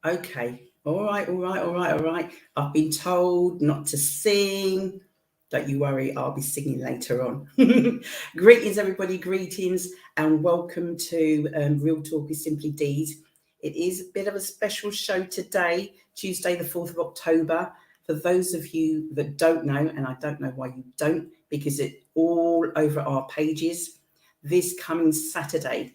Okay. All right. I've been told not to sing. Don't you worry, I'll be singing later on. Greetings, everybody. Greetings, and welcome to Real Talk with Simply Deez. It is a bit of a special show today, Tuesday, the 4th of October. For those of you that don't know, and I don't know why you don't, because it's all over our pages, this coming Saturday,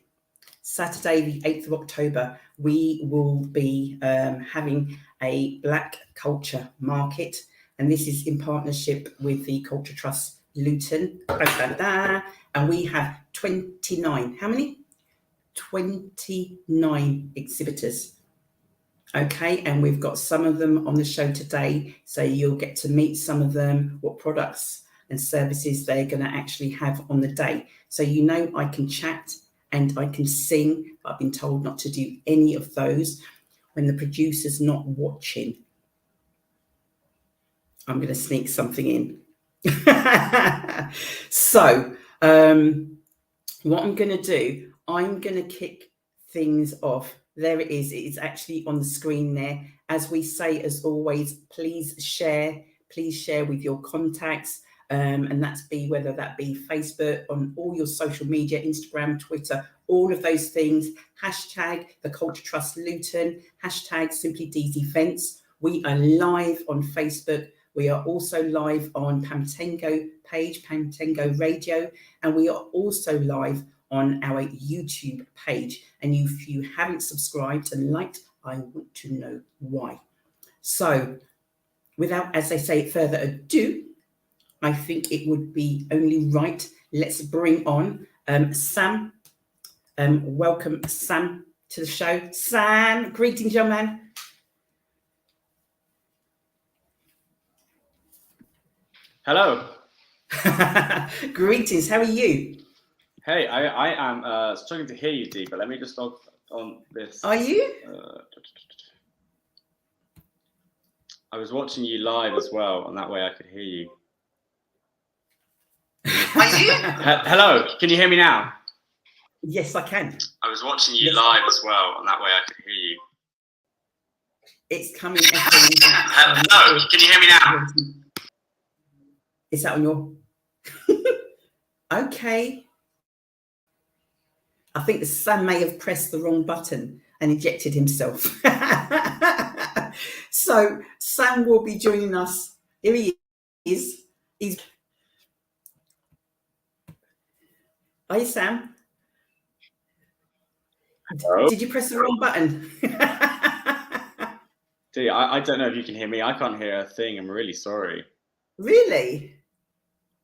the 8th of October, we will be having a Black culture market. And this is in partnership with the Culture Trust Luton. And we have 29, how many? 29 exhibitors. Okay, and we've got some of them on the show today. So you'll get to meet some of them, what products and services they're going to actually have on the day. So I can chat and I can sing, but I've been told not to do any of those when the producer's not watching. I'm going to sneak something in. So what I'm going to do, I'm going to kick things off. There it is. It's actually on the screen there. As we say, as always, please share with your contacts. And whether that be Facebook, on all your social media, Instagram, Twitter, all of those things. Hashtag the Culture Trust Luton, hashtag Simply Deez Events. We are live on Facebook. We are also live on Pamtengo page, Pamtengo Radio, and we are also live on our YouTube page. And if you haven't subscribed and liked, I want to know why. So without, as they say, further ado, I think it would be only right. Let's bring on Sam. Welcome, Sam, to the show. Sam, greetings, young man. Hello. Greetings. How are you? Hey, I am struggling to hear you, Dee, but let me just log on this. Are you? I was watching you live as well, and that way I could hear you. Are you? Hello, can you hear me now? Yes, I can. I was watching you live as well, and that way I could hear you. It's coming. Back, hello, can you hear me now? Is that on your? Okay. I think Sam may have pressed the wrong button and ejected himself. So Sam will be joining us. Here he is. Hi, Sam. Hello? Did you press the wrong button? Dee, I don't know if you can hear me. I can't hear a thing. I'm really sorry. Really?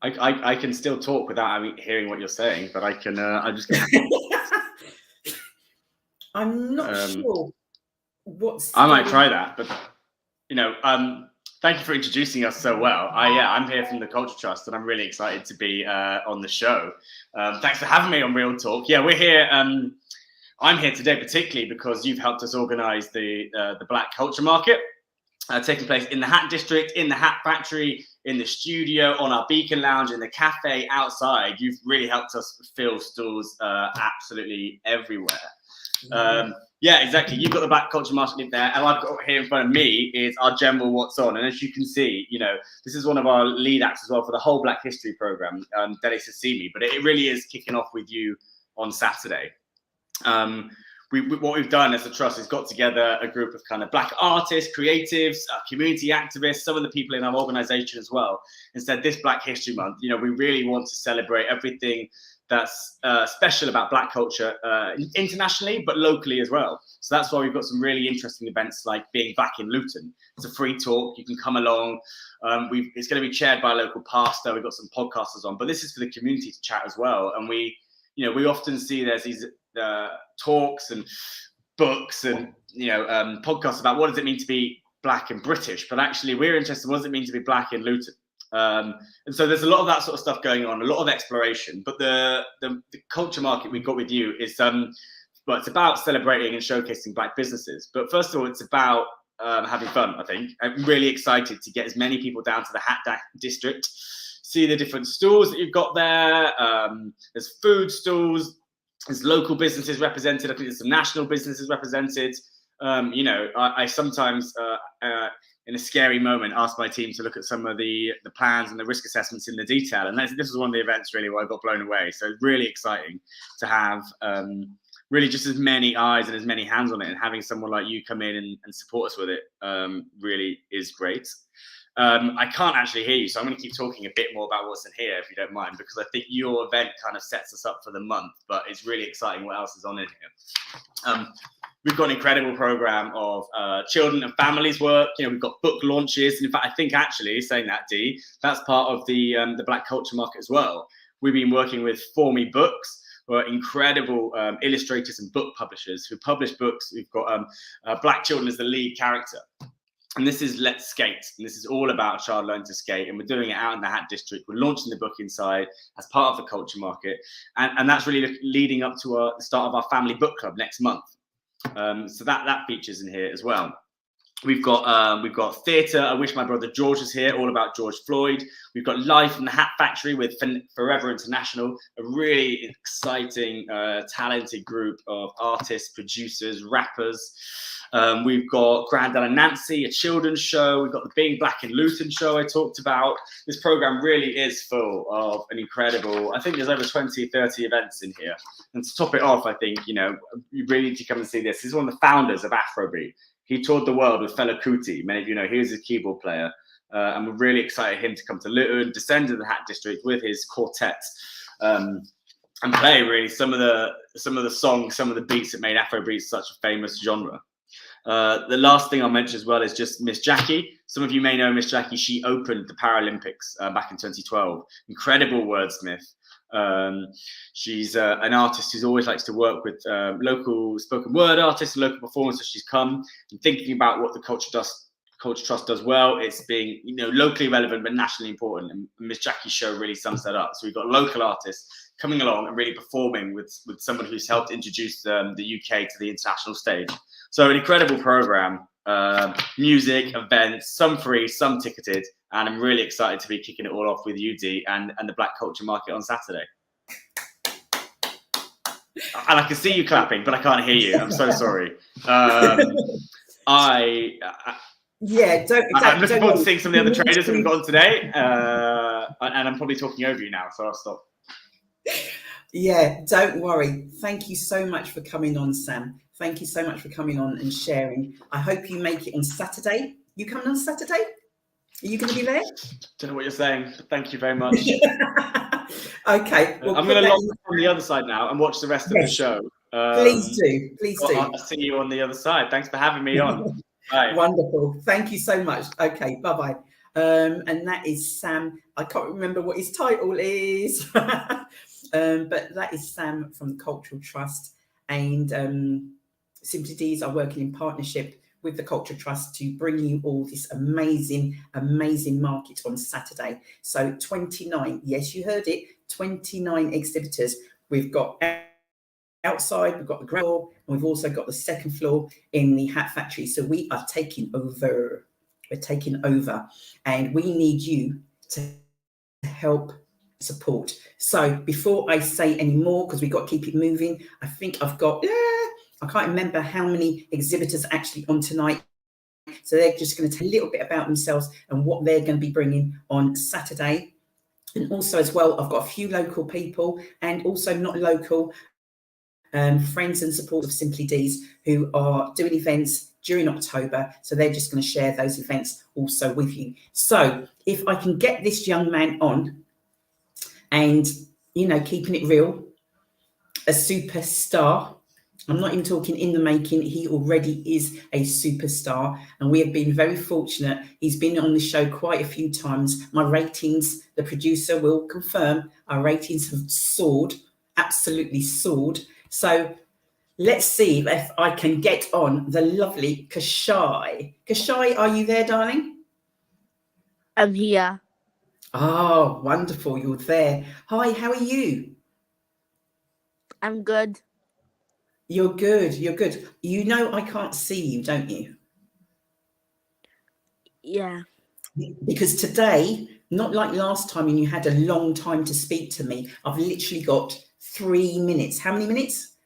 I can still talk without hearing what you're saying, but I can. I'm just. I'm not sure what's. I might try that, but thank you for introducing us so well. I'm here from the Culture Trust, and I'm really excited to be on the show. Thanks for having me on Real Talk. Yeah, we're here. I'm here today particularly because you've helped us organise the Black Culture Market. Taking place in the Hat District, in the Hat Factory, in the studio, on our Beacon Lounge, in the cafe outside. You've really helped us fill stalls absolutely everywhere. Yeah, exactly. You've got the Black Culture Market there, and I've got here in front of me is our general What's On. And as you can see, this is one of our lead acts as well for the whole Black History program, Dennis to see me. But it really is kicking off with you on Saturday. What we've done as a trust is got together a group of kind of Black artists, creatives, community activists, some of the people in our organization as well, and said this Black History Month, we really want to celebrate everything that's special about Black culture internationally, but locally as well. So that's why we've got some really interesting events like Being Black in Luton. It's a free talk. You can come along. It's going to be chaired by a local pastor. We've got some podcasters on, but this is for the community to chat as well. And we often see there's these talks and books and podcasts about what does it mean to be Black and British, but actually we're interested in what does it mean to be Black in Luton. And so there's a lot of that sort of stuff going on, a lot of exploration. But the culture market we've got with you is it's about celebrating and showcasing Black businesses. But first of all, it's about having fun. I think I'm really excited to get as many people down to the Hat District, see the different stalls that you've got there. There's food stalls. There's local businesses represented. I think there's some national businesses represented. I sometimes in a scary moment ask my team to look at some of the plans and the risk assessments in the detail, and this was one of the events really where I got blown away. So it's really exciting to have really just as many eyes and as many hands on it, and having someone like you come in and support us with it really is great. I can't actually hear you, so I'm going to keep talking a bit more about what's in here, if you don't mind, because I think your event kind of sets us up for the month, but it's really exciting what else is on in here. We've got an incredible program of children and families work. We've got book launches. And in fact, I think actually, saying that, Dee, that's part of the Black culture market as well. We've been working with For Me Books, who are incredible illustrators and book publishers who publish books. We've got Black children as the lead character. And this is Let's Skate. And this is all about a child learning to skate. And we're doing it out in the Hat District. We're launching the book inside as part of the culture market. And that's really leading up to the start of our family book club next month. So that features in here as well. We've got theatre. I wish my brother George was here, all about George Floyd. We've got Live from the Hat Factory with Forever International, a really exciting, talented group of artists, producers, rappers. We've got Grandad and Nancy, a children's show. We've got the Being Black in Luton show I talked about. This program really is full of an incredible, I think there's over 20, 30 events in here. And to top it off, I think, you really need to come and see this. This is one of the founders of Afrobeat. He toured the world with Fela Kuti. Many of you know he was a keyboard player. And we're really excited him to come to Luton, descend to the Hat District with his quartet, and play really some of the songs, some of the beats that made Afrobeat such a famous genre. The last thing I'll mention as well is just Miss Jackie. Some of you may know Miss Jackie. She opened the Paralympics back in 2012. Incredible wordsmith. She's an artist who always likes to work with local spoken word artists and local performers. So she's come and thinking about what the Culture Trust does well. It's being locally relevant but nationally important. And Miss Jackie's show really sums that up. So we've got local artists coming along and really performing with someone who's helped introduce the UK to the international stage. So an incredible program, music, events, some free, some ticketed, and I'm really excited to be kicking it all off with you, Dee, and the Black Culture Market on Saturday. And I can see you clapping, but I can't hear you. I'm so sorry. I'm looking forward to seeing some of the other traders that we've got on today, and I'm probably talking over you now, so I'll stop. Yeah, don't worry. Thank you so much for coming on, Sam. Thank you so much for coming on and sharing. I hope you make it on Saturday. You coming on Saturday? Are you going to be there? Don't know what you're saying, but thank you very much. Okay. Well, I'm going to log on the other side now and watch the rest of the show. Please do. Please do. I'll see you on the other side. Thanks for having me on. Bye. Wonderful. Thank you so much. Okay. Bye-bye. And that is Sam. I can't remember what his title is. But that is Sam from the Cultural Trust, and Simply Deez are working in partnership with the Culture Trust to bring you all this amazing market on Saturday. So 29, yes, you heard it, 29 exhibitors. We've got outside, we've got the ground floor, and we've also got the second floor in the Hat Factory. So we are taking over. We're taking over, and we need you to help support. So before I say any more, because we've got to keep it moving, I think I've got, I can't remember how many exhibitors are actually on tonight. So they're just going to tell a little bit about themselves and what they're going to be bringing on Saturday. And also as well, I've got a few local people and also not local friends and support of Simply Deez who are doing events during October. So they're just going to share those events also with you. So if I can get this young man on and, keeping it real, a superstar. I'm not even talking in the making. He already is a superstar, and we have been very fortunate. He's been on the show quite a few times. My ratings, the producer will confirm, our ratings have soared, absolutely soared. So let's see if I can get on the lovely Kashai. Kashai, are you there, darling? I'm here. Oh, wonderful. You're there. Hi, how are you? I'm good. You're good. You're good. I can't see you, don't you? Yeah. Because today, not like last time when you had a long time to speak to me, I've literally got 3 minutes. How many minutes?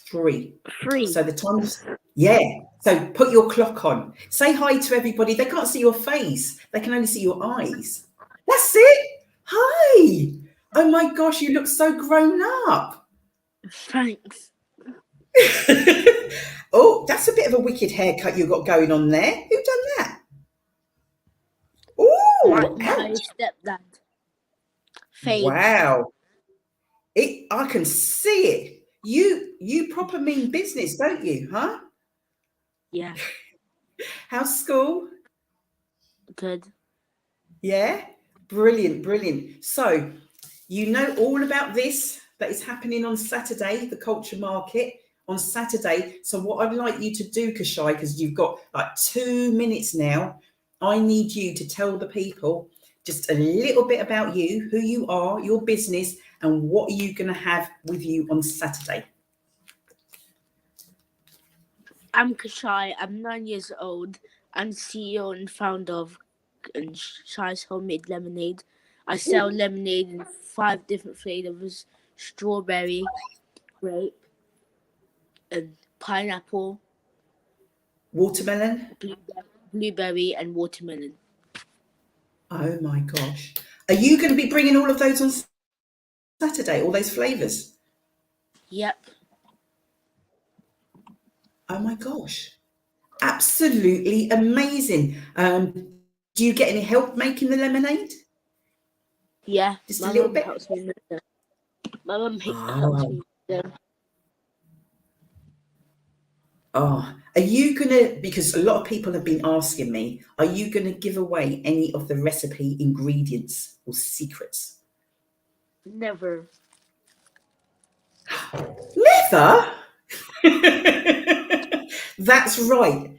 3. Free. So the time's, yeah. So put your clock on. Say hi to everybody. They can't see your face. They can only see your eyes. That's it. Hi. Oh my gosh, you look so grown up. Thanks. Oh, that's a bit of a wicked haircut you got going on there. Who done that? Oh, My stepdad. Fade. wow. I can see it. You proper mean business, don't you, huh? Yeah. How's school? Good. Yeah, brilliant. So you know all about this that is happening on Saturday, the culture market on Saturday. So what I'd like you to do, Kashai, because you've got like 2 minutes now, I need you to tell the people just a little bit about you, who you are, your business, and what are you going to have with you on Saturday. I'm Kashai. I'm 9 years old. I'm CEO and founder of Shai's Homemade Lemonade. I sell lemonade in 5 different flavors: strawberry, grape, and pineapple, Watermelon? blueberry, and watermelon. Oh my gosh. Are you going to be bringing all of those on Saturday, all those flavors? Yep. Oh my gosh. Absolutely amazing. Do you get any help making the lemonade? Yeah. Just My a little mum bit? helps me make them. My mum Oh. helps me make them. Oh, are you going to, because a lot of people have been asking me, are you going to give away any of the recipe ingredients or secrets? Never. Never? That's right.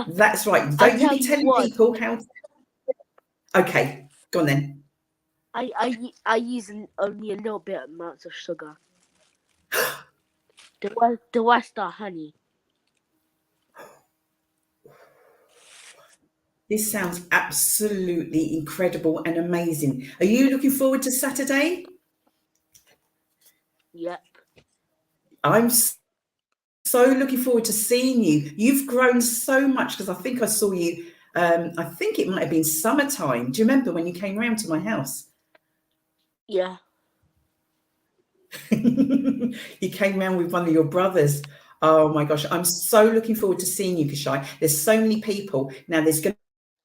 That's right. Don't you be telling people how to... Okay, go on then. I use only a little bit amounts of sugar. The rest are honey. This sounds absolutely incredible and amazing. Are you looking forward to Saturday? Yep. I'm so looking forward to seeing you. You've grown so much because I think I saw you, I think it might have been summertime. Do you remember when you came round to my house? Yeah. You came round with one of your brothers. Oh my gosh, I'm so looking forward to seeing you, Kashai. There's so many people. Now there's going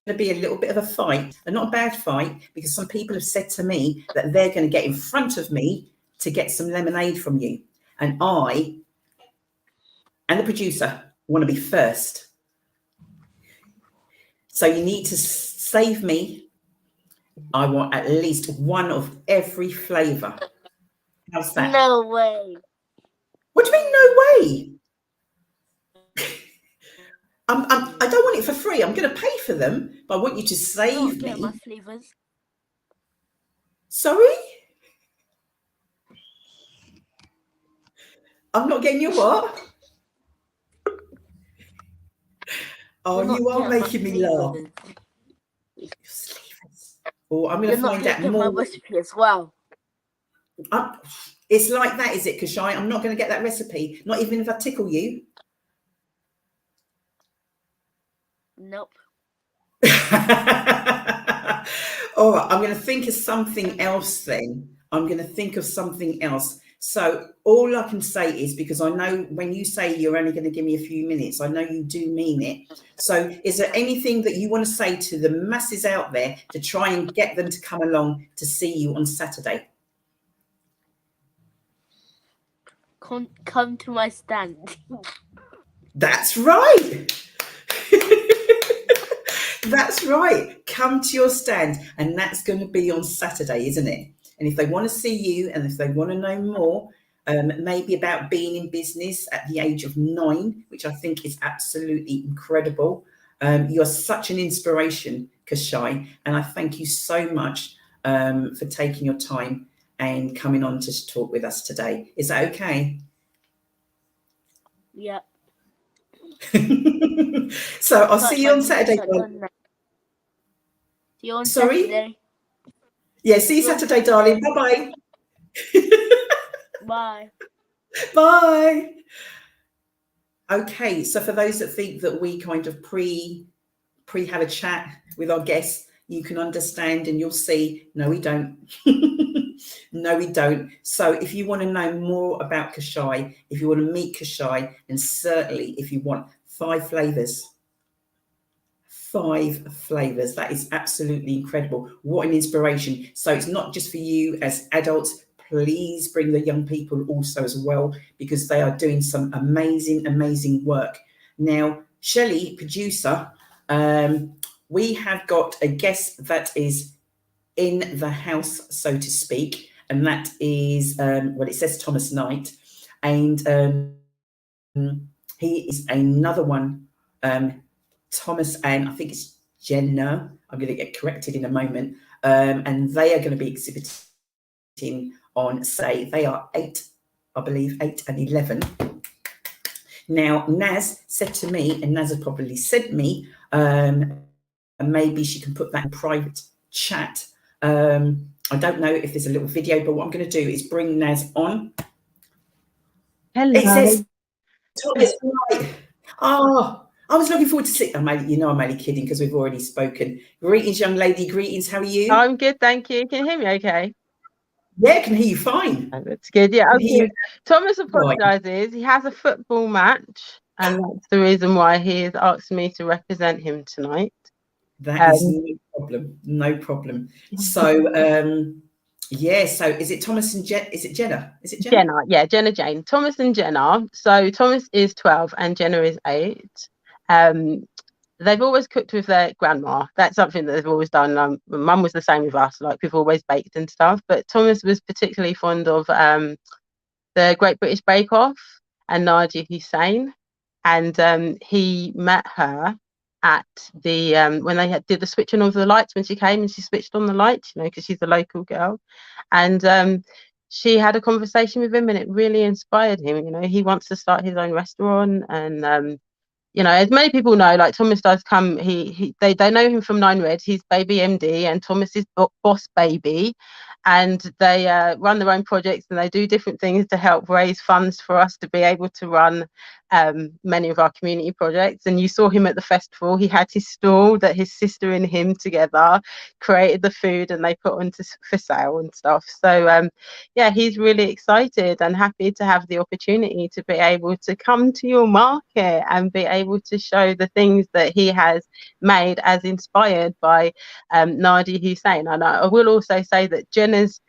to be a little bit of a fight, and not a bad fight, because some people have said to me that they're going to get in front of me to get some lemonade from you. And I and the producer want to be first. So you need to save me. I want at least one of every flavour. How's that? No way. What do you mean, no way? I don't want it for free. I'm going to pay for them, but I want you to save me. My flavors. Sorry? I'm not getting your what? Oh, you are making me laugh. Oh, I'm going to find out more. My recipe as well. It's like that, is it, Kashai? I'm not going to get that recipe, not even if I tickle you. Nope. All right, I'm going to think of something else then. I'm going to think of something else. So all I can say is, because I know when you say you're only going to give me a few minutes, I know you do mean it. So is there anything that you want to say to the masses out there to try and get them to come along to see you on Saturday? Come to my stand. That's right. That's right. Come to your stand, and that's going to be on Saturday, isn't it? And if they want to see you, and if they want to know more, maybe about being in business at the age of 9, which I think is absolutely incredible. You're such an inspiration, Kashai, and I thank you so much for taking your time and coming on to talk with us today. Is that okay? Yeah. So I'll see you on Saturday. See you on Sorry? Saturday. Yeah, see you Saturday, darling. Bye-bye. Bye. Bye. Okay, so for those that think that we kind of pre have a chat with our guests, you can understand and you'll see, no, we don't. No, we don't. So if you want to know more about Kashai, if you want to meet Kashai, and certainly if you want 5 flavors, 5 flavors, that is absolutely incredible. What an inspiration. So it's not just for you as adults. Please bring the young people also as well, because they are doing some amazing work. Now, Shelley, producer, we have got a guest that is in the house, so to speak, and that is, well, it says Thomas Knight, and he is another one, Thomas and I think it's Jenna. I'm going to get corrected in a moment, and they are going to be exhibiting on, say, they are 8, I believe, 8 and 11. Now, Naz said to me, and Naz has probably sent me, and maybe she can put that in private chat. I don't know if there's a little video, but what I'm going to do is bring Naz on. Hello. It says, Thomas, right. Oh, I was looking forward to seeing. I'm only kidding because we've already spoken. Greetings, young lady. Greetings. How are you? I'm good, thank you. Can you hear me okay? Yeah, I can hear you fine. Oh, that's good. Yeah, okay. Thomas apologises. Right. He has a football match, and that's the reason why he has asked me to represent him tonight. That is no problem. No problem. So, yeah. So, is it Thomas and is it Jenna? Is it Jenna? Jenna, yeah, Jenna Jane. Thomas and Jenna. So Thomas is 12 and Jenna is 8. They've always cooked with their grandma. That's something that they've always done. Mum was the same with us. Like, we've always baked and stuff. But Thomas was particularly fond of the Great British Bake Off and Nadia Hussain. And he met her at the when they did the switching of the lights, when she came and she switched on the lights, because she's a local girl. And she had a conversation with him, and it really inspired him. He wants to start his own restaurant, and as many people know, like, Thomas does come. They know him from Nine Red. He's Baby MD, and Thomas is Boss Baby, and they run their own projects, and they do different things to help raise funds for us to be able to run many of our community projects. And you saw him at the festival. He had his stall that his sister and him together created the food, and they put on for sale and stuff. So yeah, he's really excited and happy to have the opportunity to be able to come to your market and be able to show the things that he has made as inspired by Nadia Hussain. And I will also say that Jenna's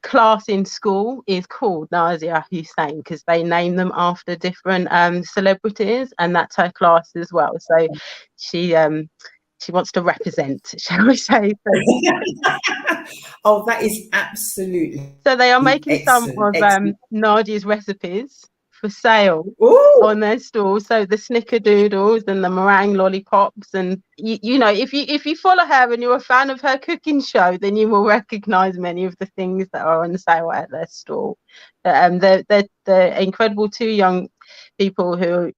class in school is called Nadia Hussain because they name them after different celebrities, and that's her class as well. So she wants to represent, shall we say. Oh, that is absolutely. So they are making excellent, some of Nadia's recipes for sale on their stall. So the snickerdoodles and the meringue lollipops, and if you follow her and you're a fan of her cooking show, then you will recognize many of the things that are on sale at their stall. They're incredible 2 young people who,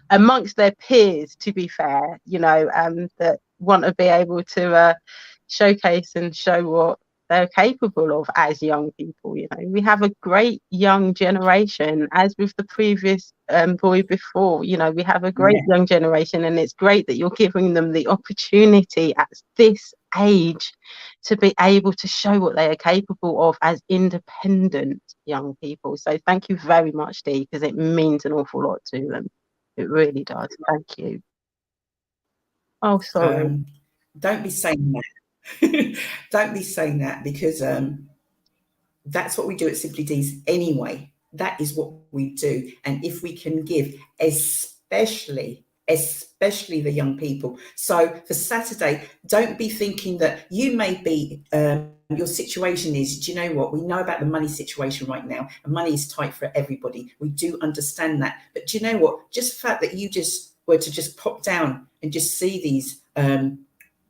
amongst their peers, to be fair, that want to be able to showcase and show what they're capable of as young people. We have a great young generation, as with the previous boy before. We have a great young generation, and it's great that you're giving them the opportunity at this age to be able to show what they are capable of as independent young people. So thank you very much, Dee, because it means an awful lot to them. It really does. Thank you. Oh, sorry. Don't be saying that. Don't be saying that, because that's what we do at Simply Deez anyway. That is what we do. And if we can give, especially the young people. So for Saturday, don't be thinking that you may be, your situation is, do you know what? We know about the money situation right now, and money is tight for everybody. We do understand that. But do you know what? Just the fact that you just were to just pop down and just see these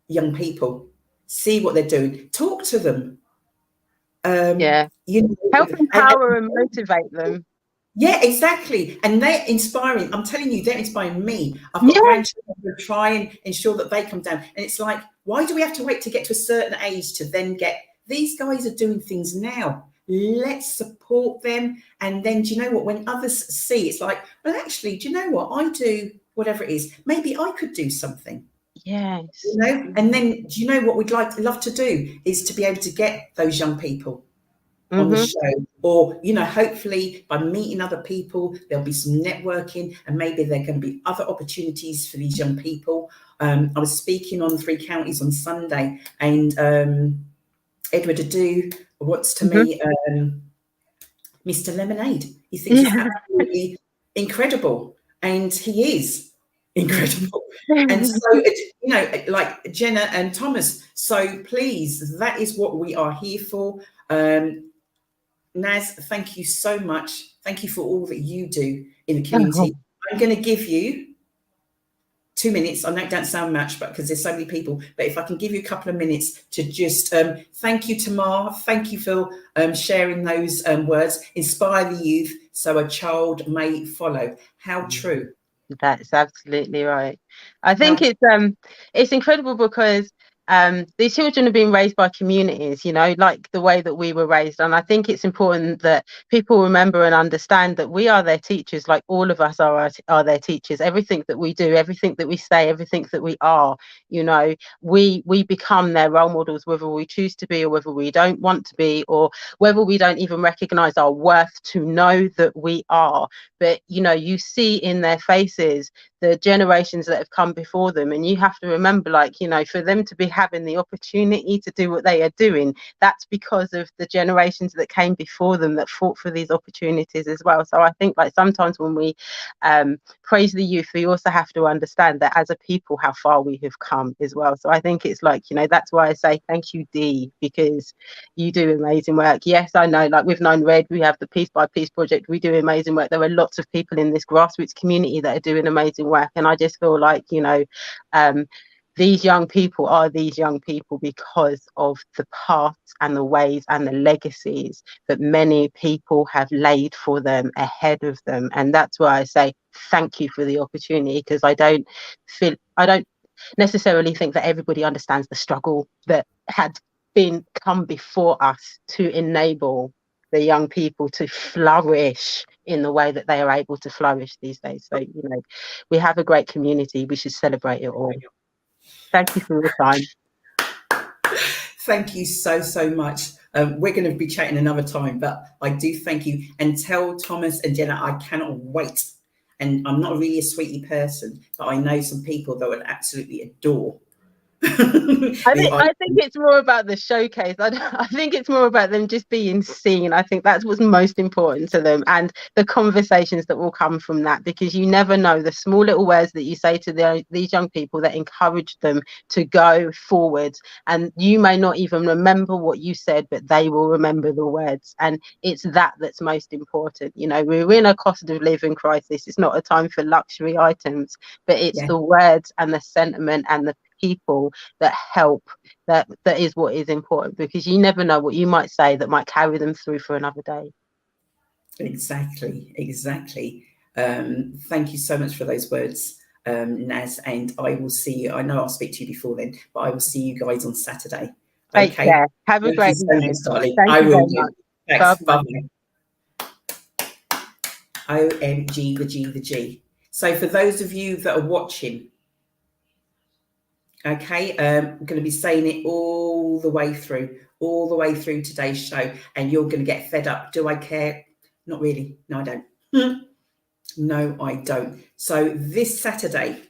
young people, see what they're doing, talk to them. Help empower and motivate them. Yeah, exactly. And they're inspiring. I'm telling you, they're inspiring me. I've got grandchildren who try and ensure that they come down. And it's like, why do we have to wait to get to a certain age to then get? These guys are doing things now. let's support them. And then, do you know what, when others see, it's like, well, actually, do you know what, I do whatever it is, maybe I could do something. Yes. You know, and then, do you know what we'd love to do is to be able to get those young people on the show, or, you know, hopefully by meeting other people, there'll be some networking, and maybe there can be other opportunities for these young people. I was speaking on 3 Counties on Sunday, and Edward Adu wants to meet Mr. Lemonade. He thinks he's absolutely incredible, and he is incredible. And so, you know, like Jenna and Thomas, so please, that is what we are here for. Naz, thank you so much. Thank you for all that you do in the community. I'm going to give you 2 minutes. I know it don't sound much, but because there's so many people, but if I can give you a couple of minutes to just thank you, Tamar. Thank you for sharing those words. Inspire the youth so a child may follow. How true. That's absolutely right. I think it's incredible because these children are being raised by communities, you know, like the way that we were raised. And I think it's important that people remember and understand that we are their teachers, like all of us are their teachers. Everything that we do, everything that we say, everything that we are, you know, we become their role models, whether we choose to be or whether we don't want to be, or whether we don't even recognize our worth to know that we are. But, you know, you see in their faces the generations that have come before them, and you have to remember, like, you know, for them to be having the opportunity to do what they are doing, that's because of the generations that came before them that fought for these opportunities as well. So I think, like, sometimes when we praise the youth, we also have to understand that as a people how far we have come as well. So I think it's like, you know, that's why I say thank you, Dee, because you do amazing work. Yes, I know, like, we've known Red, we have the Piece by Piece project, we do amazing work. There are lots of people in this grassroots community that are doing amazing work, and I just feel like, you know, these young people are these young people because of the paths and the ways and the legacies that many people have laid for them ahead of them. And that's why I say thank you for the opportunity, because I don't necessarily think that everybody understands the struggle that had come before us to enable the young people to flourish in the way that they are able to flourish these days. So, you know, we have a great community. We should celebrate it all. Thank you for your time. Thank you so much. We're going to be chatting another time, but I do thank you. And tell Thomas and Jenna I cannot wait. And I'm not really a sweetie person, but I know some people that would absolutely adore. I think it's more about the showcase. I think it's more about them just being seen. I think that's what's most important to them, and the conversations that will come from that, because you never know the small little words that you say to these young people that encourage them to go forwards. And you may not even remember what you said, but they will remember the words. And it's that's most important. You know, we're in a cost of living crisis. It's not a time for luxury items, but it's the words and the sentiment and the people that help, that is what is important, because you never know what you might say that might carry them through for another day. Exactly. Thank you so much for those words, Naz, and I will see you. I know I'll speak to you before then, but I will see you guys on Saturday. Take care. Have a great evening. Darling. Thank I you will very do. much. Thanks. Bye. OMG, the G. So for those of you that are watching, okay, I'm going to be saying it all the way through today's show, and you're going to get fed up. Do I care? Not really. No, I don't. No, I don't. So this Saturday,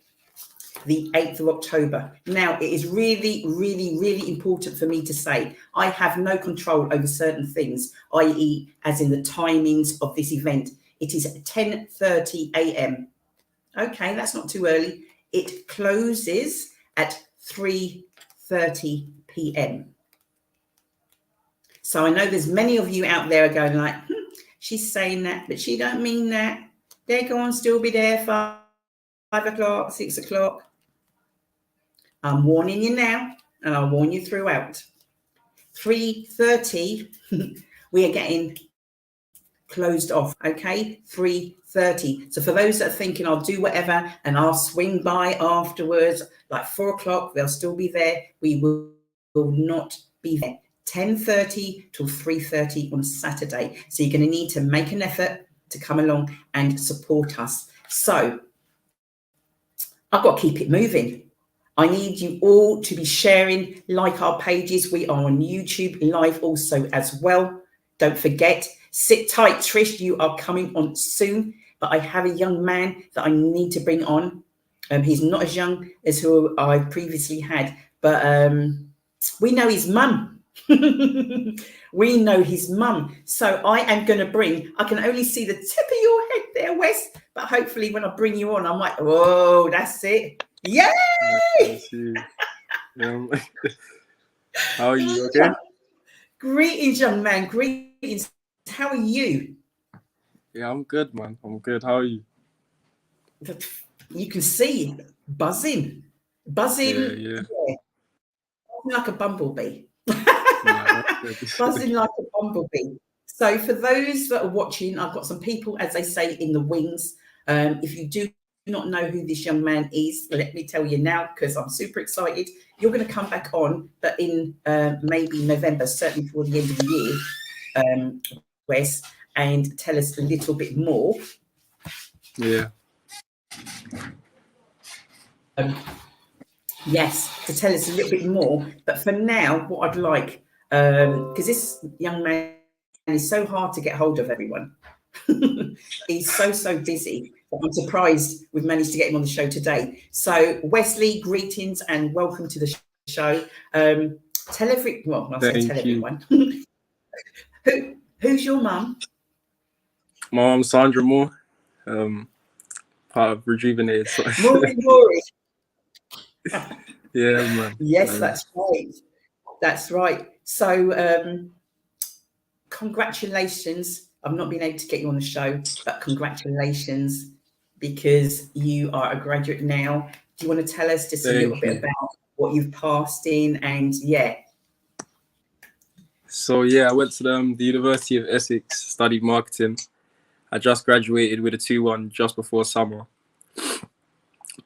the 8th of October. Now, it is really, really, really important for me to say I have no control over certain things, i.e., as in the timings of this event. It is 10:30 a.m. Okay, that's not too early. It closes at 3:30 p.m. So I know there's many of you out there are going like, she's saying that, but she don't mean that. They're going to still be there 5 o'clock, 6 o'clock. I'm warning you now, and I'll warn you throughout. 3:30, we are getting closed off, okay? 3:30. So for those that are thinking I'll do whatever and I'll swing by afterwards, like 4 o'clock, they'll still be there. We will not be there. 10:30 till 3:30 on Saturday. So you're going to need to make an effort to come along and support us. So I've got to keep it moving. I need you all to be sharing, like our pages. We are on YouTube live also as well. Don't forget, sit tight, Trish. You are coming on soon. But I have a young man that I need to bring on. He's not as young as who I previously had, but we know his mum. We know his mum. So I am going to bring, I can only see the tip of your head there, Wes, but hopefully when I bring you on, I'm like, oh, that's it. Yay! How are you? Okay? Greetings, young man. Greetings. How are you? Yeah, I'm good, man. I'm good. How are you? You can see buzzing. Yeah. Like a bumblebee. Yeah, Buzzing like a bumblebee. So for those that are watching, I've got some people, as they say, in the wings. If you do not know who this young man is, let me tell you now, because I'm super excited. You're going to come back on, but in maybe November, certainly before the end of the year, Wes, and tell us a little bit more. Yeah. Yes, to tell us a little bit more. But for now, what I'd like, because this young man is so hard to get hold of, everyone. He's so busy. I'm surprised we've managed to get him on the show today. So, Wesley, greetings and welcome to the show. Tell everyone. Who's your mum? My mom's Sandra Moore, part of Rejuvenated. So. Rory. Yeah, man. Yes, that's right. That's right. So, congratulations. I've not been able to get you on the show, but congratulations, because you are a graduate now. Do you want to tell us just a little bit about what you've passed in? And So I went to the University of Essex, studied marketing. I just graduated with a 2-1 just before summer.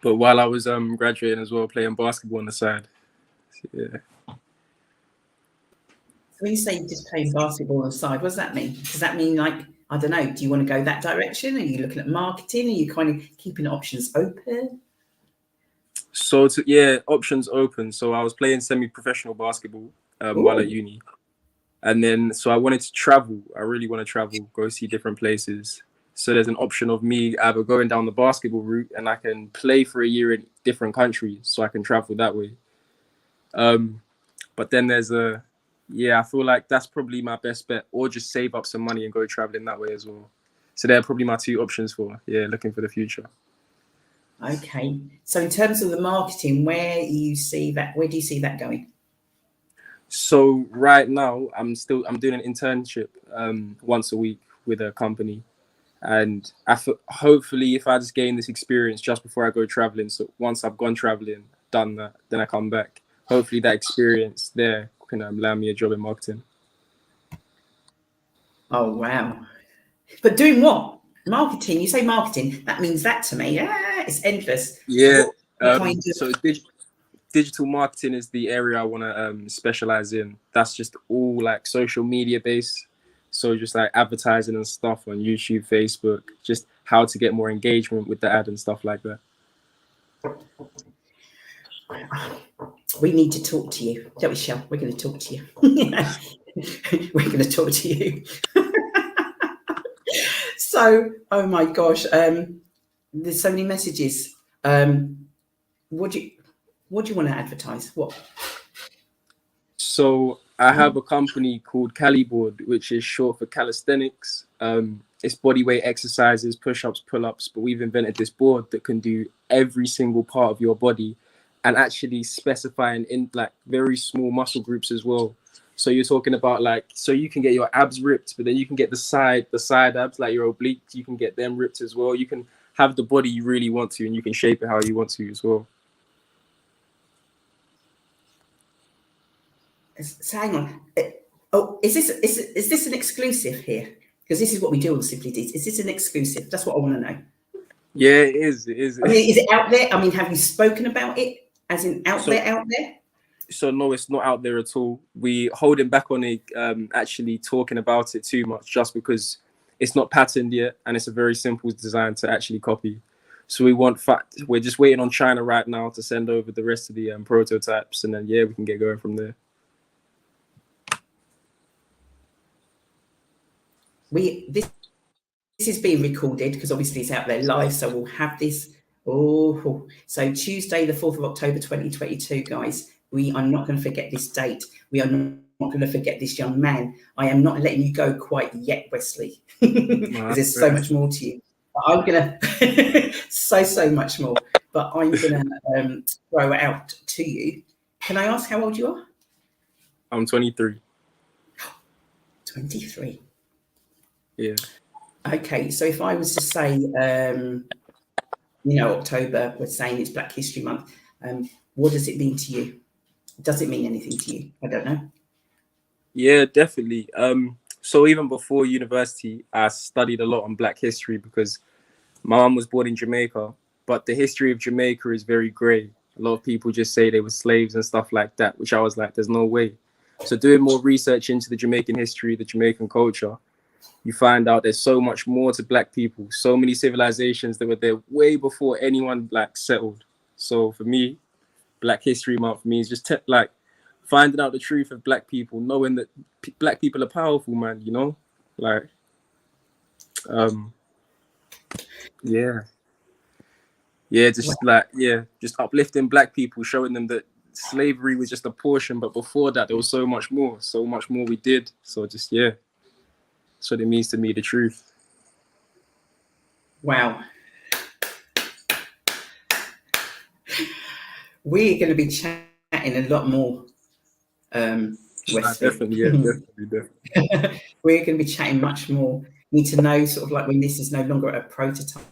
But while I was graduating as well, playing basketball on the side. So, yeah. When you say just playing basketball on the side, what does that mean? Does that mean, like, I don't know, do you want to go that direction? Are you looking at marketing? Are you kind of keeping options open? So, options open. So I was playing semi-professional basketball while at uni. And then, so I wanted to travel. I really want to travel, go see different places. So there's an option of me either going down the basketball route and I can play for a year in different countries so I can travel that way. But then there's I feel like that's probably my best bet, or just save up some money and go traveling that way as well. So they're probably my two options for, looking for the future. Okay. So in terms of the marketing, where do you see that going? So right now I'm doing an internship once a week with a company. And hopefully if I just gain this experience just before I go traveling, so once I've gone traveling, done that, then I come back. Hopefully that experience there can land me a job in marketing. Oh, wow. But doing what? Marketing? You say marketing, that means that to me. It's endless. Yeah. So digital marketing is the area I want to specialize in. That's just all like social media based. So just like advertising and stuff on YouTube, Facebook, just how to get more engagement with the ad and stuff like that. We need to talk to you, don't we, Shell? We're going to talk to you. We're going to talk to you. So, oh my gosh, there's so many messages. What do you want to advertise? What? So I have a company called Caliboard, which is short for calisthenics. It's bodyweight exercises, push-ups, pull-ups, but we've invented this board that can do every single part of your body and actually specifying in like very small muscle groups as well. So you're talking about like, so you can get your abs ripped, but then you can get the side abs, like your obliques, you can get them ripped as well. You can have the body you really want to, and you can shape it how you want to as well. So hang on. Is this an exclusive here? Because this is what we do on Simply Deez. Is this an exclusive? That's what I want to know. Yeah, it is. It is. I mean, is it out there? I mean, have you spoken about it? As in out there? So no, it's not out there at all. We holding back on it, actually talking about it too much, just because it's not patented yet, and it's a very simple design to actually copy. So we're just waiting on China right now to send over the rest of the prototypes, and then we can get going from there. This is being recorded because obviously it's out there live, so we'll have this. So Tuesday, the 4th of October, 2022, guys. We are not going to forget this date. We are not going to forget this young man. I am not letting you go quite yet, Wesley, because there's so much more to you. But I'm going to so much more. But I'm going to throw it out to you. Can I ask how old you are? I'm 23. 23. Yeah. Okay, so if I was to say, October, we're saying it's Black History Month. What does it mean to you? Does it mean anything to you? I don't know. Yeah, definitely. So even before university, I studied a lot on Black history because my mum was born in Jamaica, but the history of Jamaica is very grey. A lot of people just say they were slaves and stuff like that, which I was like, there's no way. So doing more research into the Jamaican history, the Jamaican culture, you find out there's so much more to Black people, so many civilizations that were there way before anyone Black settled. So for me, Black History Month for me is just finding out the truth of Black people, knowing that Black people are powerful, man, just uplifting Black people, showing them that slavery was just a portion, but before that there was so much more we did. So just that's what it means to me, the truth. Wow. We're going to be chatting a lot more, Wesley. Definitely. We're going to be chatting much more. Need to know sort of like when this is no longer a prototype.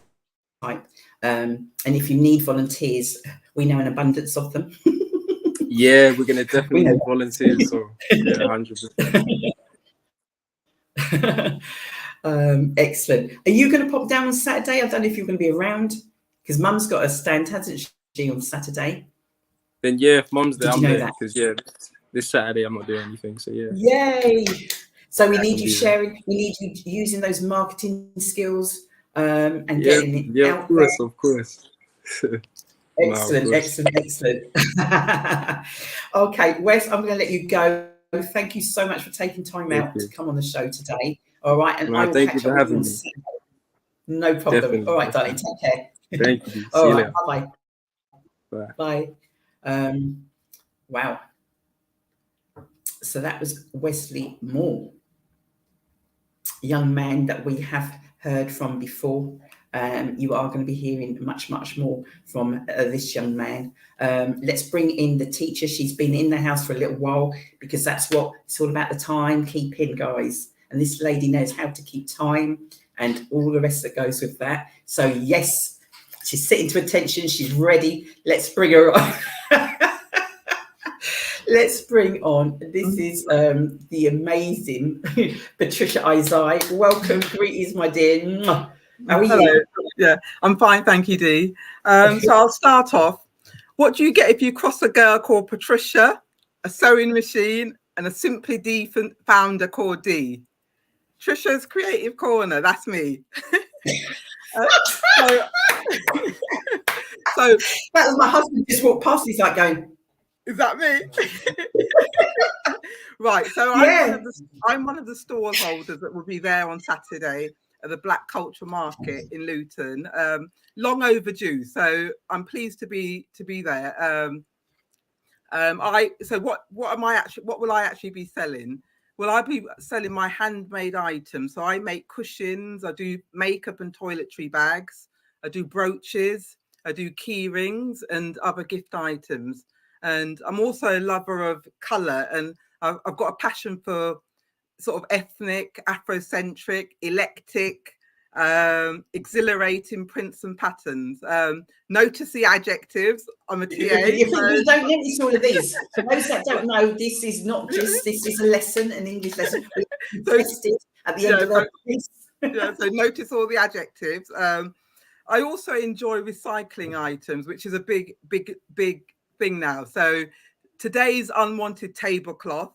And if you need volunteers, we know an abundance of them. Yeah, we're going to definitely need volunteers. So 100%. Excellent. Are you going to pop down on Saturday? I don't know if you're going to be around because Mum's got a stand, hasn't she, on Saturday? Then if Mum's there, I'm there because this Saturday I'm not doing anything. So Yay! So we need you sharing. We need you using those marketing skills and getting it out there. Of course. Excellent. Okay, Wes, I'm going to let you go. Thank you so much for taking time out to come on the show today. All right, and I will catch up with you on Saturday. No problem. Definitely. All right, darling, take care. Thank you. All right, bye. Bye. Wow. So that was Wesley Moore, young man that we have heard from before. You are going to be hearing much more from this young man. Let's bring in the teacher. She's been in the house for a little while because that's what it's all about, the timekeeping, guys. And this lady knows how to keep time and all the rest that goes with that. So yes, she's sitting to attention. She's ready. Let's bring her on. Let's bring on. This is the amazing Patricia Isaiah. Welcome, greetings, my dear. How are you? Yeah, I'm fine, thank you, Dee. So I'll start off. What do you get if you cross a girl called Patricia, a sewing machine, and a Simply Deez founder called Dee? Trisha's Creative Corner, that's me. So that was my husband just walked past. He's like going, is that me? Right. So I'm one of the stall holders that will be there on Saturday at the Black Culture Market in Luton. Long overdue. So I'm pleased to be there. What will I actually be selling? Well, I'll be selling my handmade items. So I make cushions, I do makeup and toiletry bags, I do brooches, I do key rings and other gift items. And I'm also a lover of colour, and I've got a passion for sort of ethnic, Afrocentric, eclectic, exhilarating prints and patterns. Notice the adjectives. I'm a TA. You don't notice all of these. For those that don't know, this is not just, this is a lesson, an English lesson. We tested at the end of the piece. So notice all the adjectives. I also enjoy recycling items, which is a big thing now. So today's unwanted tablecloth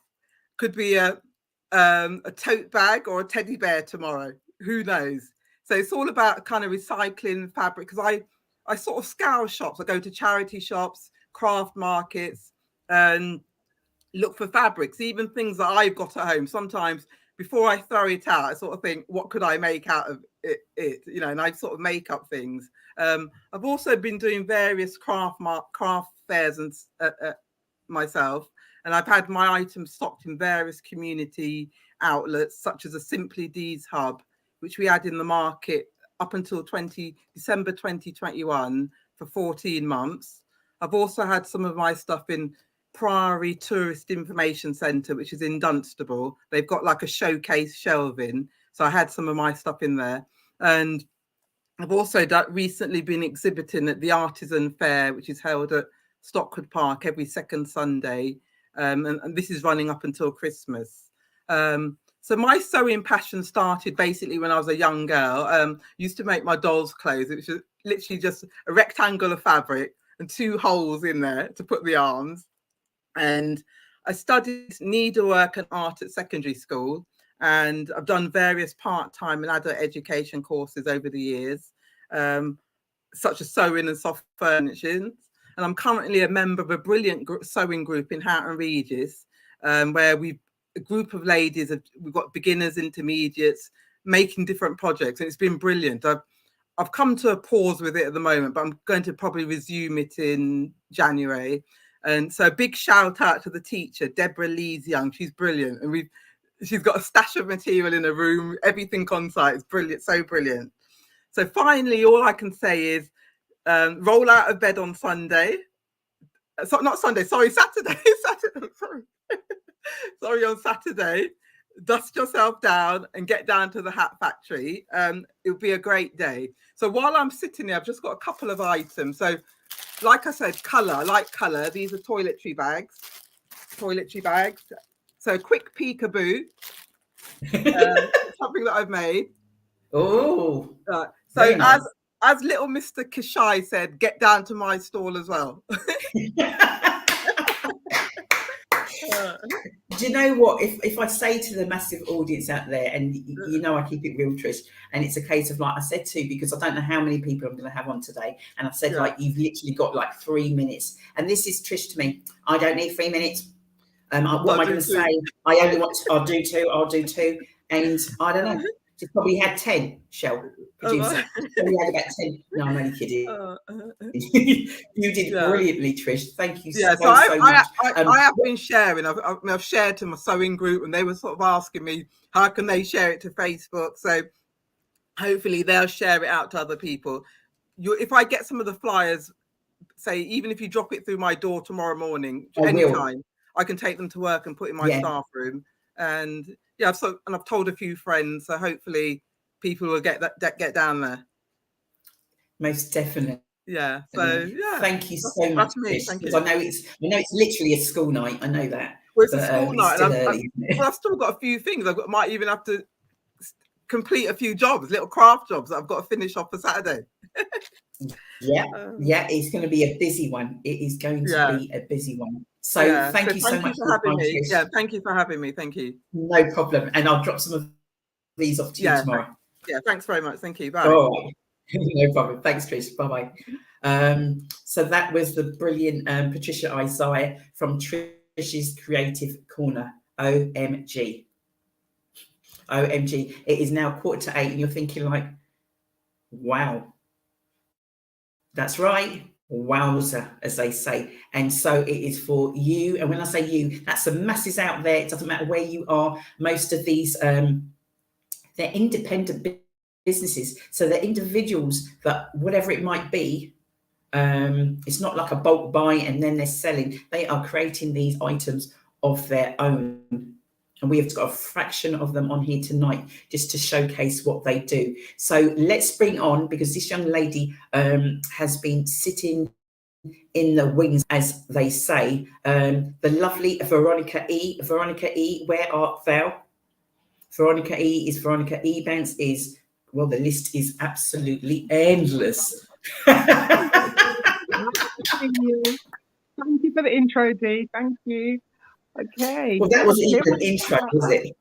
could be a tote bag or a teddy bear tomorrow. Who knows? So it's all about kind of recycling fabric, because I sort of scour shops. I go to charity shops, craft markets, and look for fabrics, even things that I've got at home. Sometimes before I throw it out, I sort of think, what could I make out of it? You know, and I sort of make up things. I've also been doing various craft fairs and myself, and I've had my items stocked in various community outlets, such as a Simply Deez hub, which we had in the market up until December 2021 for 14 months. I've also had some of my stuff in Priory Tourist Information Centre, which is in Dunstable. They've got like a showcase shelving. So I had some of my stuff in there. And I've also recently been exhibiting at the Artisan Fair, which is held at Stockwood Park every second Sunday. And this is running up until Christmas. So my sewing passion started basically when I was a young girl. Used to make my dolls' clothes, which was literally just a rectangle of fabric and 2 holes in there to put the arms. And I studied needlework and art at secondary school, and I've done various part-time and adult education courses over the years, such as sewing and soft furnishings. And I'm currently a member of a brilliant sewing group in Houghton Regis, where a group of ladies, we've got beginners, intermediates, making different projects. And it's been brilliant. I've come to a pause with it at the moment, but I'm going to probably resume it in January. And so a big shout out to the teacher, Deborah Lees Young. She's brilliant. And she's got a stash of material in her room. Everything on site is brilliant, so brilliant. So finally, all I can say is roll out of bed on Sunday. Not Sunday, sorry, Saturday. Sorry, on Saturday. Dust yourself down and get down to the hat factory. It'll be a great day. So while I'm sitting there, I've just got a couple of items. So like I said, colour. I like colour. These are toiletry bags. So quick peekaboo. Something that I've made. Oh. So nice. as little Mr. Kishai said, get down to my stall as well. Do you know what? If I say to the massive audience out there, and you know I keep it real, Trish, and it's a case of like I said to, because I don't know how many people I'm going to have on today, and I said like you've literally got like 3 minutes, and this is Trish to me. I don't need 3 minutes. What am I going to say? I'll do two, and I don't know. She's probably had 10, Shell, producer. Probably had about 10. No, I'm only kidding. You did brilliantly, Trish. Thank you so much. I have been sharing. I've shared to my sewing group, and they were sort of asking me, how can they share it to Facebook? So hopefully they'll share it out to other people. If I get some of the flyers, say, even if you drop it through my door tomorrow morning, anytime, I can take them to work and put in my staff room. And I've told a few friends, so hopefully people will get down there. Most definitely. Yeah. So thank you so much, because I know it's literally a school night. I know that. Well, it's a school night, and I've still got a few things. Might even have to complete a few jobs, little craft jobs that I've got to finish off for Saturday. It's going to be a busy one. It is going to be a busy one. So thank you so much for having me. Yeah, thank you for having me. Thank you. No problem. And I'll drop some of these off to you tomorrow. Yeah, thanks very much. Thank you. Bye. Oh, no problem. Thanks, Trish. Bye-bye. So that was the brilliant Patricia Isaiah from Trish's Creative Corner. OMG. It is now 7:45, and you're thinking like, wow. That's right. Wowzer, as they say. And so it is for you. And when I say you, that's the masses out there. It doesn't matter where you are. Most of these, they're independent businesses. So they're individuals that whatever it might be, it's not like a bulk buy and then they're selling. They are creating these items of their own. And we have got a fraction of them on here tonight just to showcase what they do. So let's bring on, because this young lady has been sitting in the wings, as they say, the lovely Veronica E. Veronica E, where art thou? Veronica E is Veronica E. Banks is, well, the list is absolutely endless. Thank you for the intro, Dee. Thank you. Okay. Well, that wasn't Here even an we intro, are. was it?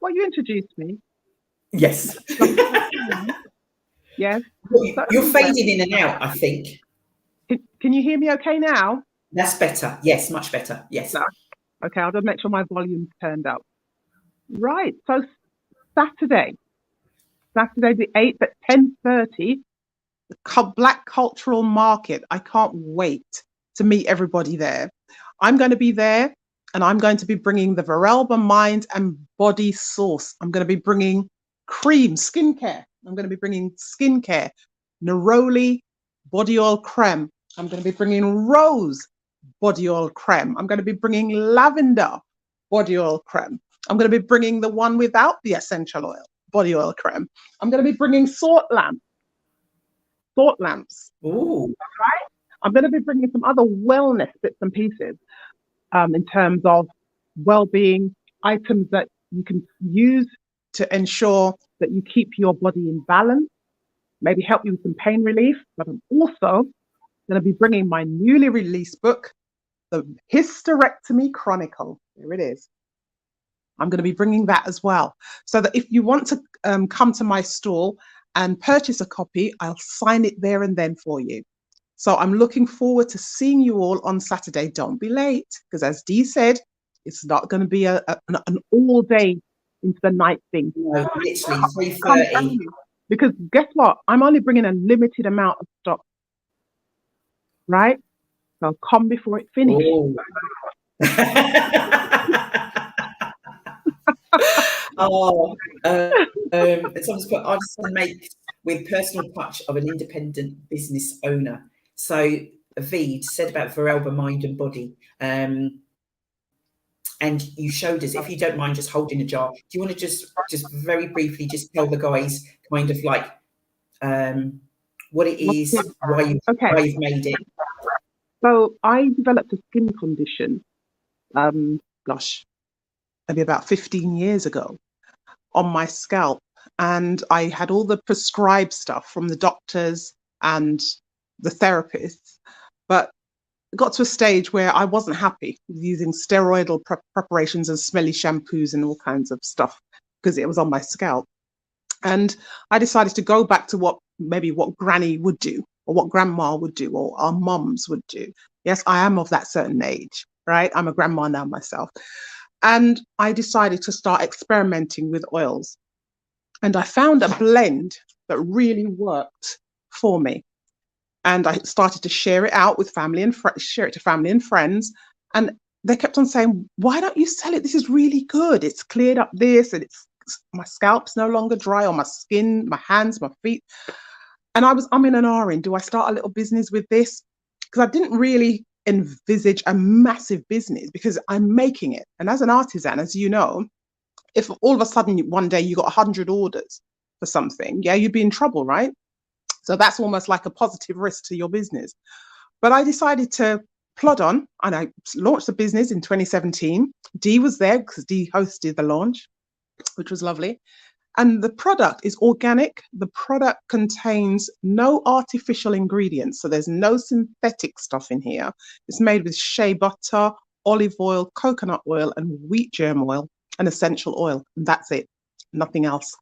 Well, you introduced me. Yes. Yes. So You're anyway, fading in and out, I think. can you hear me okay now? That's better. Yes, much better. Yes. No. Okay, I'll just make sure my volume's turned up. Right. So Saturday the 8th at 10:30, Black Cultural Market. I can't wait to meet everybody there. I'm going to be there, and I'm going to be bringing the Varelba Mind and Body Sauce. I'm going to be bringing cream, skincare. I'm going to be bringing skincare, Neroli body oil creme. I'm going to be bringing Rose body oil creme. I'm going to be bringing lavender body oil creme. I'm going to be bringing the one without the essential oil body oil creme. I'm going to be bringing salt lamps. Ooh. Right? I'm going to be bringing some other wellness bits and pieces in terms of well-being items that you can use to ensure that you keep your body in balance, maybe help you with some pain relief. But I'm also going to be bringing my newly released book, The Hysterectomy Chronicle. There it is. I'm going to be bringing that as well. So that if you want to come to my stall and purchase a copy, I'll sign it there and then for you. So I'm looking forward to seeing you all on Saturday. Don't be late, because as Dee said, it's not going to be an all day into the night thing. No, literally 3:30. Because guess what? I'm only bringing a limited amount of stock. Right? So come before it finishes. It's obviously put artists and make with personal touch of an independent business owner. So Avid said about Varelba Mind and Body, and you showed us. If you don't mind, just holding a jar. Do you want to just very briefly just tell the guys kind of like what it is, why you've made it? So I developed a skin condition, maybe about 15 years ago, on my scalp, and I had all the prescribed stuff from the doctors and the therapists, but it got to a stage where I wasn't happy with using steroidal preparations and smelly shampoos and all kinds of stuff because it was on my scalp. And I decided to go back to what Granny would do, or what Grandma would do, or our mums would do. Yes, I am of that certain age, right? I'm a grandma now myself. And I decided to start experimenting with oils. And I found a blend that really worked for me. And I started to share it out with family and friends. And they kept on saying, why don't you sell it? This is really good. It's cleared up this, and my scalp's no longer dry, or my skin, my hands, my feet. And I'm in an R-in. Do I start a little business with this? Because I didn't really envisage a massive business, because I'm making it. And as an artisan, as you know, if all of a sudden one day you got 100 orders for something, yeah, you'd be in trouble, right? So that's almost like a positive risk to your business. But I decided to plod on, and I launched the business in 2017. Dee was there because Dee hosted the launch, which was lovely. And the product is organic. The product contains no artificial ingredients. So there's no synthetic stuff in here. It's made with shea butter, olive oil, coconut oil, and wheat germ oil, and essential oil. And that's it. Nothing else.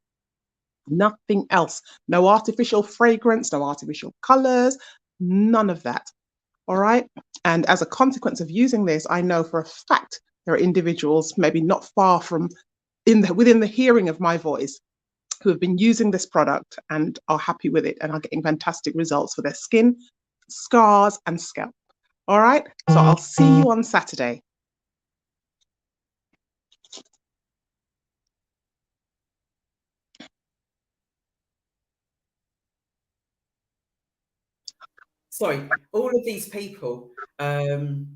Nothing else. No artificial fragrance, no artificial colors, none of that. All right. And as a consequence of using this, I know for a fact there are individuals maybe not far from within the hearing of my voice who have been using this product and are happy with it and are getting fantastic results for their skin, scars, and scalp. All right. So I'll see you on Saturday. Sorry, all of these people can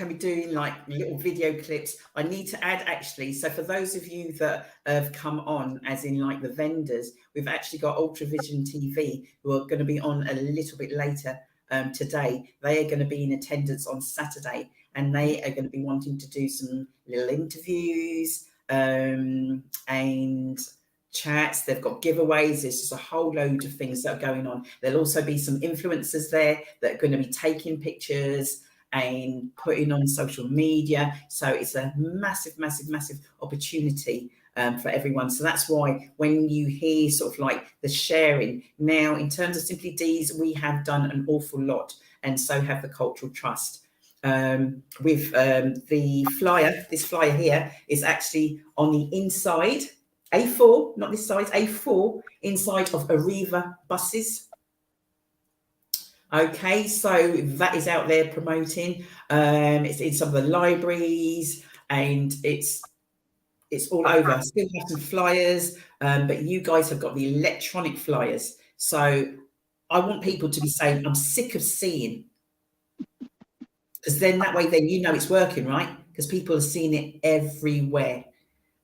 be doing like little video clips. I need to add actually, so for those of you that have come on, as in like the vendors, we've actually got Ultravision TV who are going to be on a little bit later today. They are going to be in attendance on Saturday, and they are going to be wanting to do some little interviews and chats, they've got giveaways. There's just a whole load of things that are going on. There'll also be some influencers there that are going to be taking pictures and putting on social media. So it's a massive, massive, massive opportunity for everyone. So that's why when you hear sort of like the sharing now, in terms of Simply Deez, we have done an awful lot, and so have the Cultural Trust. With the flyer, this flyer here is actually on the inside, A4, not this size, A4, inside of Arriva buses. Okay, so that is out there promoting. It's in some of the libraries, and it's all over. Still have some flyers, but you guys have got the electronic flyers. So I want people to be saying, I'm sick of seeing. Because then that way, then you know it's working, right? Because people are seeing it everywhere.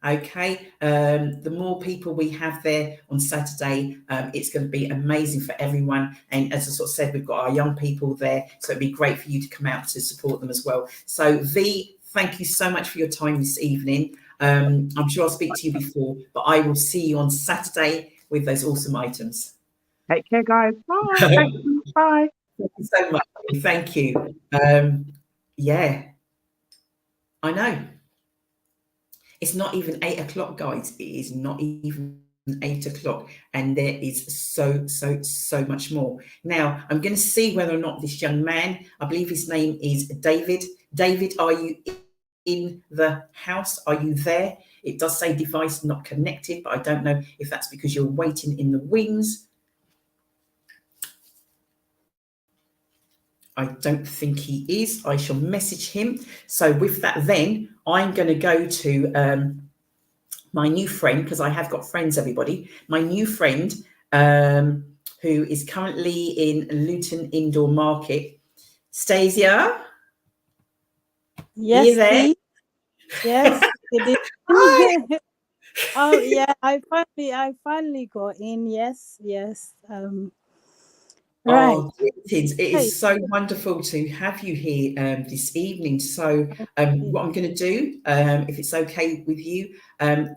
Okay, the more people we have there on Saturday, it's going to be amazing for everyone. And as I sort of said, we've got our young people there, so it'd be great for you to come out to support them as well. So V, thank you so much for your time this evening. I'm sure I'll speak to you before, but I will see you on Saturday with those awesome items. Take care, guys. Bye. Thank you. Bye. Thank you so much. Thank you. Yeah, I know. It's not even 8 o'clock, guys. It is not even 8 o'clock. And there is so much more. Now, I'm going to see whether or not this young man, I believe his name is David. David, are you in the house? Are you there? It does say device not connected, but I don't know if that's because you're waiting in the wings. I don't think he is. I shall message him. So with that, then I'm going to go to my new friend, because I have got friends, everybody. My new friend, who is currently in Luton Indoor Market. Stasia? Yes, Are you there? Dee. Yes, it is. Hi. Oh yeah, I finally got in. Yes. Right. Oh, it is so wonderful to have you here this evening. So what I'm going to do, if it's okay with you,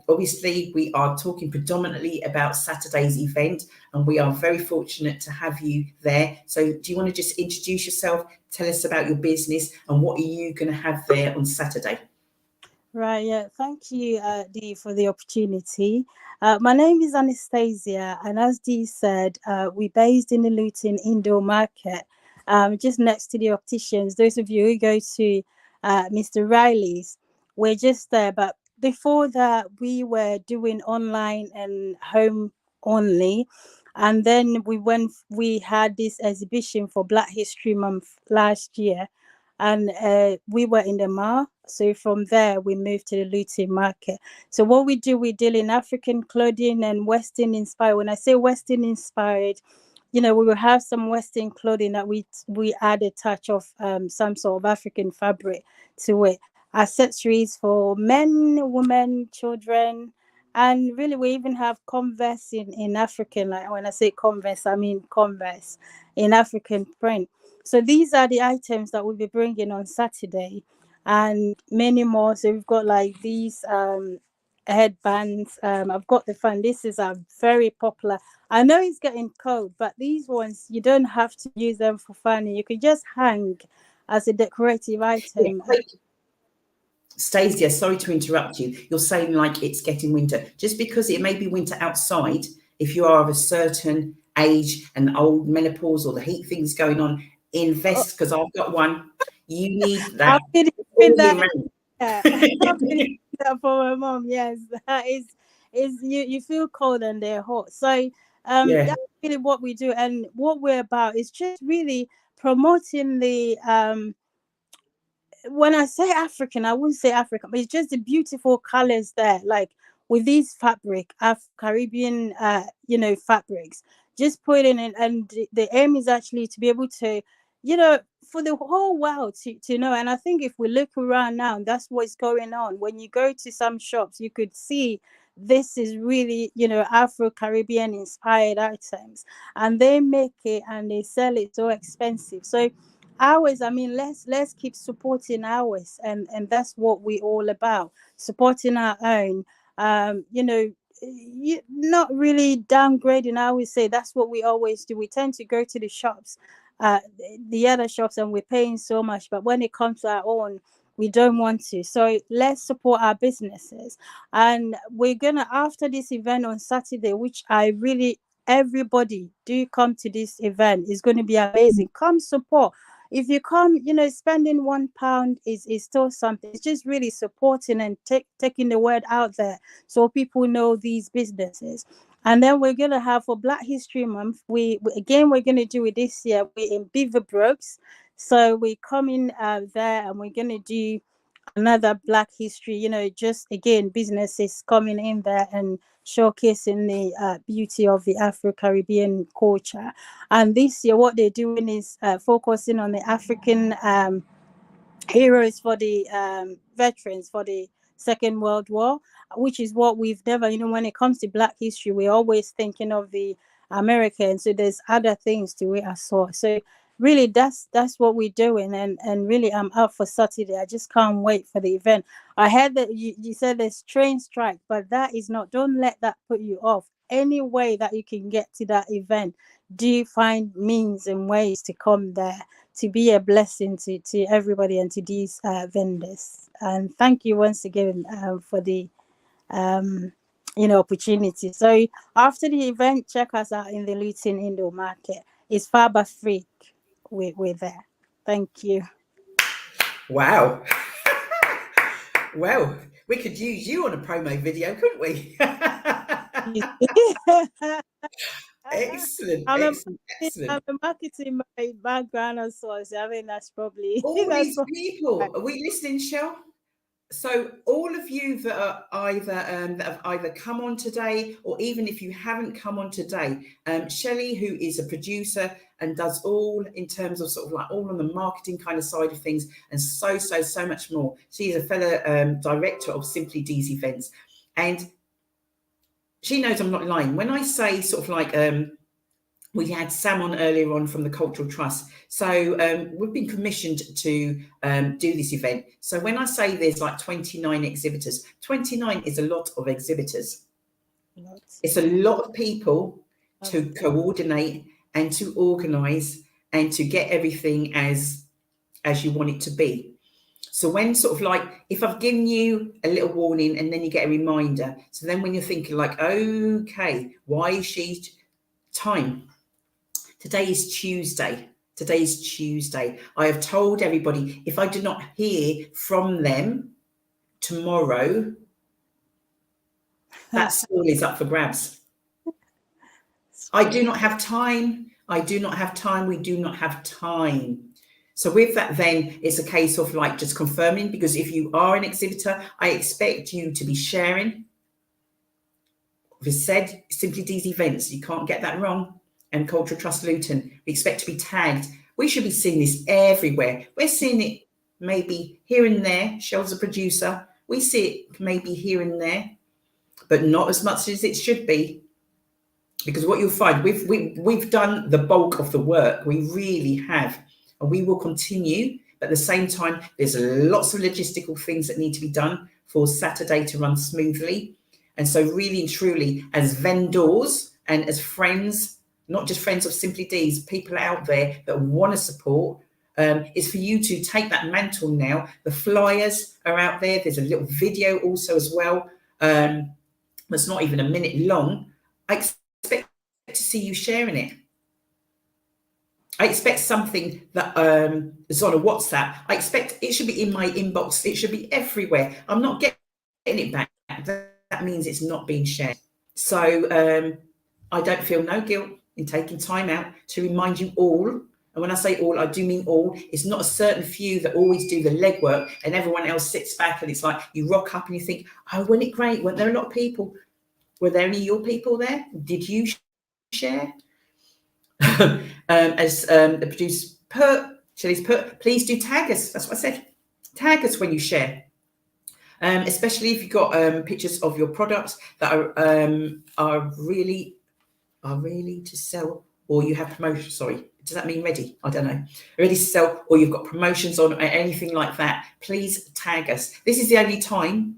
obviously we are talking predominantly about Saturday's event, and we are very fortunate to have you there. So do you want to just introduce yourself, tell us about your business, and what are you going to have there on Saturday? Right, yeah. Thank you, Dee, for the opportunity. My name is Anastasia, and as Dee said, we're based in the Luton Indoor Market, just next to the opticians. Those of you who go to Mr. Riley's, we're just there. But before that, we were doing online and home only. And then we had this exhibition for Black History Month last year. And we were in the mall. So from there, we moved to the Luton Market. So what we do, we deal in African clothing and Western inspired. When I say Western inspired, we will have some Western clothing that we add a touch of some sort of African fabric to it. Accessories for men, women, children. And really, we even have Converse in African. Like when I say Converse, I mean Converse in African print. So these are the items that we'll be bringing on Saturday, and many more. So we've got like these headbands. I've got the fan. This is very popular. I know it's getting cold, but these ones, you don't have to use them for fun. You could just hang as a decorative item. Yeah. Stasia, sorry to interrupt you. You're saying like it's getting winter. Just because it may be winter outside, if you are of a certain age and old menopause or the heat things going on, invest, because I've got one. You need that. That for my mom. Yes, that is you feel cold and they're hot. So that's really what we do, and what we're about is just really promoting the when I say African, I wouldn't say African, but it's just the beautiful colors there, like with these Caribbean fabrics. Just put in it, and the aim is actually to be able to, for the whole world to know. And I think if we look around now, that's what's going on. When you go to some shops, you could see this is really, Afro-Caribbean inspired items, and they make it and they sell it so expensive. So ours, I mean, let's keep supporting ours, and that's what we're all about, supporting our own. not really downgrading. I would say that's what we always do. We tend to go to the shops, the other shops, and we're paying so much, but when it comes to our own, we don't want to. So let's support our businesses. And we're gonna, after this event on Saturday, which I really, everybody do come to this event. It's going to be amazing. Come support. If you come, spending £1 is still something. It's just really supporting and taking the word out there so people know these businesses. And then we're gonna have, for Black History Month, we're gonna do it this year. We're in Beaverbrooks, so we're coming there, and we're gonna do another Black History. Just again, businesses coming in there and showcasing the beauty of the Afro-Caribbean culture. And this year, what they're doing is focusing on the African heroes for the veterans for the Second World War, which is what we've never, when it comes to Black history, we're always thinking of the Americans. So there's other things to it as well. So really, that's what we're doing, and really, I'm up for Saturday. I just can't wait for the event. I heard that you said there's train strike, but that is not. Don't let that put you off. Any way that you can get to that event, do find means and ways to come there, to be a blessing to everybody and to these vendors. And thank you once again for the opportunity. So after the event, check us out in the Luton Indoor Market. It's Faber Freak. We're there. Thank you. Wow. Well, we could use you on a promo video, couldn't we? Excellent. I'm Excellent. a marketing background as well, so I think that's probably all these people. Are we listening, Shell? So all of you that are either that have either come on today, or even if you haven't come on today, Shelley, who is a producer and does all in terms of sort of like all on the marketing kind of side of things, and so much more. She is a fellow director of Simply Deez events, and she knows I'm not lying when I say sort of like we had Sam on earlier on from the Cultural Trust. So we've been commissioned to do this event. So when I say there's like 29 exhibitors, 29 is a lot of exhibitors. It's a lot of people to coordinate and to organise and to get everything as you want it to be. So when sort of like, if I've given you a little warning and then you get a reminder, so then when you're thinking like, okay, why is she time? Today is Tuesday. I have told everybody, if I do not hear from them tomorrow, that stall is up for grabs. I do not have time. We do not have time. So with that, then it's a case of like just confirming, because if you are an exhibitor, I expect you to be sharing. We've said Simply Deez events, you can't get that wrong. And Cultural Trust Luton, we expect to be tagged. We should be seeing this everywhere. We're seeing it maybe here and there. Shell's a producer. We see it maybe here and there, but not as much as it should be. Because what you'll find, we've done the bulk of the work. We really have. And we will continue. But at the same time, there's lots of logistical things that need to be done for Saturday to run smoothly. And so really and truly, as vendors and as friends, not just friends of Simply Deez, people out there that want to support, is for you to take that mantle now. The flyers are out there. There's a little video also as well. That's not even a minute long. I expect to see you sharing it. I expect something that is on a WhatsApp. I expect it should be in my inbox. It should be everywhere. I'm not getting it back. That means it's not being shared. So I don't feel no guilt in taking time out to remind you all. And when I say all, I do mean all. It's not a certain few that always do the legwork and everyone else sits back and it's like you rock up and you think, oh, wasn't it great? Weren't there a lot of people? Were there any of your people there? Did you share? As the producer Shelley's put, please do tag us. That's what I said. Tag us when you share. Especially if you've got pictures of your products that are really to sell, or you have promotion. Sorry, does that mean ready? I don't know. Ready to sell, or you've got promotions on, or anything like that. Please tag us. This is the only time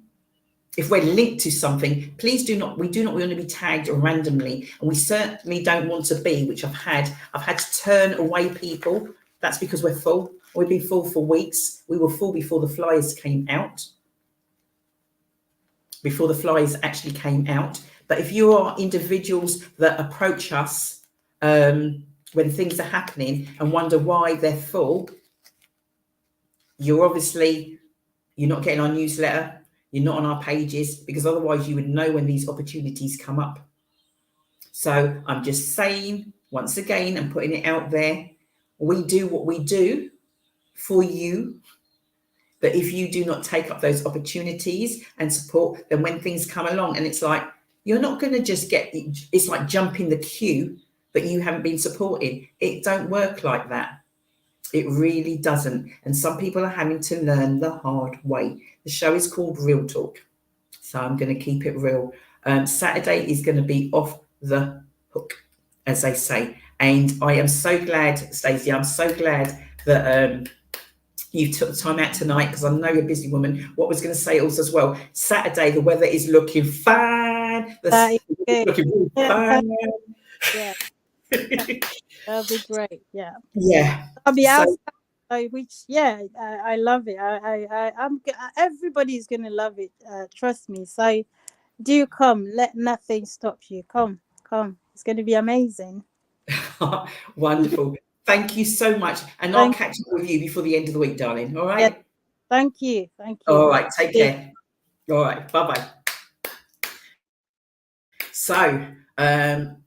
if we're linked to something, please do not, we do not want to be tagged randomly. And we certainly don't want to be, which I've had to turn away people. That's because we're full. We've been full for weeks. We were full before the flies came out. Before the flies actually came out. But if you are individuals that approach us when things are happening and wonder why they're full, you're not getting our newsletter, you're not on our pages, because otherwise you would know when these opportunities come up. So I'm just saying, once again, and putting it out there, we do what we do for you. But if you do not take up those opportunities and support, then when things come along and it's like, you're not going to just it's like jumping the queue, but you haven't been supported. It don't work like that. It really doesn't. And some people are having to learn the hard way. The show is called Real Talk. So I'm going to keep it real. Saturday is going to be off the hook, as they say. And I am so glad, Stacey, I'm so glad that you took the time out tonight, because I know you're a busy woman. What I was going to say also as well, Saturday, the weather is looking fine. Looking fine. Yeah. That'll be great. Yeah. Yeah. I'll be outside. I love it. I'm everybody's gonna love it. Trust me. So do come. Let nothing stop you. Come. It's gonna be amazing. Wonderful. Thank you so much. And I'll catch up with you before the end of the week, darling. All right. Yeah. Thank you. All right. Take care. All right. Bye-bye. So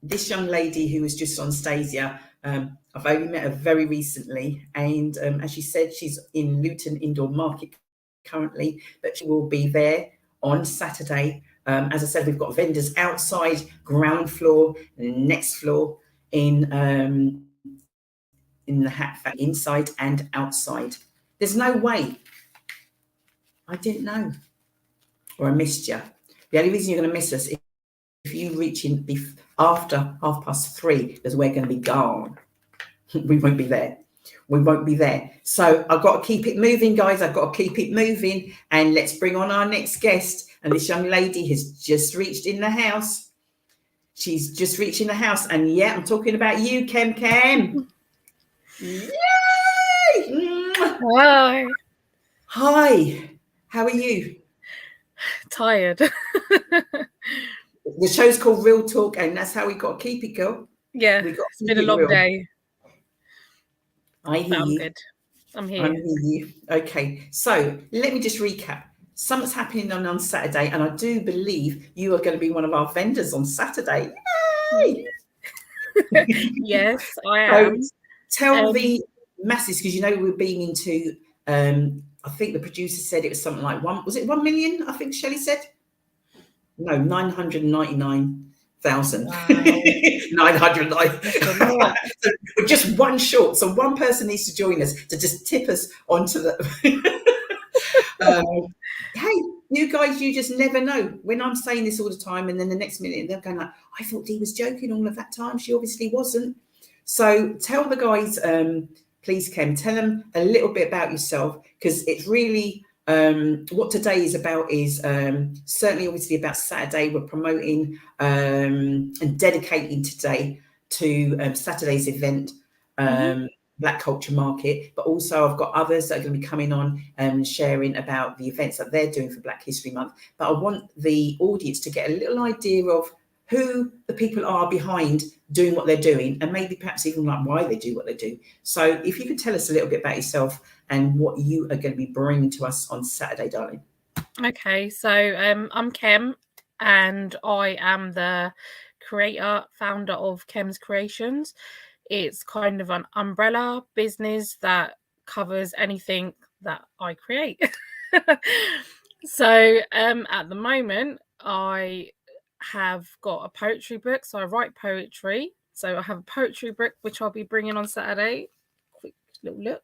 this young lady who was just on Stasia, I've only met her very recently, and as she said, she's in Luton Indoor Market currently, but she will be there on Saturday. As I said, we've got vendors outside, ground floor, next floor, in the Hat Factory, inside and outside. There's no way. I didn't know, or I missed you. The only reason you're going to miss us is if you reach in after 3:30, because we're going to be gone. We won't be there. We won't be there. So I've got to keep it moving, guys. I've got to keep it moving. And let's bring on our next guest. And this young lady has just reached in the house. She's just reached in the house. And yeah, I'm talking about you, Kem. Yay! Hi. Hi. How are you? Tired. The show's called Real Talk, and that's how we got to keep it, girl. Yeah, it's been a long day. I hear you. Good. I'm here. I hear you. Okay, so let me just recap. Something's happening on Saturday, and I do believe you are going to be one of our vendors on Saturday. Yay! Yes, I am. So tell the masses, because you know we're being into. I think the producer said it was something like 1 million? I think Shelley said. No, 999,000. Wow. 909. Just one short. So one person needs to join us to just tip us onto the. Hey, you guys, you just never know. When I'm saying this all the time, and then the next minute they're going like, I thought Dee was joking all of that time. She obviously wasn't. So tell the guys, please, Kem, tell them a little bit about yourself, because it's really. What today is about is certainly obviously about Saturday. We're promoting and dedicating today to Saturday's event, Black Culture Market, but also I've got others that are going to be coming on and sharing about the events that they're doing for Black History Month. But I want the audience to get a little idea of who the people are behind doing what they're doing, and maybe perhaps even like why they do what they do. So if you could tell us a little bit about yourself and what you are going to be bringing to us on Saturday, darling. Okay, so I'm Kem, and I am the founder of Kem's Creations. It's kind of an umbrella business that covers anything that I create. So at the moment, I have got a poetry book, so I write poetry. So I have a poetry book which I'll be bringing on Saturday. Quick little look,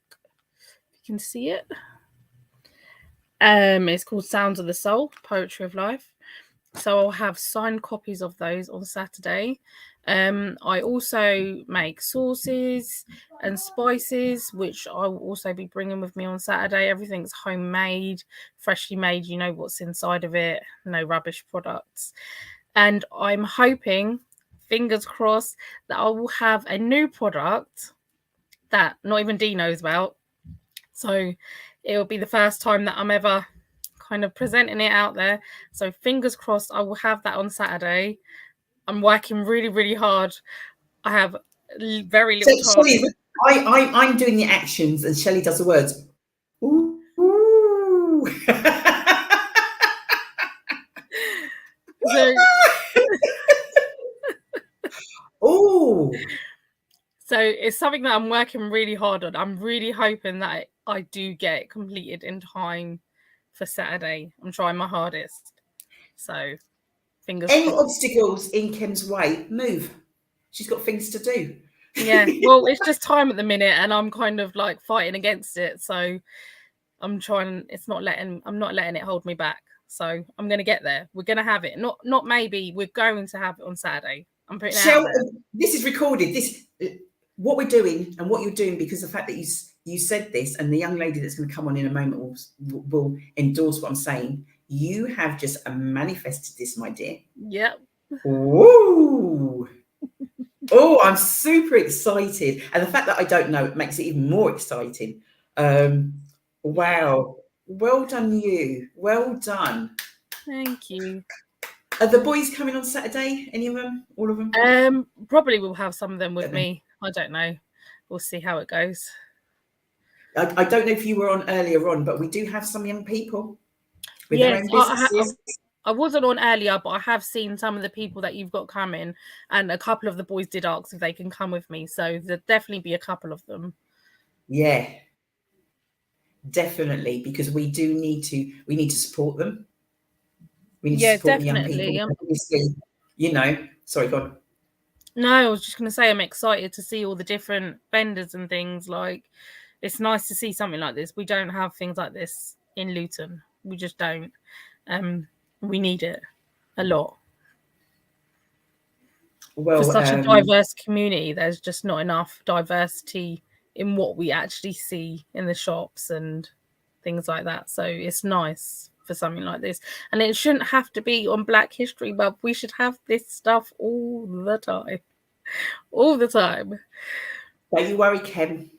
if you can see it. It's called Sounds of the Soul, Poetry of Life. So I'll have signed copies of those on Saturday. I also make sauces and spices, which I will also be bringing with me on Saturday. Everything's homemade, freshly made. You know what's inside of it. No rubbish products. And I'm hoping, fingers crossed, that I will have a new product that not even Dee knows about. So it will be the first time that I'm ever kind of presenting it out there. So fingers crossed I will have that on Saturday. I'm working really, really hard. I have very little time. Shelley, I'm doing the actions and Shelley does the words. Ooh. Ooh. Ooh. So it's something that I'm working really hard on. I'm really hoping that I do get it completed in time for Saturday. I'm trying my hardest. So fingers crossed. Any obstacles in Kim's way, move. She's got things to do. Yeah, well, it's just time at the minute and I'm kind of like fighting against it. So I'm trying, I'm not letting it hold me back. So I'm going to get there. We're going to have it. Not maybe, we're going to have it on Saturday. I'm putting it out there. This is recorded. What we're doing and what you're doing, because the fact that you said this, and the young lady that's going to come on in a moment will endorse what I'm saying. You have just manifested this, my dear. Yep. Ooh. Oh, I'm super excited. And the fact that I don't know, it makes it even more exciting. Wow. Well done, you. Well done. Thank you. Are the boys coming on Saturday? Any of them? All of them? Probably we'll have some of them with me. I don't know. We'll see how it goes. I don't know if you were on earlier on, but we do have some young people with yes, their own businesses. I wasn't on earlier, but I have seen some of the people that you've got coming, and a couple of the boys did ask if they can come with me. So there'll definitely be a couple of them. Yeah, definitely, because we need to support them. We need to support definitely. the young people. Obviously, sorry, go on. No, I was just going to say I'm excited to see all the different vendors and things. Like, it's nice to see something like this. We don't have things like this in Luton. We just don't. We need it a lot. Well, for such a diverse community, there's just not enough diversity in what we actually see in the shops and things like that. So it's nice for something like this. And it shouldn't have to be on Black History Month. We should have this stuff all the time. All the time. Don't you worry, Kim.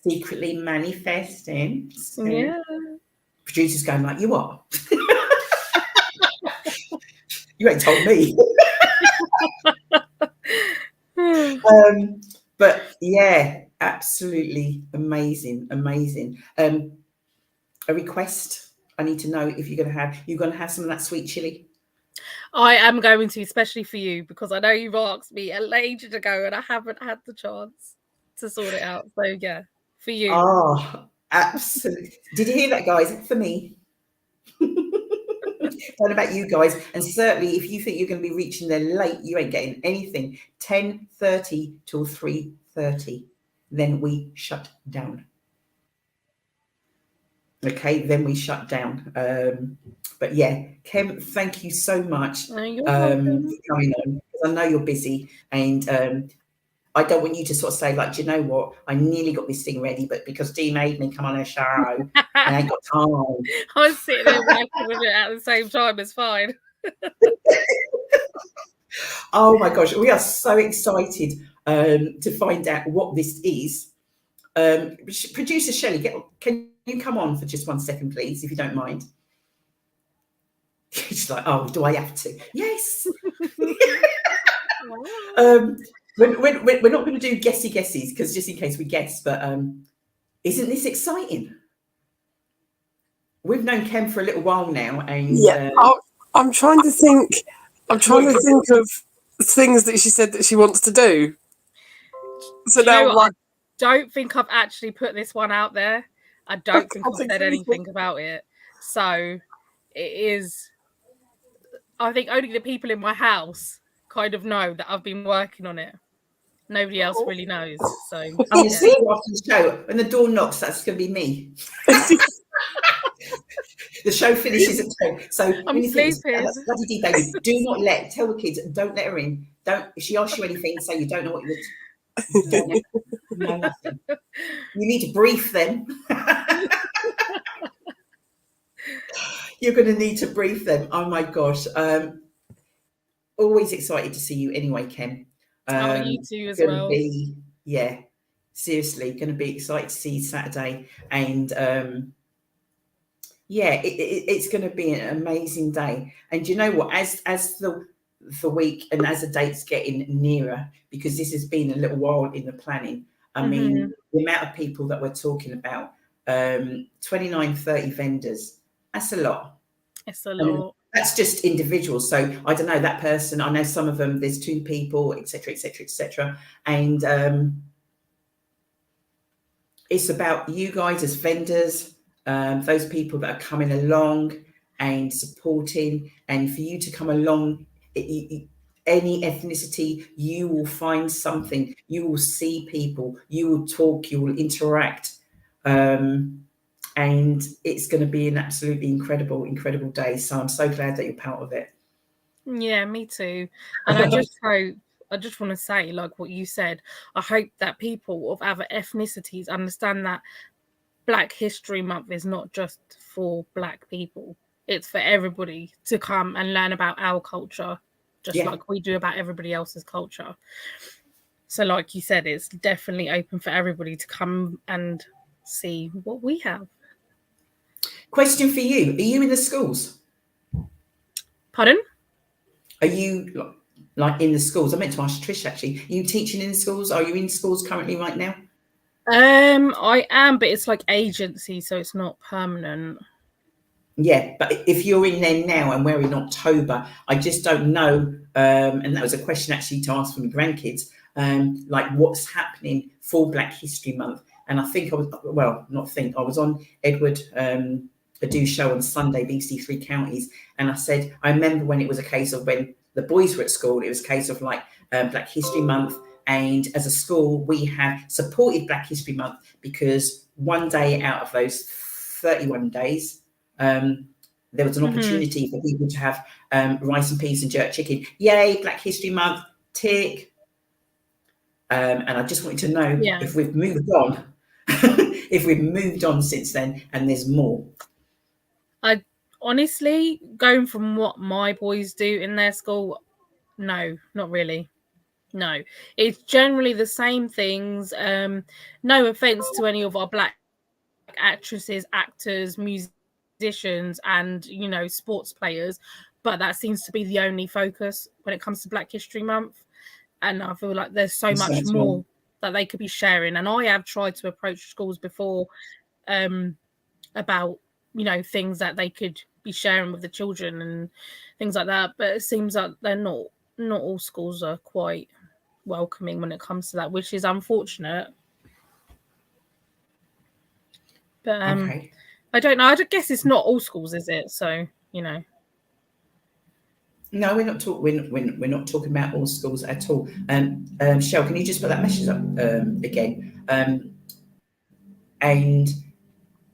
Secretly manifesting. Yeah. Producers going like, you are. You ain't told me. But yeah, absolutely amazing. A request. I need to know if you're going to have some of that sweet chili. I am going to, especially for you, because I know you've asked me ages ago and I haven't had the chance to sort it out. So yeah, for you. Oh, absolutely. Did you hear that, guys? For me. What about you guys? And certainly if you think you're going to be reaching there late, you ain't getting anything. 10:30 till 3:30. Then we shut down. Okay, then we shut down. But yeah, Kim, thank you so much for coming on. I know you're busy, and I don't want you to sort of say, like, do you know what? I nearly got this thing ready, but because Dee made me come on her show, I ain't got time. I was sitting there working with it at the same time. It's fine. Oh my gosh, we are so excited to find out what this is. Producer Shelley, can you come on for just 1 second, please, if you don't mind? She's like, oh, do I have to? Yes. We're not going to do guesses because just in case we guess, but isn't this exciting? We've known Kem for a little while now, and yeah, I'm trying to think. I'm trying to think of things that she said that she wants to do. So now, I don't think I've actually put this one out there. I don't think I've said anything about it. So it is. I think only the people in my house kind of know that I've been working on it. Nobody else really knows. So I'm going to see you after the show. When the door knocks, that's going to be me. The show finishes at 10. So I'm sleeping. Bloody baby, tell the kids, don't let her in Don't. If she asks you anything, say you don't know what you don't know nothing. You need to brief them. You're going to need to brief them. Oh my gosh. Always excited to see you anyway, Ken. You too as well. Yeah, seriously, going to be excited to see you Saturday. And yeah, it's going to be an amazing day. And you know what? As the week and as the date's getting nearer, because this has been a little while in the planning, I mean, the amount of people that we're talking about, 29, 30 vendors, that's a lot. It's a lot. That's just individuals. So I don't know that person. I know some of them, there's 2 people, etc., etc., etc. And it's about you guys as vendors, those people that are coming along and supporting, and for you to come along, any ethnicity, you will find something, you will see people, you will talk, you will interact. And it's going to be an absolutely incredible day. So I'm so glad that you're part of it. Yeah, me too. And I just want to say, like what you said, I hope that people of other ethnicities understand that Black History Month is not just for Black people. It's for everybody to come and learn about our culture, just like we do about everybody else's culture. So like you said, it's definitely open for everybody to come and see what we have. Question for you. Are you in the schools? Pardon? Are you like in the schools? I meant to ask Trish actually. Are you teaching in the schools? Are you in schools currently right now? I am, but it's like agency, so it's not permanent. Yeah, but if you're in there now and we're in October, I just don't know. And that was a question actually to ask from the grandkids, like what's happening for Black History Month. And I think I was on Edward Adu show on Sunday, BBC Three Counties. And I said, I remember when it was a case of when the boys were at school, it was a case of like Black History Month. And as a school, we have supported Black History Month because one day out of those 31 days, there was an opportunity for people to have rice and peas and jerk chicken. Yay, Black History Month, tick. And I just wanted to know if we've moved on, if we've moved on since then and there's more. I honestly, going from what my boys do in their school, no, not really. No, it's generally the same things. No offense to any of our Black actresses, actors, musicians, and sports players, but that seems to be the only focus when it comes to Black History Month. And I feel like there's so much more that they could be sharing. And I have tried to approach schools before about things that they could be sharing with the children and things like that. But it seems like they're not all schools are quite welcoming when it comes to that, which is unfortunate. But I don't know. I guess it's not all schools, is it? So No, we're not talking about all schools at all. Shell, can you just put that message up again? And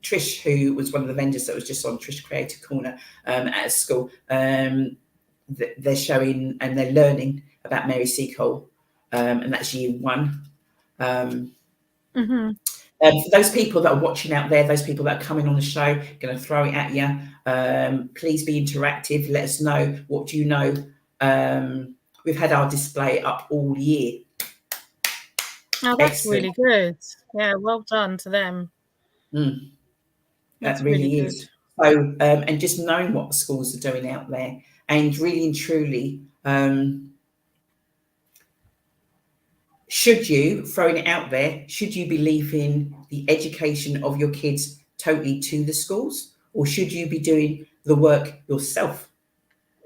Trish, who was one of the vendors that was just on Trish Creative Corner at a school, they're showing and they're learning about Mary Seacole, and that's year 1. For those people that are watching out there, those people that are coming on the show, going to throw it at you. Please be interactive. Let us know. What do you know? We've had our display up all year. Oh, that's really good. Yeah, well done to them. That really is. So, and just knowing what the schools are doing out there, and really and truly, should you, throwing it out there, should you be leaving the education of your kids totally to the schools, or should you be doing the work yourselves?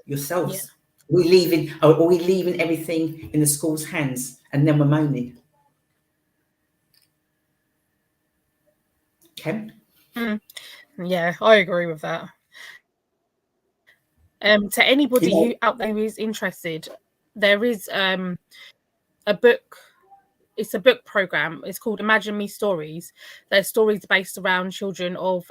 Yeah. Are we leaving everything in the school's hands and then we're moaning? Ken? Yeah, I agree with that. To anybody who out there who is interested, there is a book. It's a book program. It's called Imagine Me Stories. They're stories based around children of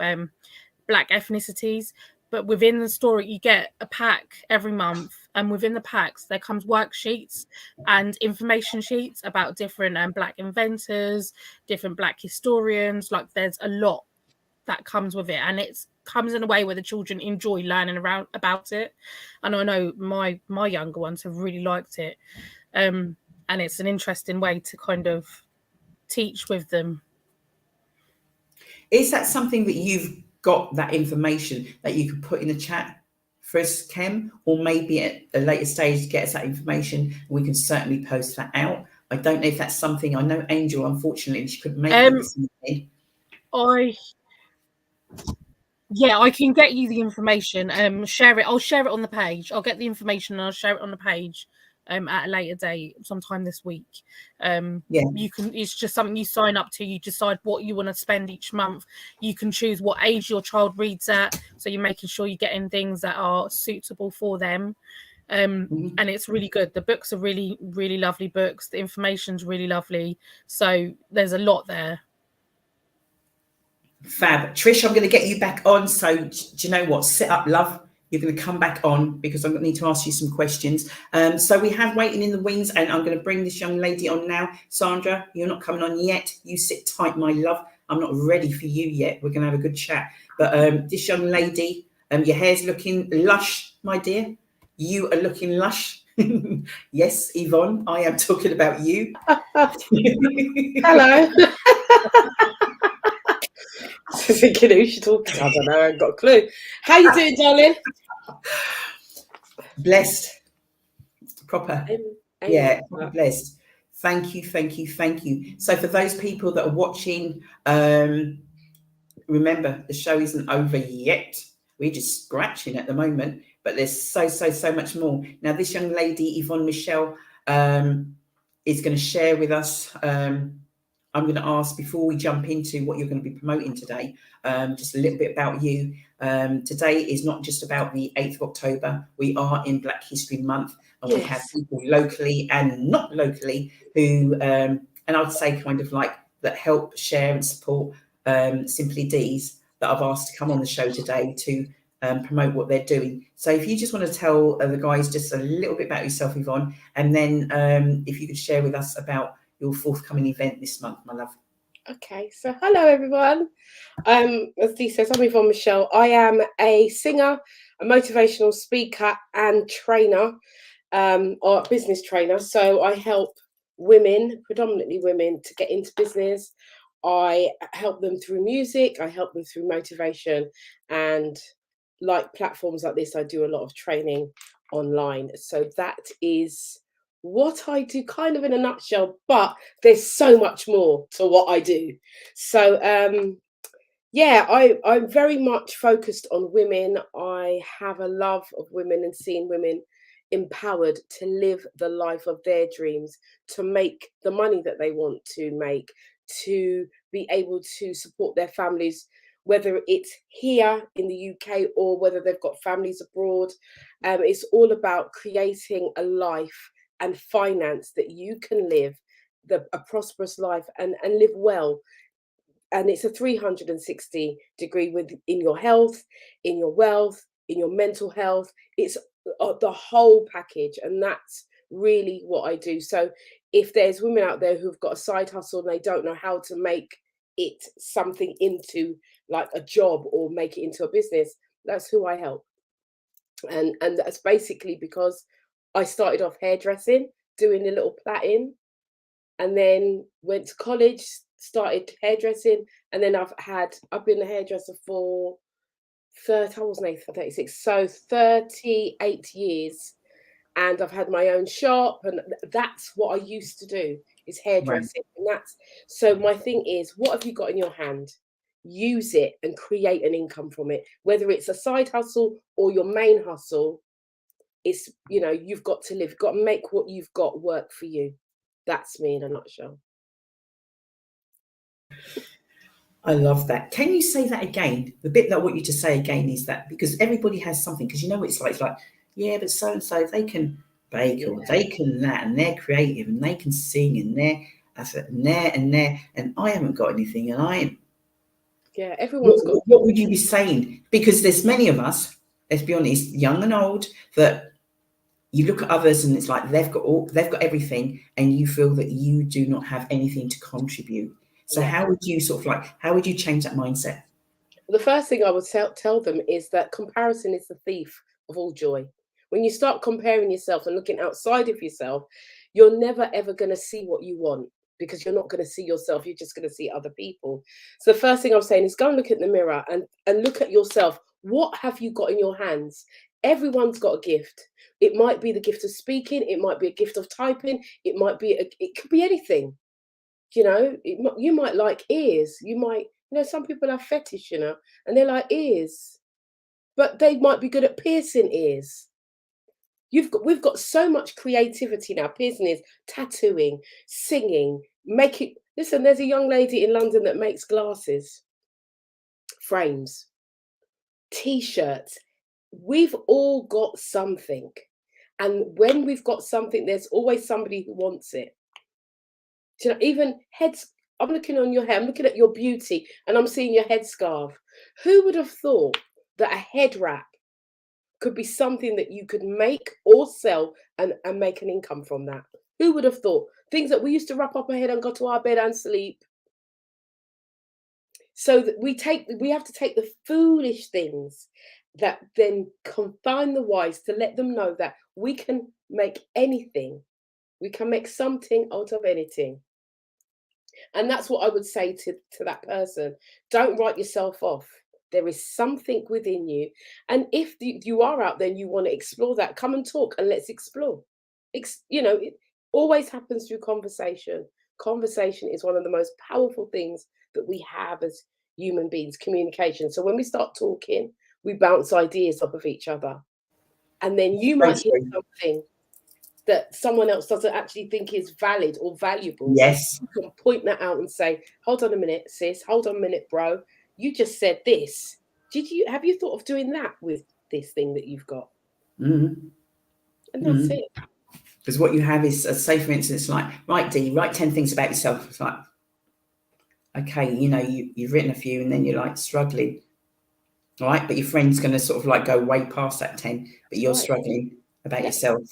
Black ethnicities. but within the story, you get a pack every month, and within the packs, there comes worksheets and information sheets about different Black inventors, different Black historians. Like, there's a lot that comes with it, and it comes in a way where the children enjoy learning about it. And I know my younger ones have really liked it, and it's an interesting way to kind of teach with them. Is that something that you've got, that information that you could put in the chat for us, Kem, or maybe at a later stage get us that information and we can certainly post that out? I don't know if that's something. I know Angel, unfortunately, she couldn't make it this evening. I can get you the information. Share it. I'll share it on the page. I'll get the information and I'll share it on the page at a later date, sometime this week. You can. It's just something you sign up to. You decide what you want to spend each month. You can choose what age your child reads at, so you're making sure you're getting things that are suitable for them. And it's really good. The books are really, really lovely books. The information's really lovely. So there's a lot there. Fab. Trish, I'm going to get you back on. So do you know what? Sit up, love. You're going to come back on because I'm going to need to ask you some questions. So we have waiting in the wings, and I'm going to bring this young lady on now. Sandra, you're not coming on yet. You sit tight, my love. I'm not ready for you yet. We're going to have a good chat. But this young lady, your hair's looking lush, my dear. You are looking lush. Yes, Yvonne, I am talking about you. Hello. Thinking who she's talking to. I don't know. I haven't got a clue. How you doing, darling? Blessed. Proper. Yeah, blessed. Thank you, thank you, thank you. So for those people that are watching, remember, the show isn't over yet. We're just scratching at the moment, but there's so much more. Now, this young lady, Yvonne Michelle, is going to share with us. I'm going to ask, before we jump into what you're going to be promoting today, just a little bit about you. Today is not just about the 8th of October. We are in Black History Month, and we have people locally and not locally who, and I'd say kind of like that help share and support Simply Deez, that I've asked to come on the show today to promote what they're doing. So if you just want to tell the guys just a little bit about yourself, Yvonne, and then if you could share with us about your forthcoming event this month, my love. Okay, so hello everyone. As Dee says, I'm Yvonne Michelle. I am a singer, a motivational speaker and trainer, or business trainer. So I help women, predominantly women, to get into business. I help them through music, I help them through motivation, and like platforms like this, I do a lot of training online. So that is what I do kind of in a nutshell, but there's so much more to what I do. So I'm very much focused on women. I have a love of women and seeing women empowered to live the life of their dreams, to make the money that they want to make, to be able to support their families, whether it's here in the UK or whether they've got families abroad. It's all about creating a life and finance that you can live a prosperous life and live well. And it's a 360 degree in your health, in your wealth, in your mental health. It's the whole package, and that's really what I do. So if there's women out there who've got a side hustle and they don't know how to make it something into like a job or make it into a business, that's who I help. And that's basically because I started off hairdressing, doing a little plaiting, and then went to college, started hairdressing, and then I've been a hairdresser for 36, so 38 years, and I've had my own shop, and that's what I used to do, is hairdressing. Right. And that's, so my thing is, what have you got in your hand? Use it and create an income from it, whether it's a side hustle or your main hustle. It's, you've got to live, you've got to make what you've got work for you. That's me in a nutshell. I love that. Can you say that again? The bit that I want you to say again is that, because everybody has something, because what it's like, yeah, but so-and-so, they can bake, or they can that, and they're creative, and they can sing, and and I haven't got anything, and I am. Yeah, everyone's got. What would you be saying? Because there's many of us let's be honest, young and old, that you look at others and it's like they've got everything, and you feel that you do not have anything to contribute. So how would you how would you change that mindset? The first thing I would tell them is that comparison is the thief of all joy. When you start comparing yourself and looking outside of yourself, you're never ever going to see what you want, because you're not going to see yourself. You're just going to see other people. So the first thing I'm saying is go and look at the mirror and look at yourself. What have you got in your hands? Everyone's got a gift. It might be the gift of speaking. It might be a gift of typing. It could be anything. You know, you might like ears. You might, some people have fetish, and they like ears, but they might be good at piercing ears. We've got so much creativity now. Piercing ears, tattooing, singing, making. Listen, there's a young lady in London that makes glasses, frames, T-shirts. We've all got something, and when we've got something, there's always somebody who wants it. Even heads. I'm looking on your hair. I'm looking at your beauty, and I'm seeing your headscarf. Who would have thought that a head wrap could be something that you could make or sell and make an income from that? Who would have thought? Things that we used to wrap up our head and go to our bed and sleep. So that we have to take the foolish things that then confine the wise, to let them know that we can make anything. We can make something out of anything. And that's what I would say to that person. Don't write yourself off. There is something within you. And if you are out there and you want to explore that, come and talk and let's explore. It always happens through conversation. Conversation is one of the most powerful things that we have as human beings, communication. So when we start talking, we bounce ideas off of each other. And then you might hear something that someone else doesn't actually think is valid or valuable. Yes. You can point that out and say, hold on a minute, sis. Hold on a minute, bro. You just said this. Have you thought of doing that with this thing that you've got? Mm-hmm. And that's it. Because what you have is, say for instance, like, right, Dee, write 10 things about yourself. It's like, okay, you've written a few and then you're like struggling. All right, but your friend's going to sort of like go way past that 10, but you're struggling about yourself.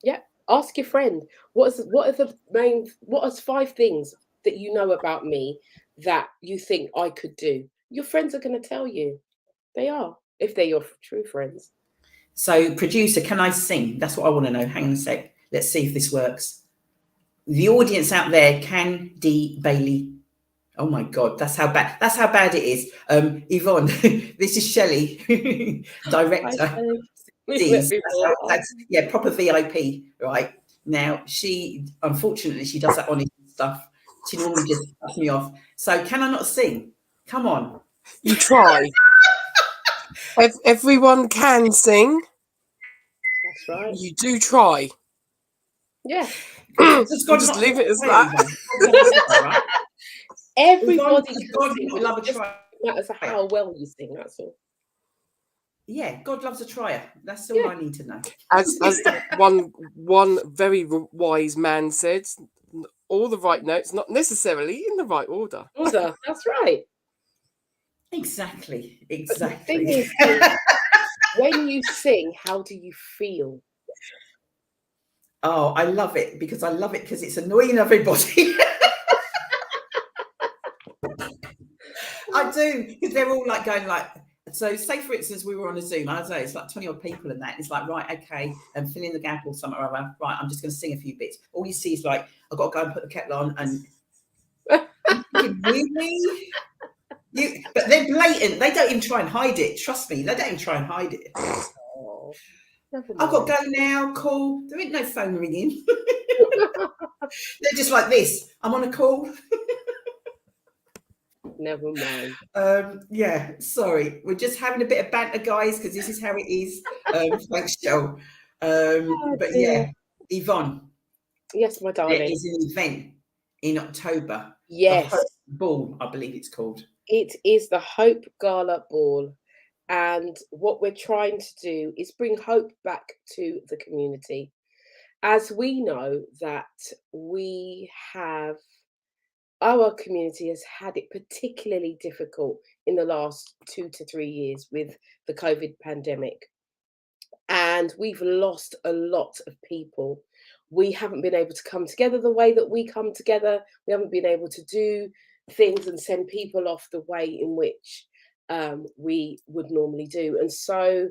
Yeah. Ask your friend, what are 5 things that you know about me that you think I could do? Your friends are going to tell you. They are, if they're your true friends. So, producer, can I sing? That's what I want to know. Hang on a sec. Let's see if this works. The audience out there, can Dee Bailey? Oh my God, that's how bad it is. Yvonne, this is Shelley, director. That's proper VIP, right? Now, unfortunately, she does that honest stuff. She normally just cuts me off. So can I not sing? Come on. You try. Everyone can sing. That's right. You do try. Yeah. We'll just leave it as that. Right? Everybody can sing. Love a try. No matter how well you sing, that's all. Yeah, God loves a trier. That's all I need to know. As one very wise man said, all the right notes, not necessarily in the right order. That's right. Exactly. But the thing is, when you sing, how do you feel? Oh, I love it because it's annoying everybody. I do, because they're all like going like. So say, for instance, we were on a Zoom, I don't know, it's like 20 odd people and that. It's like, right, okay, and fill in the gap or something or other. Right, I'm just going to sing a few bits. All you see is like, I've got to go and put the kettle on and really? But they're blatant. They don't even try and hide it. Trust me, they don't even try and hide it. Oh, I've got to go now, call. There ain't no phone ringing. They're just like this. I'm on a call. Never mind. Yeah, sorry. We're just having a bit of banter, guys, because this is how it is. Thanks, Joe. But yeah, Yvonne. Yes, my darling. There is an event in October. Yes. The Hope Ball, I believe it's called. It is the Hope Gala Ball. And what we're trying to do is bring hope back to the community. As we know that we have our community has had it particularly difficult in the last 2 to 3 years with the COVID pandemic. And we've lost a lot of people. We haven't been able to come together the way that we come together. We haven't been able to do things and send people off the way in which we would normally do. And so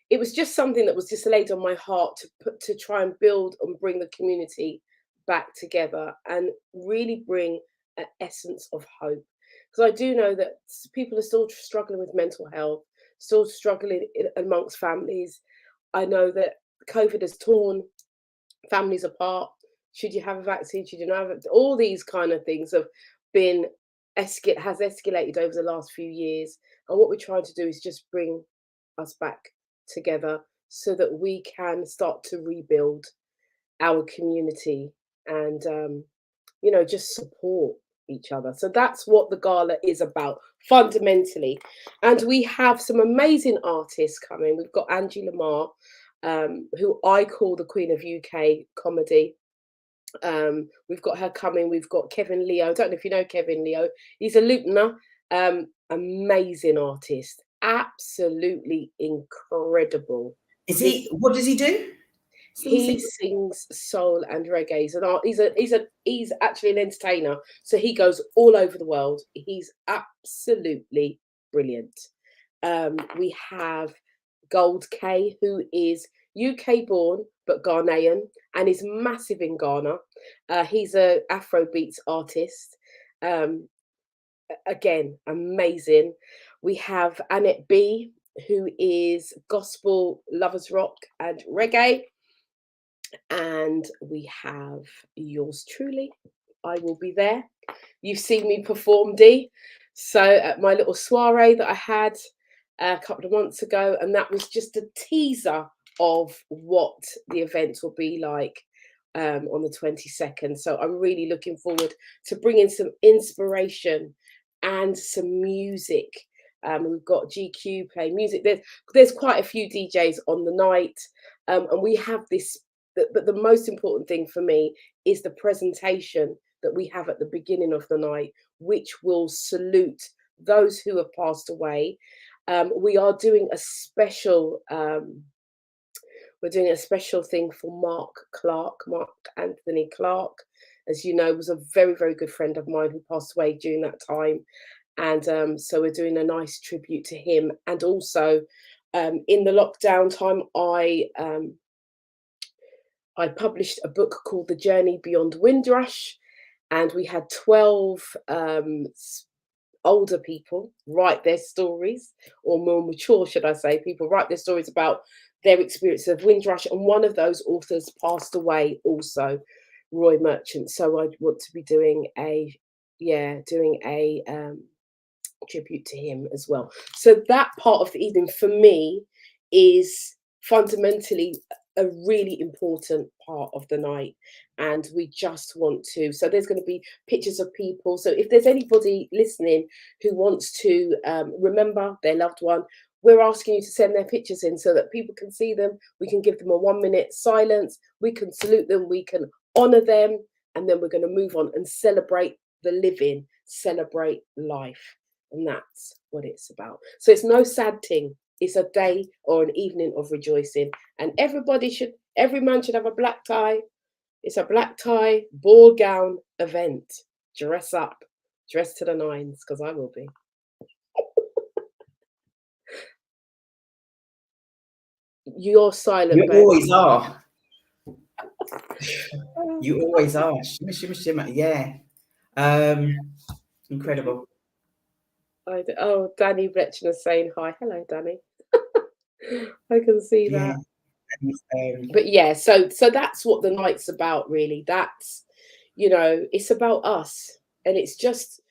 it was just something that was just laid on my heart to try and build and bring the community back together and really bring an essence of hope. Because I do know that people are still struggling with mental health, still struggling amongst families. I know that COVID has torn families apart. Should you have a vaccine? Should you not have it? All these kind of things have been has escalated over the last few years. And what we're trying to do is just bring us back together so that we can start to rebuild our community and just support each other. So that's what the gala is about fundamentally. And we have some amazing artists coming. We've got Angie Lamar, who I call the Queen of UK comedy. We've got her coming. We've got Kevin Leo. I don't know if you know Kevin Leo. He's a Lutoner, amazing artist, absolutely incredible. What does he do? He sings soul and reggae. He's actually an entertainer, so he goes all over the world. He's absolutely brilliant. We have Gold K, who is UK born but Ghanaian and is massive in Ghana. He's a Afrobeats artist. Again, amazing. We have Annette B, who is gospel, lovers rock and reggae. And we have yours truly. I will be there. You've seen me perform, Dee. So at my little soiree that I had a couple of months ago, and that was just a teaser of what the event will be like on the 22nd. So I'm really looking forward to bringing some inspiration and some music. We've got GQ play music. There's quite a few DJs on the night, and we have this. But the most important thing for me is the presentation that we have at the beginning of the night, which will salute those who have passed away. We are doing a special. We're doing a special thing for Mark Anthony Clark, as you know, was a very, very good friend of mine who passed away during that time. And so we're doing a nice tribute to him. And also in the lockdown time, I published a book called The Journey Beyond Windrush, and we had 12 older people write their stories, or more mature, should I say, people write their stories about their experience of Windrush, and one of those authors passed away also, Roy Merchant. So I want to be doing a tribute to him as well. So that part of the evening for me is fundamentally a really important part of the night, and we just want to, so there's going to be pictures of people. So if there's anybody listening who wants to remember their loved one, we're asking you to send their pictures in so that people can see them. We can give them a 1 minute silence, we can salute them, we can honor them, and then we're going to move on and celebrate the living, celebrate life. And that's what it's about. So it's no sad thing. It's a day or an evening of rejoicing. And every man should have a black tie. It's a black tie, ball gown event. Dress up. Dress to the nines, because I will be. You're silent. You always are. You always are. Yeah. Incredible. Danny Bletchen is saying hi. Hello, Danny. I can see that. But yeah, so that's what the night's about, really. That's, it's about us, and it's just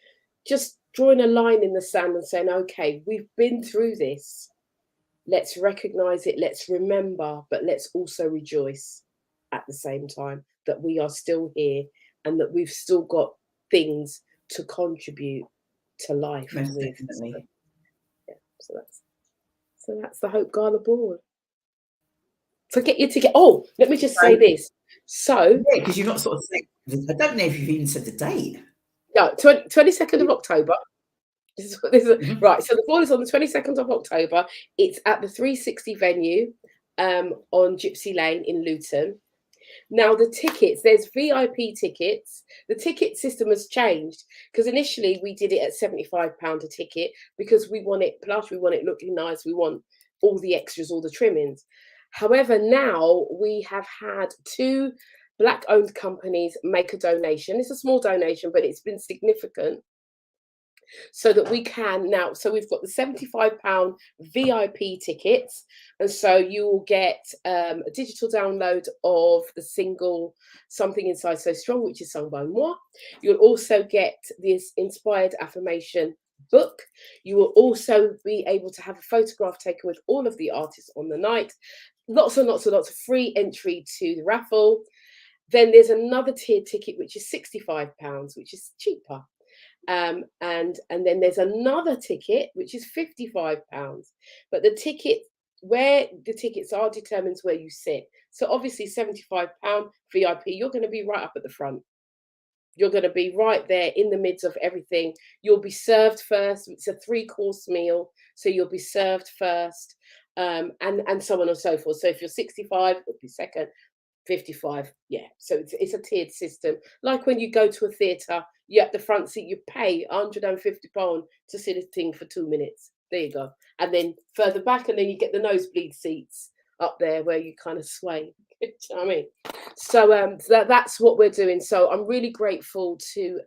drawing a line in the sand and saying, okay, we've been through this. Let's recognize it. Let's remember, but let's also rejoice at the same time that we are still here and that we've still got things to contribute to life. Most definitely. So that's the Hope Gala Ball. So get your ticket. Oh, let me just say this. So because you're not sort of saying, I don't know if you've even said the date. Yeah, 22nd of October. Right. So the ball is on the 22nd of October. It's at the 360 venue on Gypsy Lane in Luton. Now the tickets, there's VIP tickets. The ticket system has changed because initially we did it at £75 a ticket because we want it plush, we want it looking nice, we want all the extras, all the trimmings. However, now we have had 2 Black-owned companies make a donation. It's a small donation, but it's been significant. So that we can now, so we've got the £75 VIP tickets, and so you will get a digital download of the single Something Inside So Strong, which is sung by moi. You'll also get this inspired affirmation book. You will also be able to have a photograph taken with all of the artists on the night. Lots and lots and lots of free entry to the raffle. Then there's another tiered ticket, which is £65, which is cheaper. And then there's another ticket which is £55, but the ticket, where the tickets are, determines where you sit. So obviously £75 VIP, you're going to be right up at the front. You're going to be right there in the midst of everything. You'll be served first. It's a 3-course meal, so you'll be served first, and so on and so forth. So if you're 65, it'll be second. 55, yeah. So it's a tiered system. Like when you go to a theatre, you at the front seat, you pay £150 to see the thing for 2 minutes. There you go. And then further back, and then you get the nosebleed seats up there where you kind of sway. You know what I mean? So that's what we're doing. So I'm really grateful to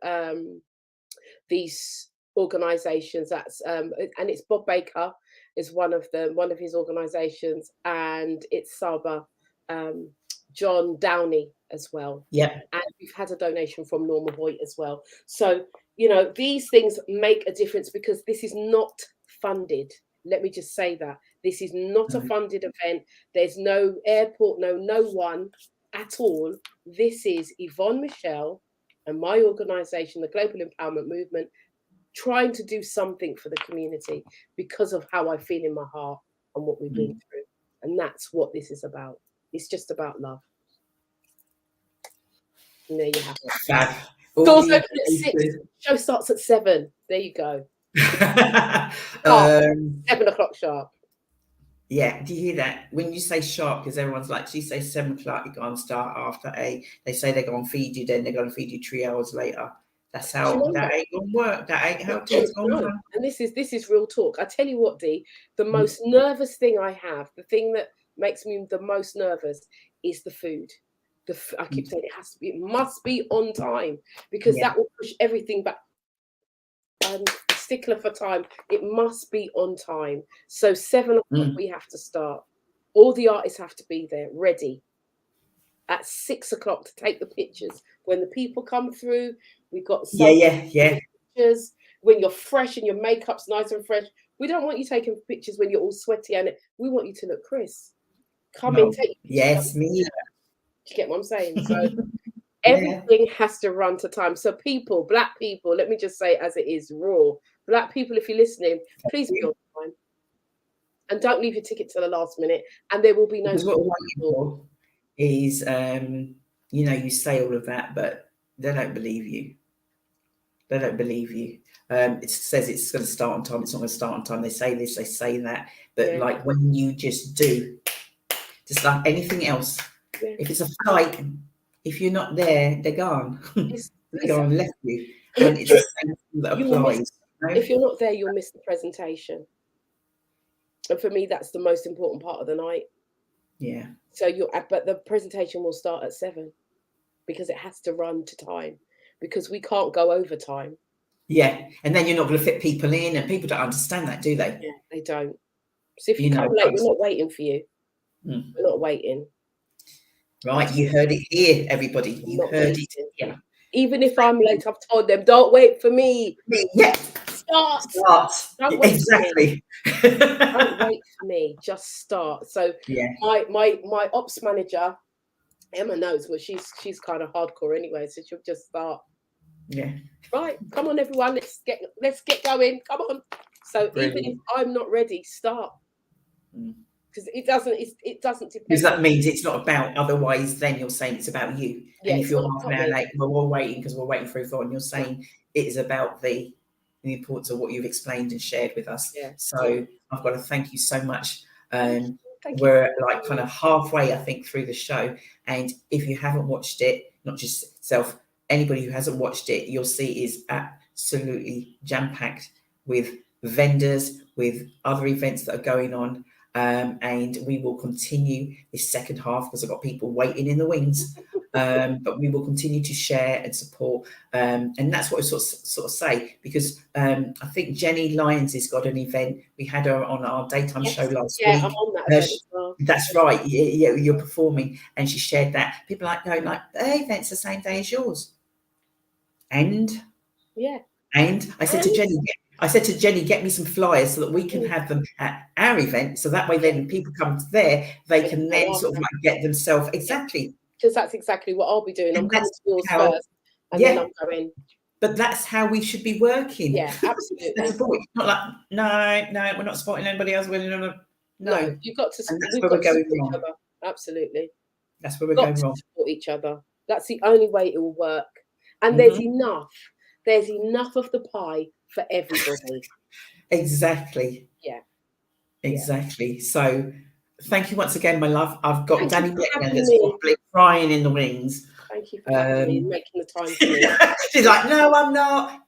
these organisations. That's and it's Bob Baker is one of his organisations, and it's Saba. John Downey as well. Yeah. And we've had a donation from Norma Hoyt as well. So, you know, these things make a difference because this is not funded. Let me just say that. This is not a funded event. There's no airport, no one at all. This is Yvonne Michelle and my organisation, the Global Empowerment Movement, trying to do something for the community because of how I feel in my heart and what we've been through. And that's what this is about. It's just about love. And there you have it. Doors open at 6. Show starts at 7. There you go. 7 o'clock sharp. Yeah, do you hear that? When you say sharp, because everyone's like, she says 7 o'clock, you go and start after 8. They say they're going to feed you, then they're going to feed you 3 hours later. That's how that ain't going to work. That ain't how it's going to work. And this is real talk. I tell you what, Dee, the most nervous thing I have, the thing that makes me the most nervous is the food. I keep saying it must be on time because that will push everything back. I'm a stickler for time. It must be on time. So 7 o'clock we have to start. All the artists have to be there, ready at 6 o'clock to take the pictures. When the people come through, we've got some pictures. When you're fresh and your makeup's nice and fresh, we don't want you taking pictures when you're all sweaty and we want you to look crisp. Come in, take pictures. Yes, me. Do you get what I'm saying? So everything has to run to time. So people, Black people, let me just say as it is, raw. Black people, if you're listening, please be on time. And don't leave your ticket till the last minute. And there will be no... What is, you know, you say all of that, but they don't believe you. They don't believe you. It says it's going to start on time. It's not going to start on time. They say this, they say that. But like when you just do, just like anything else, if it's a flight, if you're not there, they're gone. They're gone and left you. And it's the same thing that applies. If you're not there, you'll miss the presentation. And for me, that's the most important part of the night. Yeah. So but the presentation will start at 7 because it has to run to time because we can't go over time. Yeah. And then you're not going to fit people in, and people don't understand that, do they? Yeah, they don't. So if you come late, we're not waiting for you. We're not waiting. Right, you heard it here, everybody. You heard it here. Even if I'm late, I've told them, don't wait for me. Yeah. Start. Don't wait exactly. For me. Don't wait for me. Just start. So my ops manager, Emma knows, well, she's kind of hardcore anyway, so she'll just start. Yeah. Right, come on, everyone. Let's get going. Come on. So even if I'm not ready, start. because it doesn't depend. Because that means it's not about, otherwise then you're saying it's about you. Yeah, and if it's you're not half an about hour me. late, well, we're waiting because we're waiting for Yvonne, you're saying it is about the importance of what you've explained and shared with us. Yeah. So I've got to thank you so much. Thank We're like kind of halfway, I think, through the show. And if you haven't watched it, not just yourself, anybody who hasn't watched it, you'll see it is absolutely jam-packed with vendors, with other events that are going on. And we will continue this second half because I've got people waiting in the wings. But we will continue to share and support. And that's what I sort of say, because I think Jenny Lyons has got an event. We had her on our daytime show last week. I'm on that event as well. That's right. Yeah, you're performing, and she shared that. People are like going like, "Their event's the same day as yours." And I said to Jenny, get me some flyers so that we can have them at our event. So that way, then people come there, they can then sort of like get themselves exactly. Because that's exactly what I'll be doing. I'm coming to yours first, and then I'm going. But that's how we should be working. Yeah, absolutely. That's the point. Not like, no, we're not supporting anybody else. No, you've got to. And that's where we're going wrong. Each other. Absolutely. That's where we're going wrong. Support each other. That's the only way it will work. And there's enough. There's enough of the pie for everybody. Exactly. Yeah. Exactly. So thank you once again, my love. I've got Danny Blackman that's me. probably crying in the wings. Thank you for having me and making the time for me. She's like, no, I'm not.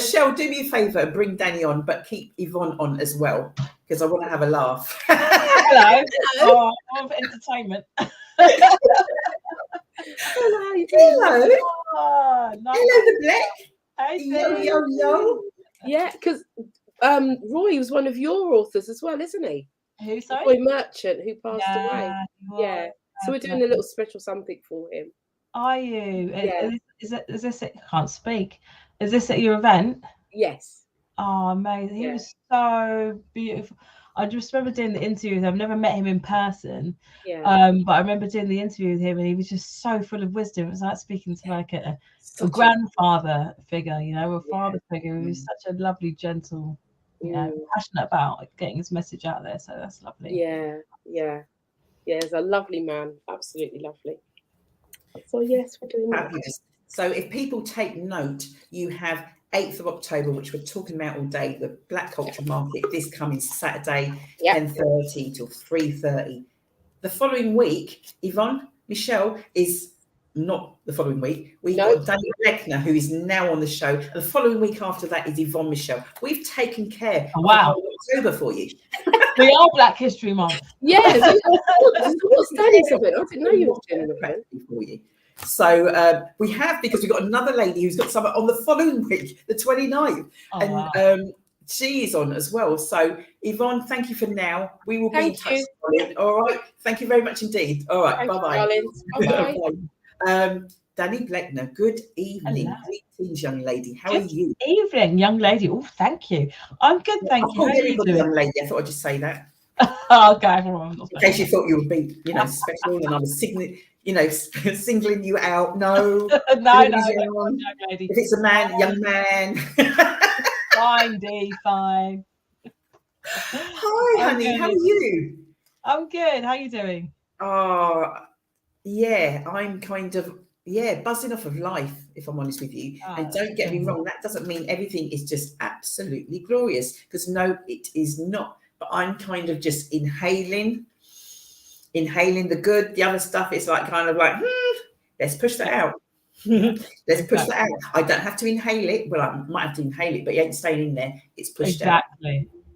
Shell, do me a favour and bring Danny on, but keep Yvonne on as well, because I want to have a laugh. Hello. Oh, I love entertainment. Hello. Oh, nice. Hello, the Black. Hey, yo. Yeah, because Roy was one of your authors as well, isn't he? Who, sorry? Roy Merchant, who passed away. Well, Yeah. So we're doing a little special something for him. Are you? Yeah. Is this? I can't speak. Is this at your event? Yes. Oh, amazing! He was so beautiful. I just remember doing the interview with him. I've never met him in person. Yeah. But I remember doing the interview with him, and he was just so full of wisdom. It was like speaking to like a grandfather figure, you know, a father figure. He was such a lovely, gentle, you know, passionate about getting his message out there. So that's lovely. Yeah. He's a lovely man. Absolutely lovely. So yes, we're doing that. So if people take note, you have 8th of October, which we're talking about all day, the Black Culture Market, this coming Saturday, 10:30 till 3:30. The following week, Yvonne, Michelle is not the following week. We've got Danny Bleckner, who is now on the show. The following week after that is Yvonne Michelle. We've taken care of October for you. We are Black History Month. Yes. What's Danny's event? I didn't know you were doing an event for you. So we have, because we've got another lady who's got something on the following week, the 29th. And she is on as well. So Yvonne, thank you for now. We will be in touch. All right. Thank you very much indeed. All right. Bye-bye. Bye-bye. Danny Bleckner, good evening. Greetings, young lady. How are you? Good evening, young lady. Oh, thank you. I'm good, thank you. How are you doing? Young lady. I thought I'd just say that. Okay. In case you thought you would be, special, and I was singling you out. No. No, young lady. If it's a man, young man. Fine, Dee, fine. Hi, honey. How are you? I'm good. How are you doing? Oh, yeah. I'm kind of buzzing off of life, if I'm honest with you. And don't get me wrong, that doesn't mean everything is just absolutely glorious, because no, it is not. But I'm kind of just inhaling the good. The other stuff is like kind of like, let's push that out. Let's push that out. I don't have to inhale it. Well, I might have to inhale it, but it ain't staying in there. It's pushed out.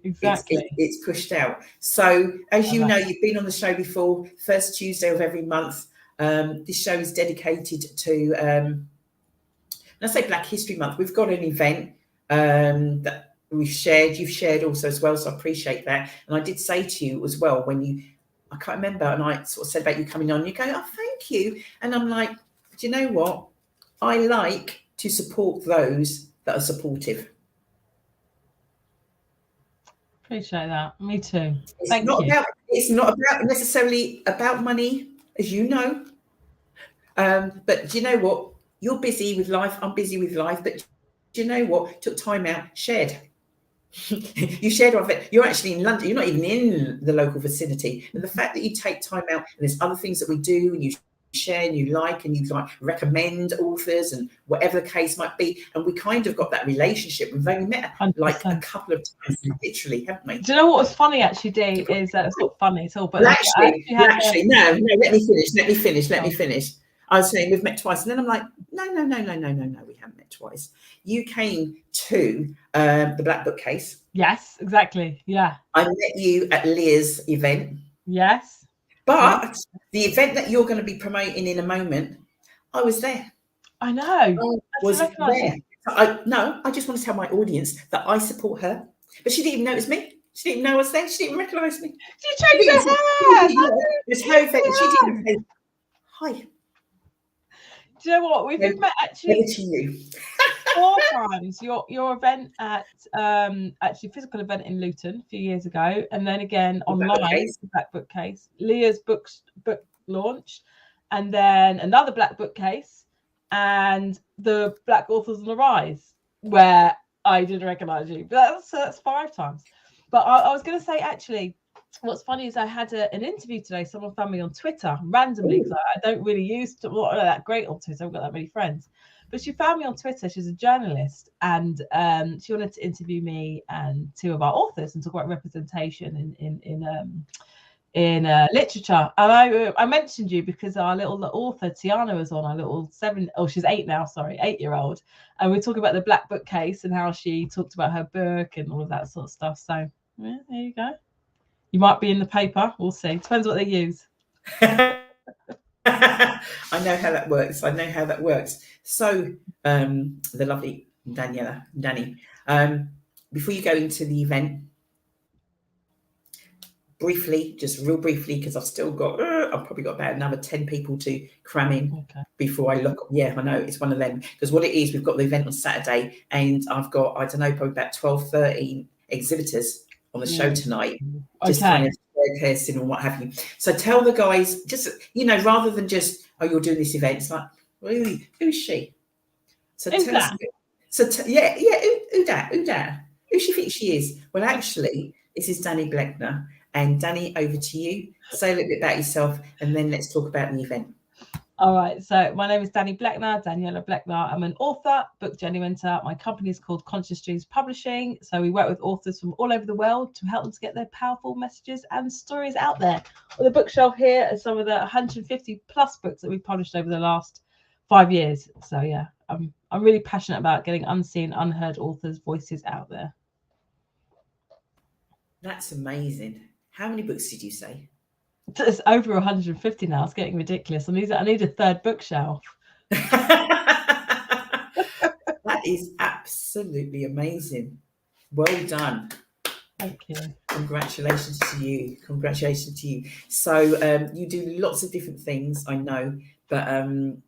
Exactly. It's pushed out. So as you know, you've been on the show before, first Tuesday of every month. This show is dedicated to, when I say Black History Month, we've got an event that you've shared also as well. So I appreciate that. And I did say to you as well, I can't remember, and I sort of said about you coming on, you go, oh, thank you. And I'm like, do you know what? I like to support those that are supportive. Appreciate that. Me too. It's not about necessarily about money, as you know. But do you know what? You're busy with life. I'm busy with life. But do you know what? Took time out, shared. You shared off it. You're actually in London. You're not even in the local vicinity. And the fact that you take time out, and there's other things that we do, and you share and you like recommend authors and whatever the case might be. And we kind of got that relationship. We've only met 100%. like a couple of times, literally, haven't we? Do you know what was funny actually, Dee? Is it's not funny at all, but Well, actually, no, let me finish. I was saying we've met twice, and then I'm like, no, we haven't met twice. You came to the Black Book Case. Yes, exactly. Yeah. I met you at Leah's event. Yes. But the event that you're going to be promoting in a moment, I was there. I know. I was there. I just want to tell my audience that I support her. But she didn't even notice me. She didn't know I was there. She didn't recognise me. She changed her hair. It was her event. She didn't say hi. Do you know what? We've met actually to you. 4 times. Your event at actually physical event in Luton a few years ago, and then again online, the Black Book Case, Leah's book launch, and then another Black Book Case, and the Black Authors on the Rise, where I didn't recognise you. But that's 5 times. But I was going to say actually, what's funny is I had an interview today. Someone found me on Twitter randomly because I don't really use that great on Twitter. I haven't got that many friends. But she found me on Twitter. She's a journalist, and she wanted to interview me and 2 of our authors and talk about representation in literature. And I mentioned you because our little author Tiana was on, our little she's 8 now, sorry, 8-year-old, and we talk about the Black Book Case and how she talked about her book and all of that sort of stuff. So yeah, there you go. You might be in the paper. We'll see. Depends what they use. I know how that works. So, the lovely Danny, before you go into the event, real briefly, because I've still got, I've probably got about another 10 people to cram in before I look. Yeah, I know it's one of them. Because what it is, we've got the event on Saturday, and I've got, I don't know, probably about 12, 13 exhibitors on the show tonight, just kind of testing and what have you. So tell the guys, just, rather than just, oh, you're doing this event, it's like, really, who's she? So who's tell us, who that? Who she thinks she is? Well, actually, this is Danny Bleckner. And Danny, over to you. Say a little bit about yourself, and then let's talk about the event. All right, so my name is Danny Bleckner, Daniela Bleckner. I'm an author, book journey mentor. My company is called Conscious Dreams Publishing. So we work with authors from all over the world to help them to get their powerful messages and stories out there. On the bookshelf here are some of the 150 plus books that we've published over the last 5 years. So yeah, I'm really passionate about getting unseen, unheard authors' voices out there. That's amazing. How many books did you say? It's over 150 now. It's getting ridiculous. I need a 3rd bookshelf. That is absolutely amazing. Well done. Thank you. Congratulations to you. So you do lots of different things, I know, but I'd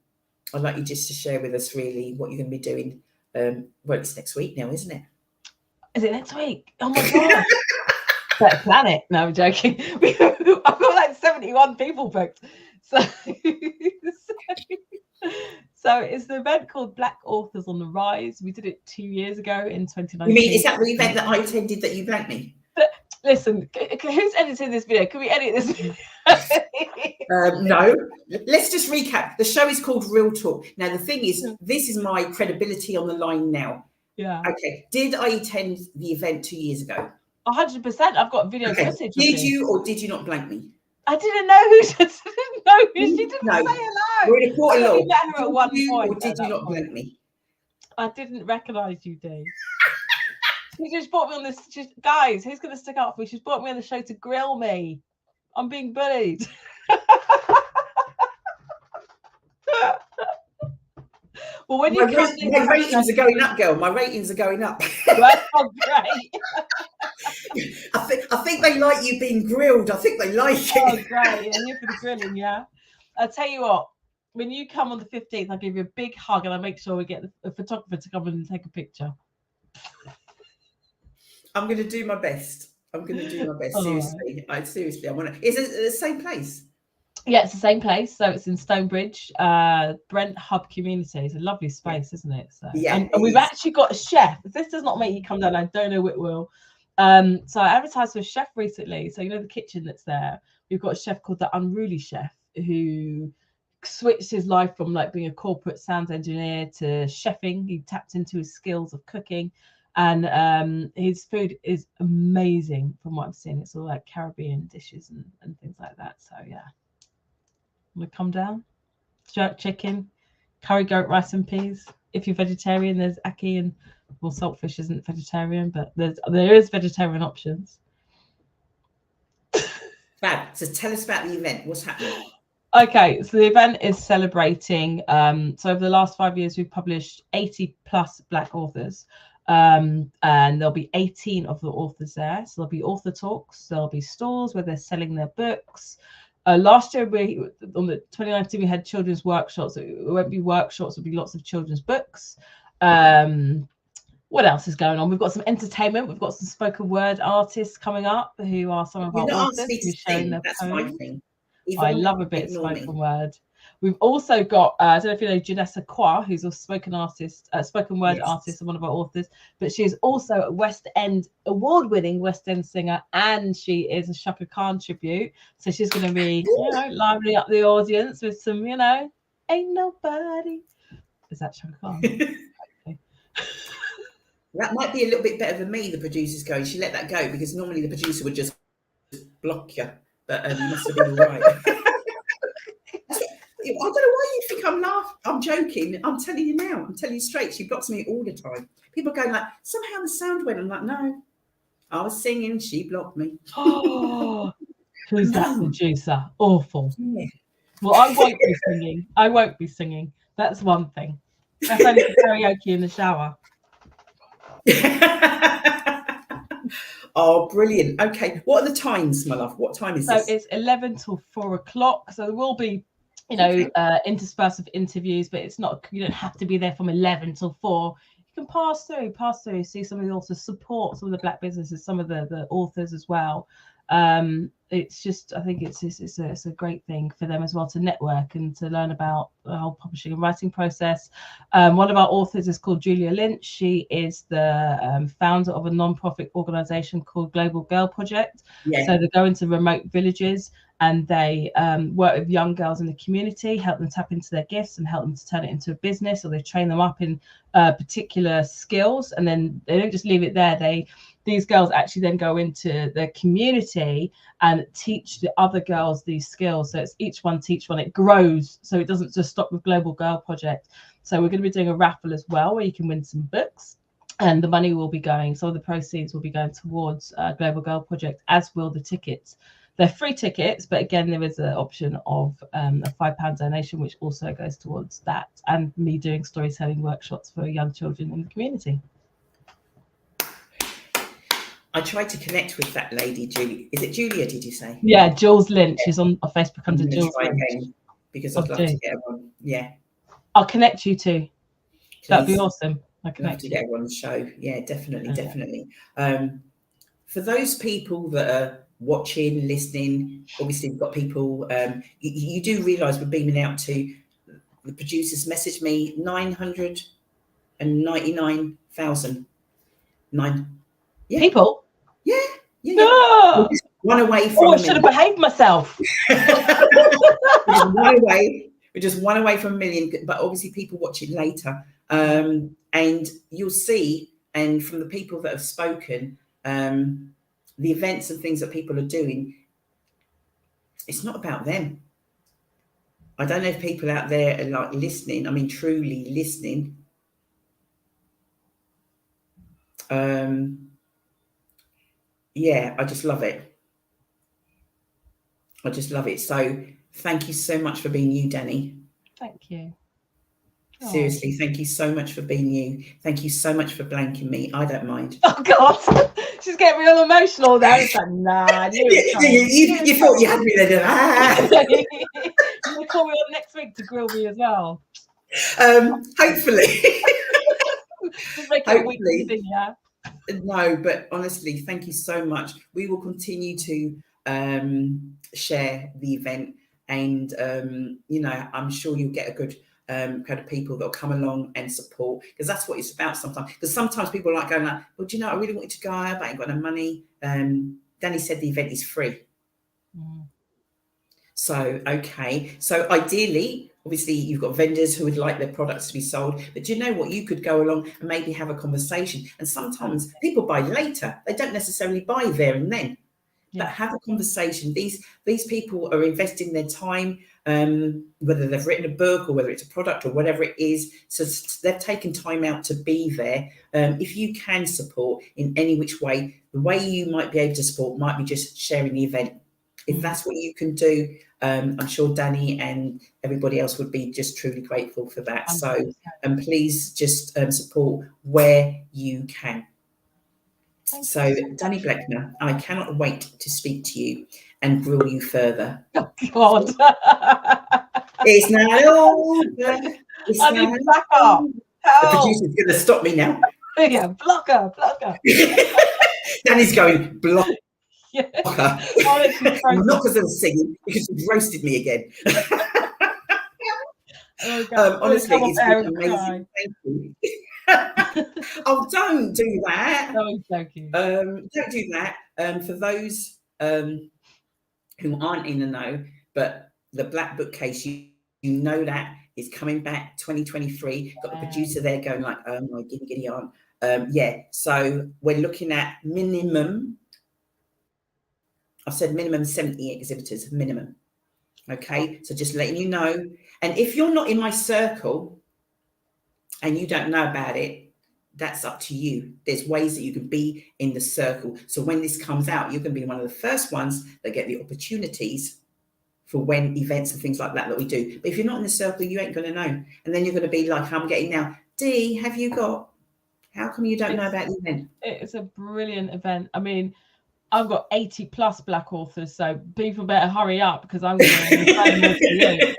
like you just to share with us really what you're going to be doing. Well, it's next week now, isn't it? Is it next week? Oh my God. Better plan it. No, I'm joking. I've got like 71 people booked. So it's the event called Black Authors on the Rise. We did it 2 years ago in 2019. You mean, is that the event that I attended that you blanked me? But listen, who's editing this video? Can we edit this video? No. Let's just recap. The show is called RealTalk. Now, the thing is, this is my credibility on the line now. Yeah. Okay. Did I attend the event 2 years ago? 100%. I've got video footage. Did you or did you not blank me? I didn't know who she didn't know who she didn't say hello. We're in a court of law. Met her at one point. Or did you not blank me? I didn't recognise you, Dee. She just brought me on this. Guys, who's going to stick up for me? She's brought me on the show to grill me. I'm being bullied. Well, when my ratings are going up, girl. My ratings are going up. That's great. I think they like you being grilled. I think they like it. Oh, great. Yeah, here for the grilling, yeah. I'll tell you what, when you come on the 15th, I'll give you a big hug and I'll make sure we get a photographer to come and take a picture. I'm going to do my best. Seriously. Seriously. I want to. Is it the same place? Yeah, it's the same place. So it's in Stonebridge, Brent Hub Community. It's a lovely space, isn't it? So Yeah, and we've actually got a chef. If this does not make you come down, I don't know it will. So I advertised for a chef recently. So you know the kitchen that's there. We've got a chef called the Unruly Chef who switched his life from like being a corporate sound engineer to chefing. He tapped into his skills of cooking, and his food is amazing from what I've seen. It's all like Caribbean dishes and things like that. So yeah. Want to come down? Jerk chicken, curry goat rice and peas. If you're vegetarian, there's ackee and well, saltfish isn't vegetarian, but there is vegetarian options. Fab. So tell us about the event. What's happening? Okay, so the event is celebrating. So over the last 5 years, we've published 80 plus Black authors. And there'll be 18 of the authors there. So there'll be author talks, there'll be stalls where they're selling their books. Last year, on the 2019, we had children's workshops. It won't be workshops, it'll be lots of children's books. What else is going on? We've got some entertainment. We've got some spoken word artists coming up who are some of our authors. That's my thing. I love a bit of spoken word. We've also got, I don't know if you know Janessa Kwa, who's a spoken word artist and one of our authors, but she's also a West End, award-winning West End singer, and she is a Shaka Khan tribute. So she's going to be, livening up the audience with some, ain't nobody. Is that Shaka Khan? Okay. That might be a little bit better than me, the producer's going. She let that go because normally the producer would just block you, but you must have been all right. I don't know why you think I'm laughing. I'm joking. I'm telling you now. I'm telling you straight. She blocks me all the time. People going like, somehow the sound went. I'm like, no. I was singing. She blocked me. Oh, who's that producer? Awful. Yeah. Well, I won't be singing. I won't be singing. That's one thing. That's only for karaoke in the shower. Oh, brilliant. Okay. What are the times, my love? What time is this? So it's 11 till 4 o'clock. So there will be interspersed with interviews, but it's not, you don't have to be there from 11 till 4. You can pass through, see some of the authors, support some of the Black businesses, some of the authors as well. It's just, I think it's a great thing for them as well to network and to learn about the whole publishing and writing process. One of our authors is called Julia Lynch. She is the founder of a non-profit organization called Global Girl Project. Yeah. So they go into remote villages and they work with young girls in the community, help them tap into their gifts and help them to turn it into a business, or they train them up in particular skills, and then they don't just leave it there. These girls actually then go into their community and teach the other girls these skills. So it's each one teach one. It grows, so it doesn't just stop with Global Girl Project. So we're going to be doing a raffle as well, where you can win some books, and the money will be going. Some of the proceeds will be going towards Global Girl Project, as will the tickets. They're free tickets, but again, there is an option of a £5 donation, which also goes towards that, and me doing storytelling workshops for young children in the community. I tried to connect with that lady, Julie. Is it Julia, did you say? Yeah, Jules Lynch. She's on Facebook under Jules Lynch. Because I'd love to get her on. Yeah. I'll connect you too. Please. That'd be awesome. I'll connect you. To get her on the show. Yeah, definitely. For those people that are watching, listening, obviously we've got people, you do realise we're beaming out to, the producers messaged me 999,000. People? Yeah. No. One away from I should have behaved myself. We're just one away from a million, but obviously people watch it later. And you'll see, and from the people that have spoken, the events and things that people are doing, it's not about them. I don't know if people out there are like listening, I mean, truly listening. Yeah, I just love it. So thank you so much for being you, Danny. Thank you. Seriously, thank you so much for being you. Thank you so much for blanking me. I don't mind. Oh, God. She's getting me all emotional there. It's like, nah. You thought you had me there. You're going to call me on next week to grill me as well. Hopefully. Just make it a weekly thing, yeah? No, but honestly, thank you so much. We will continue to share the event, and you know, I'm sure you'll get a good kind of people that'll come along and support, because that's what it's about sometimes. Because sometimes people are like going like, well, do you know, I really want you to go, but I ain't got no money. Danny said the event is free. So, okay. So ideally, obviously, you've got vendors who would like their products to be sold. But do you know what? You could go along and maybe have a conversation. And sometimes people buy later. They don't necessarily buy there and then. But have a conversation. These people are investing their time, whether they've written a book or whether it's a product or whatever it is. So they've taken time out to be there. If you can support in any which way, the way you might be able to support might be just sharing the event. If that's what you can do, I'm sure Danny and everybody else would be just truly grateful for that. So please just support where you can. So, Danny Bleckner, I cannot wait to speak to you and grill you further. Oh, God. It's not over. It's I need backup. The producer's going to stop me now. Yeah, blocker. Danny's going, blocker. Yeah. Not because of the singing, because you've roasted me again. Honestly, it's been amazing. Thank you. Oh, don't do that. No, I'm joking. Don't do that. For those who aren't in the know, but the Black Book case, you know that is coming back 2023. Got the producer there going like, oh my giddy aunt. So we're looking at minimum. I've said minimum 70 exhibitors, minimum. Okay, so just letting you know. And if you're not in my circle and you don't know about it, that's up to you. There's ways that you can be in the circle. So when this comes out, you're going to be one of the first ones that get the opportunities for when events and things like that we do. But if you're not in the circle, you ain't going to know. And then you're going to be like, I'm getting now. Dee, have you got? How come you don't know about the event? It's a brilliant event. I mean, I've got 80 plus Black authors, so people better hurry up because I'm going to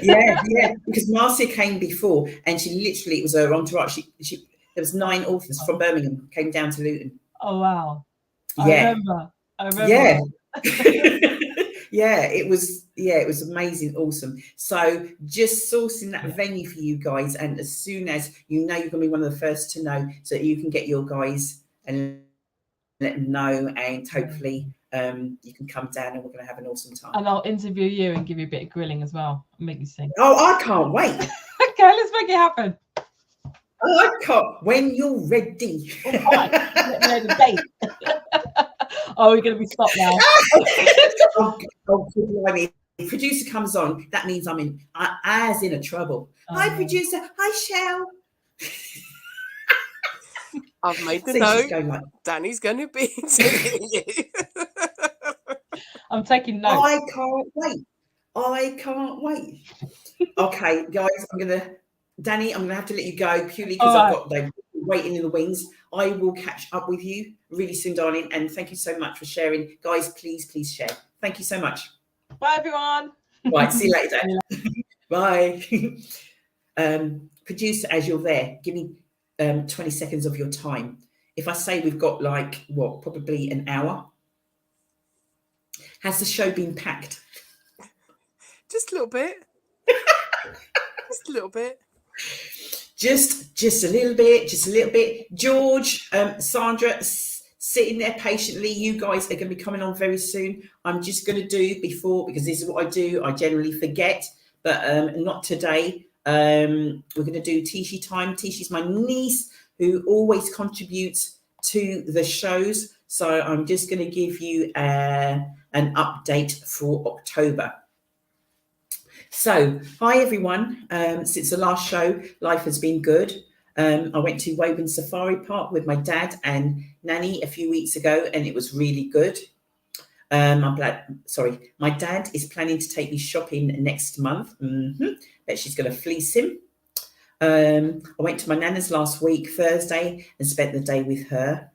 Yeah, because Marcia came before and she literally, it was her entourage. There was 9 authors from Birmingham came down to Luton. Oh, wow. Yeah. I remember. Yeah. It was amazing, awesome. So just sourcing that venue for you guys, and as soon as you know, you're going to be one of the first to know, so that you can get your guys and let them know, and hopefully you can come down and we're going to have an awesome time. And I'll interview you and give you a bit of grilling as well and make you sing. Oh, I can't wait. Okay, let's make it happen. Oh, I can't. When you're ready. Oh, we're going to be stopped now. Blimey. If producer comes on, that means I'm in, as in a trouble. Hi, producer. Hi, Shell. I've made the note. Like, Danny's going to be interviewing you. I'm taking notes. I can't wait. Okay, guys, Danny, I'm going to have to let you go purely because I've got them waiting in the wings. I will catch up with you really soon, darling. And thank you so much for sharing. Guys, please share. Thank you so much. Bye, everyone. Right, see you later. Bye. Producer, as you're there, give me 20 seconds of your time. If I say we've got probably an hour. Has the show been packed? Just a little bit. Just a little bit. Just a little bit. George, Sandra, sitting there patiently. You guys are going to be coming on very soon. I'm just going to do because this is what I do. I generally forget, but not today. We're going to do Tishi time. Tishi's my niece who always contributes to the shows. So I'm just going to give you an update for October. So, hi everyone. Since the last show, life has been good. I went to Woburn Safari Park with my dad and Nanny a few weeks ago, and it was really good. My dad is planning to take me shopping next month. Bet she's going to fleece him. I went to my nana's last week, Thursday, and spent the day with her.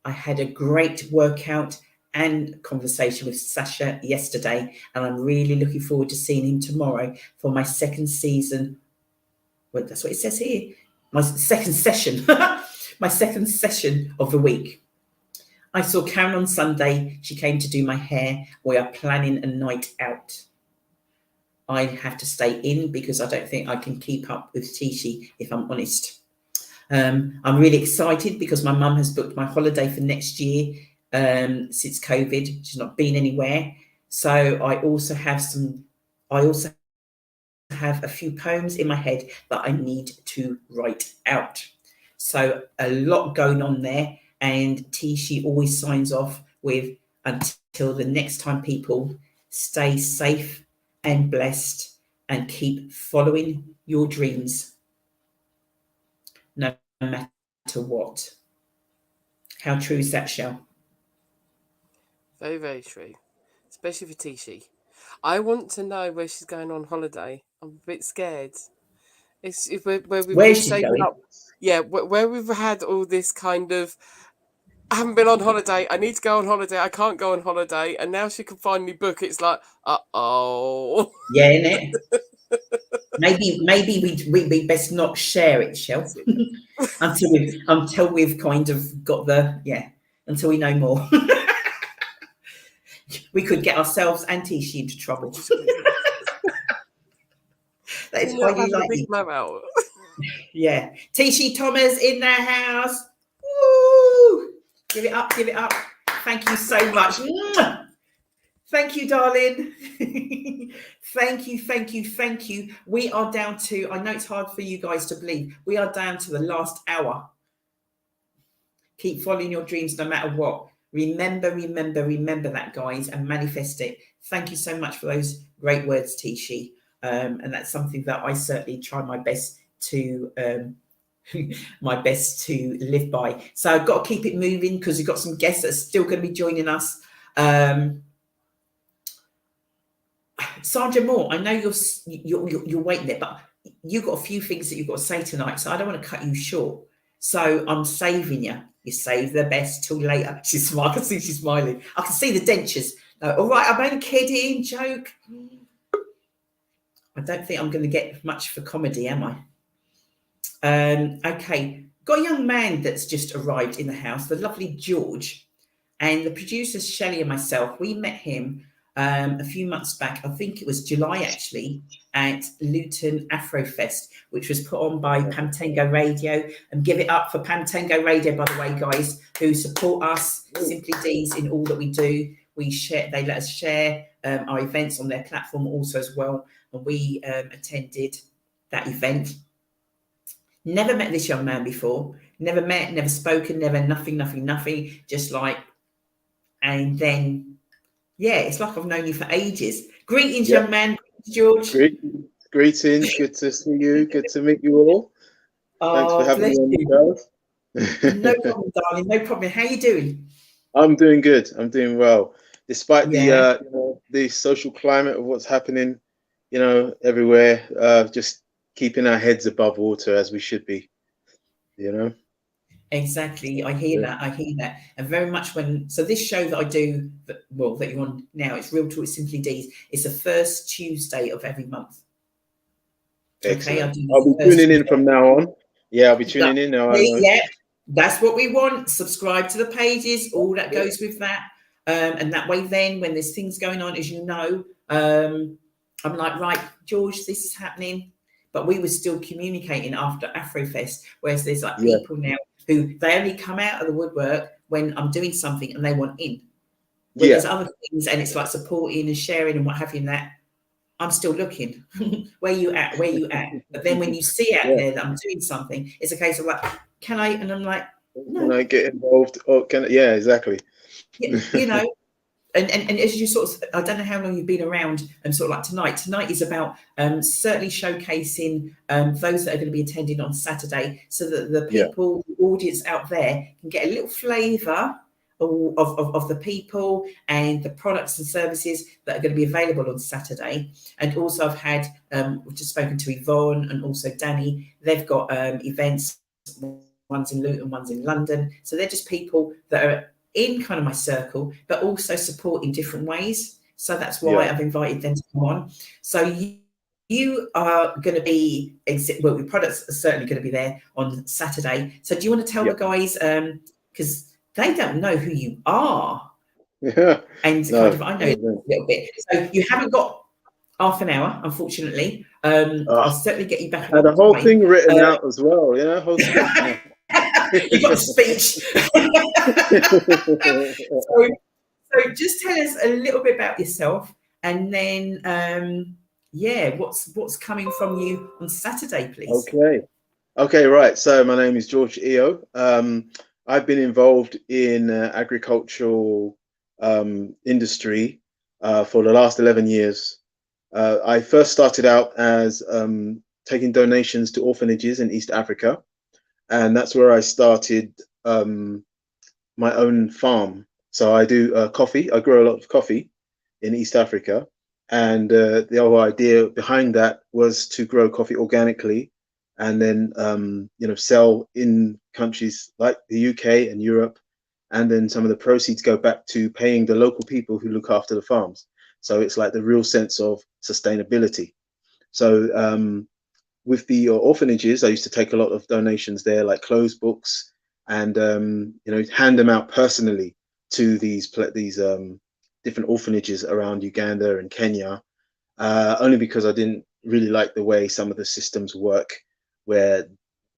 I had a great workout and conversation with Sasha yesterday, and I'm really looking forward to seeing him tomorrow for my second season. Well, that's what it says here. My second session. My second session of the week. I saw Karen on Sunday. She came to do my hair. We are planning a night out. I have to stay in because I don't think I can keep up with Tishi, if I'm honest. I'm really excited because my mum has booked my holiday for next year since COVID. She's not been anywhere. So I also have a few poems in my head that I need to write out. So a lot going on there. And Tishi always signs off with, until the next time, people, stay safe and blessed and keep following your dreams, no matter what. How true is that, Shell? Very, very true. Especially for Tishi. I want to know where she's going on holiday. I'm a bit scared. It's where we've Where been she's saving going? up. Yeah, where we've had all this kind of, I haven't been on holiday. I need to go on holiday. I can't go on holiday. And now she can finally book. It's like, uh-oh. Yeah, innit? Maybe we best not share it, Shell, until we've kind of got until we know more. We could get ourselves and Tishi into trouble. That is why you like me. Blowout. Yeah, Tishi Thomas in their house. Woo! Give it up, give it up. Thank you so much. Thank you, darling. Thank you. We are down to, I know it's hard for you guys to believe, we are down to the last hour. Keep following your dreams no matter what. Remember that, guys, and manifest it. Thank you so much for those great words, Tishi. And that's something that I certainly try my best to live by. So I've got to keep it moving because we've got some guests that are still going to be joining us. Sandra Moore, I know you're waiting there, but you've got a few things that you've got to say tonight, so I don't want to cut you short. So I'm saving you. You save the best till later. She's smiling. I can see she's smiling. I can see the dentures. No, all right, I'm only kidding. Joke. I don't think I'm going to get much for comedy, am I? Okay. Got a young man that's just arrived in the house, the lovely George. And the producers, Shelley and myself, we met him a few months back. I think it was July, actually, at Luton Afrofest, which was put on by Pamtengo Radio. And give it up for Pamtengo Radio, by the way, guys, who support us, Simply Deez, in all that we do. They let us share our events on their platform also as well. And we attended that event. Never met this young man before. Never met, never spoken, never nothing. Just like, and then, yeah, it's like I've known you for ages. Greetings, young man, George. Greetings. Good to see you. Good to meet you all. Thanks for having me on the show. No problem, darling. No problem. How you doing? I'm doing good. I'm doing well, despite the social climate of what's happening, everywhere. Just keeping our heads above water as we should be. Exactly. I hear that. And very much so this show that I do, that you're on now, it's RealTalk with Simply Deez. It's the first Tuesday of every month. Excellent. Okay, I'll be tuning in from now on. Yeah, I'll be tuning in now. Yeah, that's what we want. Subscribe to the pages, all that goes with that. And that way then, when there's things going on, as you know, I'm like, right, George, this is happening. But we were still communicating after Afrofest, whereas there's like people now who they only come out of the woodwork when I'm doing something and they want in. But there's other things, and it's like supporting and sharing and what have you, and that I'm still looking. Where you at? But then when you see out there that I'm doing something, it's a case of like, can I? And I'm like, no. Can I get involved? Or can I? Yeah, exactly. And as you sort of, I don't know how long you've been around, and sort of like tonight. Tonight is about certainly showcasing those that are going to be attending on Saturday, so that the people, the audience out there, can get a little flavour of the people and the products and services that are going to be available on Saturday. And also, I've had we've just spoken to Yvonne and also Danny. They've got events. One's in Luton, one's in London. So they're just people that are in kind of my circle, but also support in different ways. So that's why I've invited them to come on. So you are going to be, your products are certainly going to be there on Saturday. So do you want to tell the guys, because they don't know who you are. Yeah. And kind of, I know a little bit. So you haven't got half an hour, unfortunately. I'll certainly get you back. Had a whole thing written out as well, yeah, whole speech. You got a speech. So just tell us a little bit about yourself, and then yeah, what's coming from you on Saturday, please? Okay, right. So my name is George Eo. I've been involved in agricultural industry for the last 11 years. I first started out as taking donations to orphanages in East Africa, and that's where I started my own farm. So I do coffee. I grow a lot of coffee in East Africa, and the whole idea behind that was to grow coffee organically, and then sell in countries like the UK and Europe, and then some of the proceeds go back to paying the local people who look after the farms. So it's like the real sense of sustainability. So with the orphanages, I used to take a lot of donations there, like clothes, books, and hand them out personally to these different orphanages around Uganda and Kenya, only because I didn't really like the way some of the systems work, where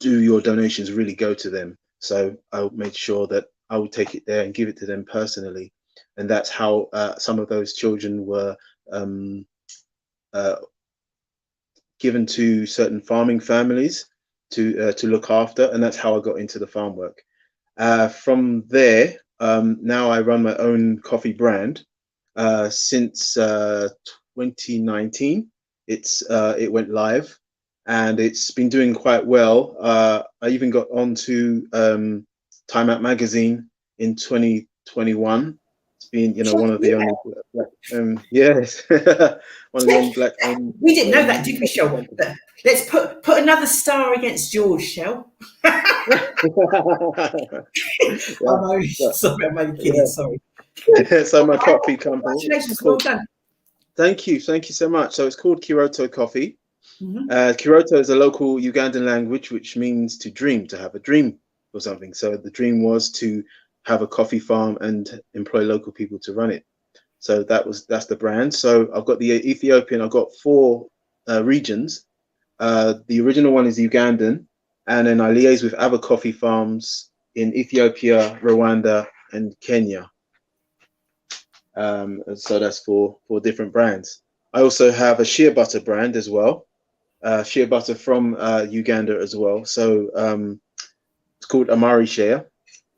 do your donations really go to them. So I made sure that I would take it there and give it to them personally, and that's how some of those children were given to certain farming families to look after, and that's how I got into the farm work. From there, now I run my own coffee brand. Since 2019, it went live, and it's been doing quite well. I even got onto Time Out magazine in 2021. It's been, one of the only black, yes, one of the only black. We didn't know that, did we, Shell? Let's put another star against George, Shell. Sorry, I'm only kidding. Sorry. So my coffee company. Congratulations, well done. Thank you so much. So it's called Kiroto Coffee. Kiroto is a local Ugandan language, which means to dream, to have a dream or something. So the dream was to have a coffee farm and employ local people to run it. So that's the brand. So I've got the Ethiopian. I've got 4 regions. The original one is Ugandan, and then I liaise with other coffee farms in Ethiopia, Rwanda, and Kenya. So that's 4 different brands. I also have a shea butter brand as well, shea butter from Uganda as well. So it's called Amari Shea,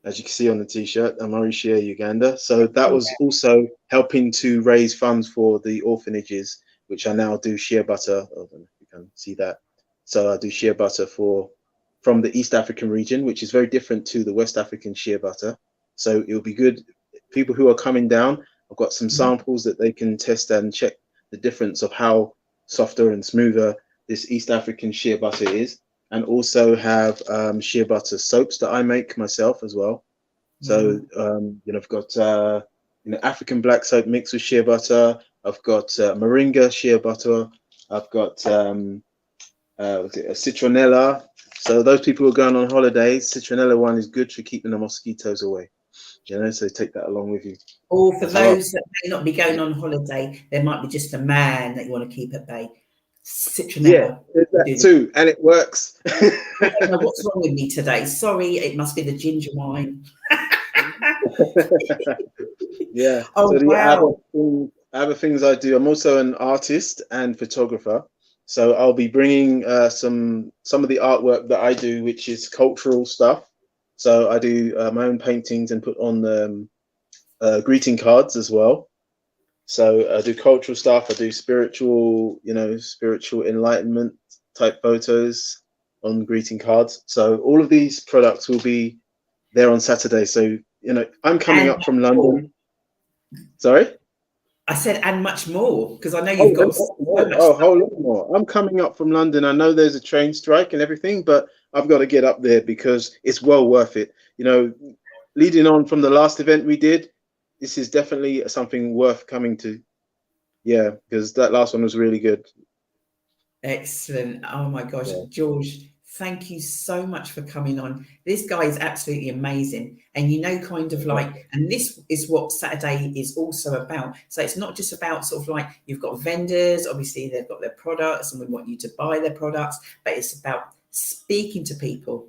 as you can see on the t-shirt, Amari Shea Uganda. So that was also helping to raise funds for the orphanages, which I now do shea butter. I don't know if you can see that. So I do shea butter from the East African region, which is very different to the West African shea butter. So it'll be good. People who are coming down, I've got some samples that they can test and check the difference of how softer and smoother this East African shea butter is, and also have shea butter soaps that I make myself as well. So I've got African black soap mixed with shea butter. I've got moringa shea butter. I've got citronella. So those people who are going on holidays, citronella one is good for keeping the mosquitoes away. So take that along with you. Or for those that may not be going on holiday, there might be just a man that you want to keep at bay. Citronella. Yeah, that too, and it works. I don't know what's wrong with me today. Sorry, it must be the ginger wine. Yeah. Oh, so wow. the other things I do, I'm also an artist and photographer. So I'll be bringing some of the artwork that I do, which is cultural stuff. So I do my own paintings and put on greeting cards as well. So I do cultural stuff. I do spiritual enlightenment type photos on greeting cards. So all of these products will be there on Saturday. So, I'm coming up from London. Sorry? I said, and much more, because I know you've got so much a whole lot more. I'm coming up from London. I know there's a train strike and everything, but I've got to get up there because it's well worth it. Leading on from the last event we did, this is definitely something worth coming to. Yeah, because that last one was really good. Excellent. Oh my gosh, George, thank you so much for coming on. This guy is absolutely amazing. And kind of like, and this is what Saturday is also about. So it's not just about sort of like, you've got vendors, obviously they've got their products and we want you to buy their products, but it's about speaking to people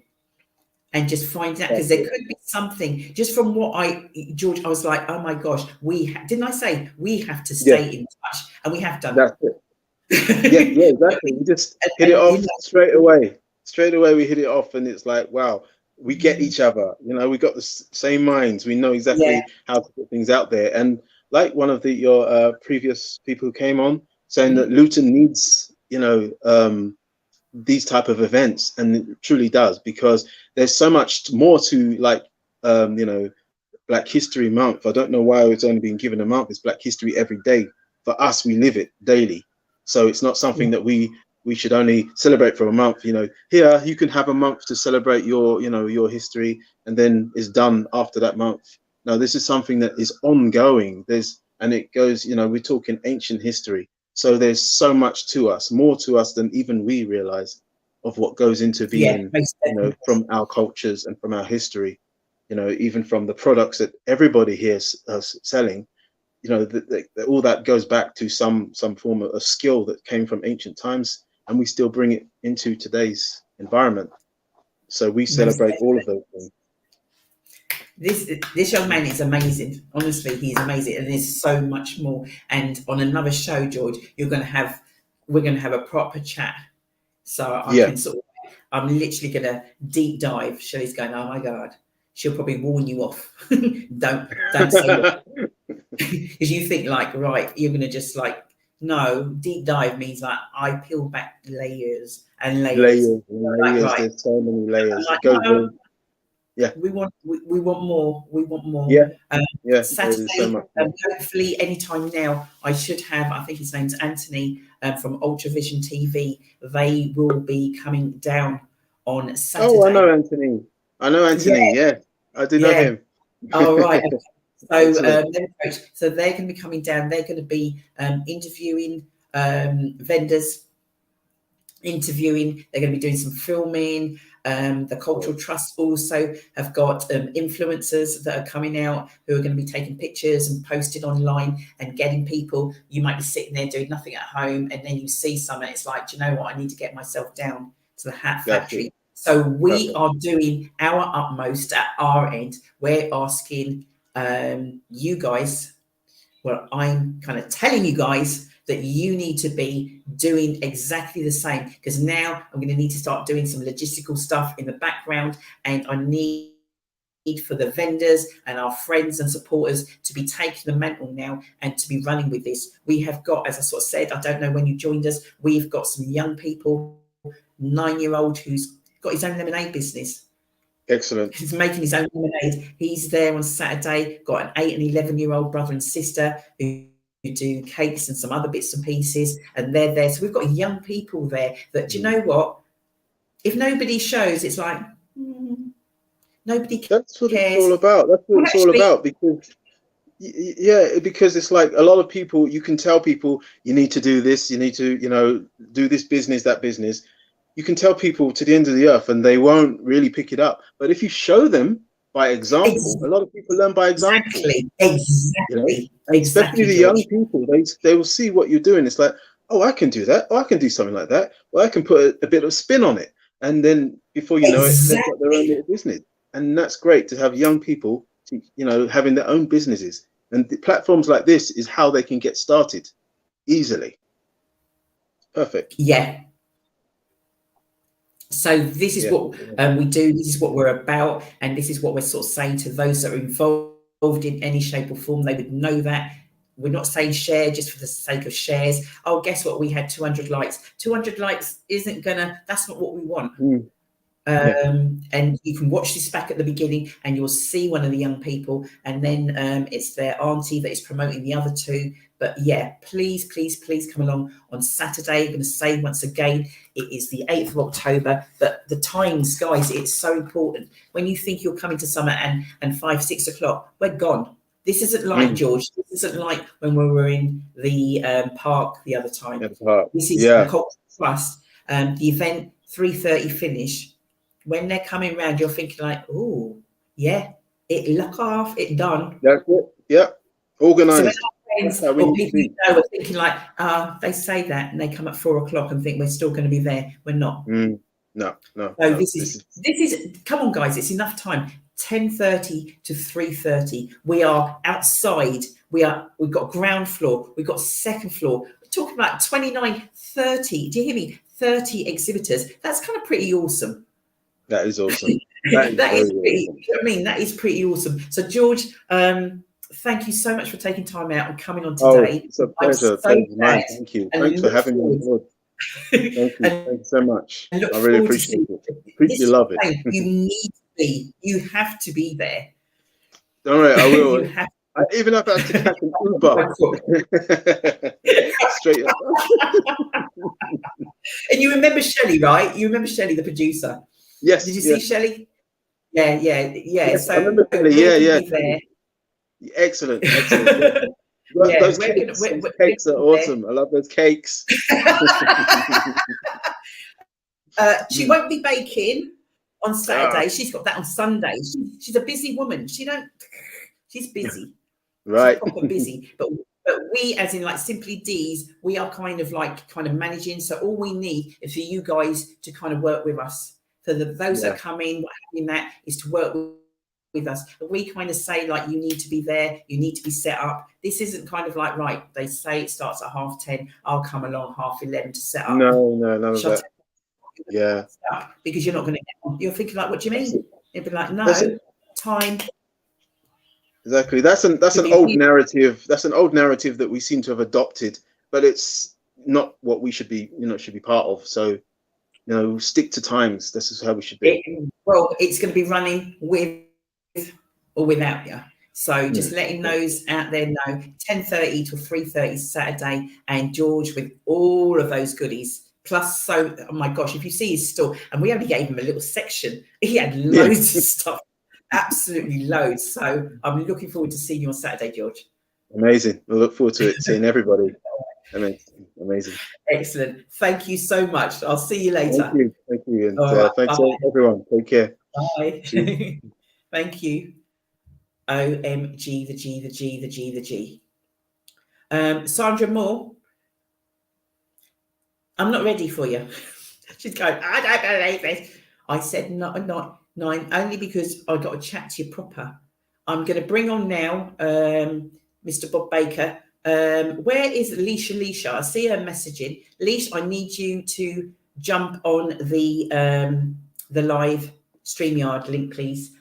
and just finding out, because there could be something just from what George, I was like, oh my gosh, didn't I say we have to stay in touch? And we have done. That's it. Yeah, exactly. We just hit it off straight away. Straight away, we hit it off, and it's like, wow, we get each other. We got the same minds. We know exactly how to put things out there. And like one of your previous people who came on saying that Luton needs, these type of events, and it truly does, because there's so much more to like, Black History Month. I don't know why it's only been given a month. It's Black History every day. For us, we live it daily. So it's not something that we should only celebrate for a month. Here you can have a month to celebrate your history, and then it's done after that month. No, this is something that is ongoing. And it goes, we're talking ancient history. So there's so much to us, more to us than even we realize, of what goes into being, from our cultures and from our history, even from the products that everybody here is selling. All that goes back to some form of a skill that came from ancient times, and we still bring it into today's environment. So we celebrate all of those things. This young man is amazing. Honestly, he's amazing, and there's so much more. And on another show, George, we're going to have a proper chat. So I'm literally going to deep dive. Shelley's going, oh my God, she'll probably warn you off. don't say that. Because you think like, right, you're going to just like, no, deep dive means like I peel back layers and layers. Right. There's so many layers. We want more. We want more. Saturday, so much more. Hopefully anytime now, I should have, I think his name's Anthony from Ultravision TV. They will be coming down on Saturday. Oh, I know Anthony. Yeah. I do know him. Oh, right. So they're going to be coming down. They're going to be interviewing vendors, they're going to be doing some filming. The Cultural Trust also have got influencers that are coming out who are going to be taking pictures and posted online and getting people. You might be sitting there doing nothing at home, and then you see something. It's like, do you know what? I need to get myself down to the hat factory. So we are doing our utmost at our end. We're asking you guys, well, I'm kind of telling you guys that you need to be doing exactly the same, because now I'm going to need to start doing some logistical stuff in the background, and I need for the vendors and our friends and supporters to be taking the mantle now and to be running with this. We have got, as I sort of said, I don't know when you joined us, we've got some young people, 9-year-old who's got his own lemonade business. Excellent. He's making his own lemonade. He's there on Saturday, got an 8 and 11-year-old brother and sister who do cakes and some other bits and pieces, and they're there. So we've got young people there that, do you know what? If nobody shows, it's like, nobody cares. That's what it's all about. That's what it's all about, because it's like a lot of people, you can tell people you need to do this, you need to, do this business, that business. You can tell people to the end of the earth and they won't really pick it up. But if you show them by example, a lot of people learn by example. Exactly. Especially the young people, they will see what you're doing. It's like, oh, I can do that. Oh, I can do something like that. Well, I can put a bit of spin on it. And then before you know it, they've got their own little business. And that's great to have young people, having their own businesses. And the platforms like this is how they can get started easily. Perfect. Yeah. So this is what we do. This is what we're about. And this is what we're sort of saying to those that are involved in any shape or form. They would know that. We're not saying share just for the sake of shares. Oh, guess what? We had 200 likes. 200 likes isn't that's not what we want. And you can watch this back at the beginning and you'll see one of the young people, and then it's their auntie that is promoting the other two. But yeah, please come along on Saturday. I'm going to say once again, it is the 8th of October, but the times, guys, it's so important. When you think you're coming to summer and 5, 6 o'clock, we're gone. This isn't like George. This isn't like when we were in the park the other time. This is the Cultural Trust. The event 3:30 finish. When they're coming round, you're thinking like, oh, yeah, it look off, it done. That's it. Yeah. Organised. So friends or people you know are thinking like, they say that and they come at 4 o'clock and think we're still going to be there. We're not. No. So this is come on, guys, it's enough time. 10:30 to 3:30. We are outside. We've got ground floor. We've got second floor. We're talking about 29, 30. Do you hear me? 30 exhibitors. That's kind of pretty awesome. That is awesome. That is pretty, awesome. I mean, that is pretty awesome. So, George, thank you so much for taking time out and coming on today. It's a pleasure. Thank you. Thanks for having me on board. Thank you. Thank you so much. I really appreciate it. You love it. You need to be. You have to be there. All right, I will. Even if I have to catch an Uber. Straight up. And you remember Shelley, right? You remember Shelley, the producer? Yes. Did you see Shelley? Yeah. Yes, so I remember Shelley. Yeah. Excellent. Those cakes are awesome. I love those cakes. She won't be baking on Saturday. She's got that on Sunday. She's a busy woman. She's busy. Right. She's proper busy. But we, as in like Simply Deez, we are kind of managing. So all we need is for you guys to kind of work with us. So those that come in, what having that is to work with us. But we kind of say like, you need to be there, you need to be set up. This isn't kind of like, right, they say it starts at 10:30, I'll come along 11:30 to set up. No, none of that. Yeah. Because you're not going to, you're thinking like, what do you mean? You'd be like, no, time. Exactly. That's an old narrative. That's an old narrative that we seem to have adopted, but it's not what we should be part of. So, stick to times. This is how we should be. It's going to be running with or without you. So just letting those out there know, 10:30 to 3:30 Saturday, and George with all of those goodies. Plus, oh my gosh, if you see his store, and we only gave him a little section, he had loads of stuff, absolutely loads. So I'm looking forward to seeing you on Saturday, George. Amazing. I look forward to it, seeing everybody. Amazing. Excellent. Thank you so much. I'll see you later. Thank you. And thanks everyone. Take care. Bye. Thank you. OMG, the G. Sandra Moore, I'm not ready for you. She's going, I don't believe this. I said not 9, only because I got to chat to you proper. I'm going to bring on now Mr. Bob Baker. Where is Leisha? I see her messaging. Leisha, I need you to jump on the live StreamYard link, please.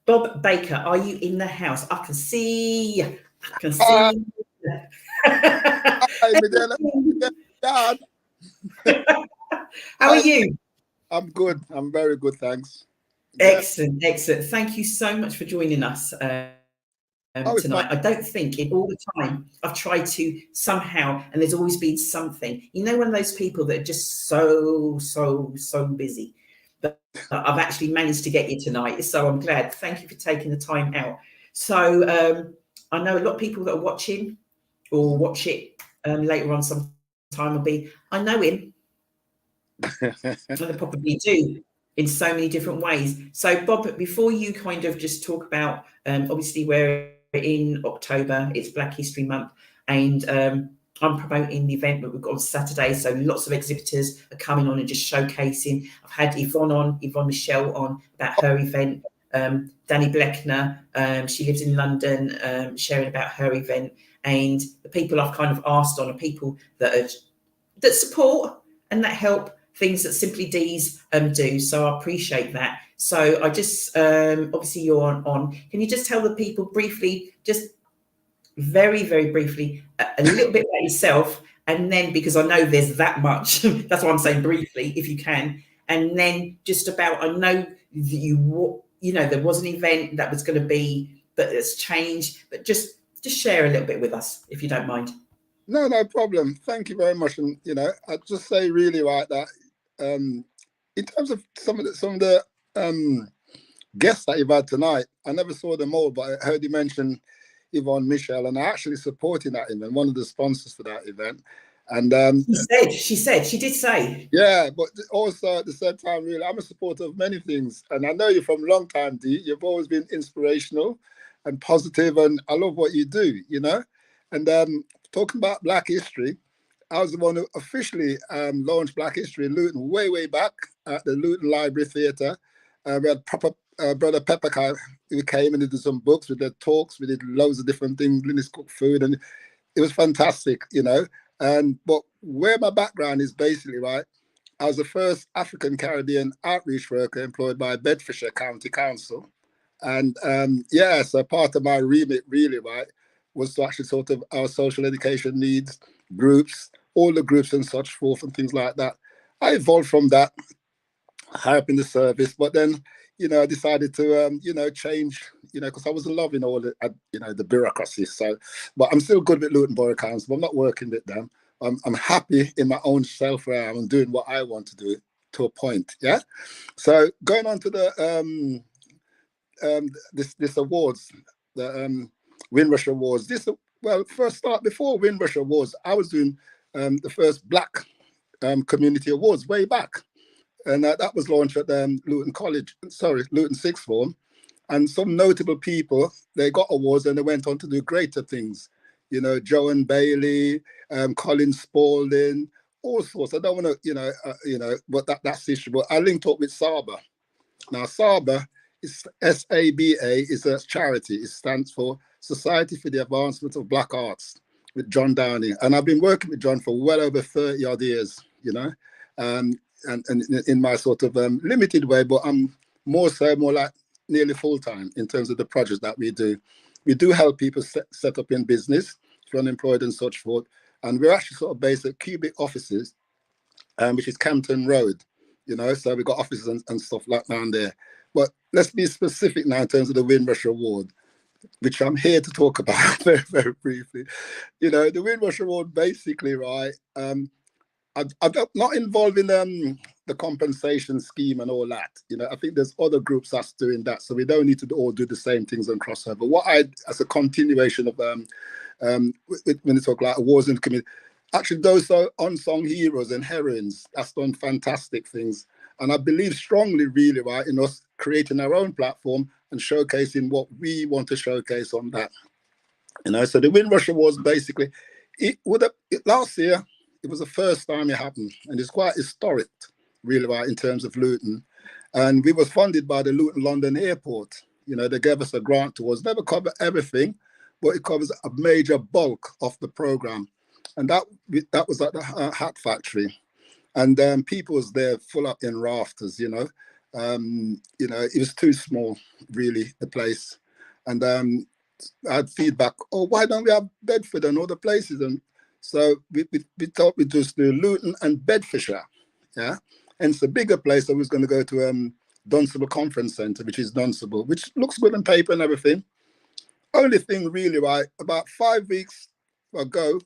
Bob Baker, are you in the house? I can see you. How are you? I'm good. I'm very good, thanks. Excellent. Thank you so much for joining us tonight. I don't think in all the time I've tried to somehow, and there's always been something. One of those people that are just so busy. But I've actually managed to get you tonight, so I'm glad. Thank you for taking the time out. So I know a lot of people that are watching or watch it later on sometime will be, I know him. And they probably do in so many different ways. So Bob, before you kind of just talk about, obviously we're in October, it's Black History Month, and I'm promoting the event that we've got on Saturday. So lots of exhibitors are coming on and just showcasing. I've had Yvonne Michelle on about her event. Danny Bleckner, she lives in London, sharing about her event. And the people I've kind of asked on are people that support and that help things that Simply Deez do. So I appreciate that. So I just, obviously you're on. Can you just tell the people briefly, just very, very briefly, a little bit about yourself, and then, because I know there's that much, that's why I'm saying briefly, if you can, and then just about, I know that there was an event that was going to be, but it's changed, but just share a little bit with us, if you don't mind. No problem. Thank you very much. And I'd just say really right that in terms of some of the guests that you've had tonight, I never saw them all, but I heard you mention Yvonne Michelle, and I actually supported that event, one of the sponsors for that event. And she did say. Yeah, but also at the same time, really, I'm a supporter of many things. And I know you from a long time, Dee. You've always been inspirational and positive, and I love what you do, you know? And talking about Black History, I was the one who officially launched Black History in Luton way back at the Luton Library Theatre. We had proper Brother Pepper who came and did some books, we did talks, we did loads of different things, Linus cooked food, and it was fantastic, you know? But where my background is basically, right, I was the first African Caribbean outreach worker employed by Bedfordshire County Council. And so part of my remit really, right, was to actually sort of our social education needs, groups, all the groups and such forth and things like that. I evolved from that, high up in the service, but then, you know, I decided to, change, because I wasn't loving all the, the bureaucracy. So, but I'm still good with Luton Borough Council, but I'm not working with them. I'm happy in my own self where I'm doing what I want to do to a point. Yeah. So going on to the this awards, the Windrush Awards. First start before Windrush Awards, I was doing the first Black Community Awards way back, and that was launched at Luton Sixth Form, and some notable people, they got awards and they went on to do greater things. You know, Joan Bailey, Colin Spaulding, all sorts. I don't want to, but that's the issue. But I linked up with SABA. Now, SABA is SABA is a charity. It stands for Society for the Advancement of Black Arts with John Downey. And I've been working with John for well over 30 odd years, and in my sort of limited way, but I'm more like nearly full time in terms of the projects that we do. We do help people set up in business, if you're unemployed and such forth. And we're actually sort of based at Cubic Offices, which is Campton Road, so we've got offices and stuff like down there. But let's be specific now in terms of the Windrush Award, which I'm here to talk about very, very briefly. The Windrush Award, basically, right, I'm not involved in the compensation scheme and all that. I think there's other groups that's doing that, so we don't need to all do the same things and crossover. What as a continuation of when you talk like awards in the community, actually those are unsung heroes and heroines that's done fantastic things, and I believe strongly, really, right, in us creating our own platform and showcasing what we want to showcase on that. So the Windrush Awards, basically, last year, it was the first time it happened, and it's quite historic, really, right, in terms of Luton. And we were funded by the Luton London Airport. They gave us a grant towards, never cover everything, but it covers a major bulk of the program. And that was at the Hat Factory. And people was there full up in rafters, it was too small, really, the place. And I had feedback, why don't we have Bedford and other places? And so we thought we'd just do Luton and Bedfordshire, yeah? And it's a bigger place, so we was going to go to Dunstable Conference Centre, which is Dunstable, which looks good on paper and everything. Only thing really, right, about 5 weeks ago,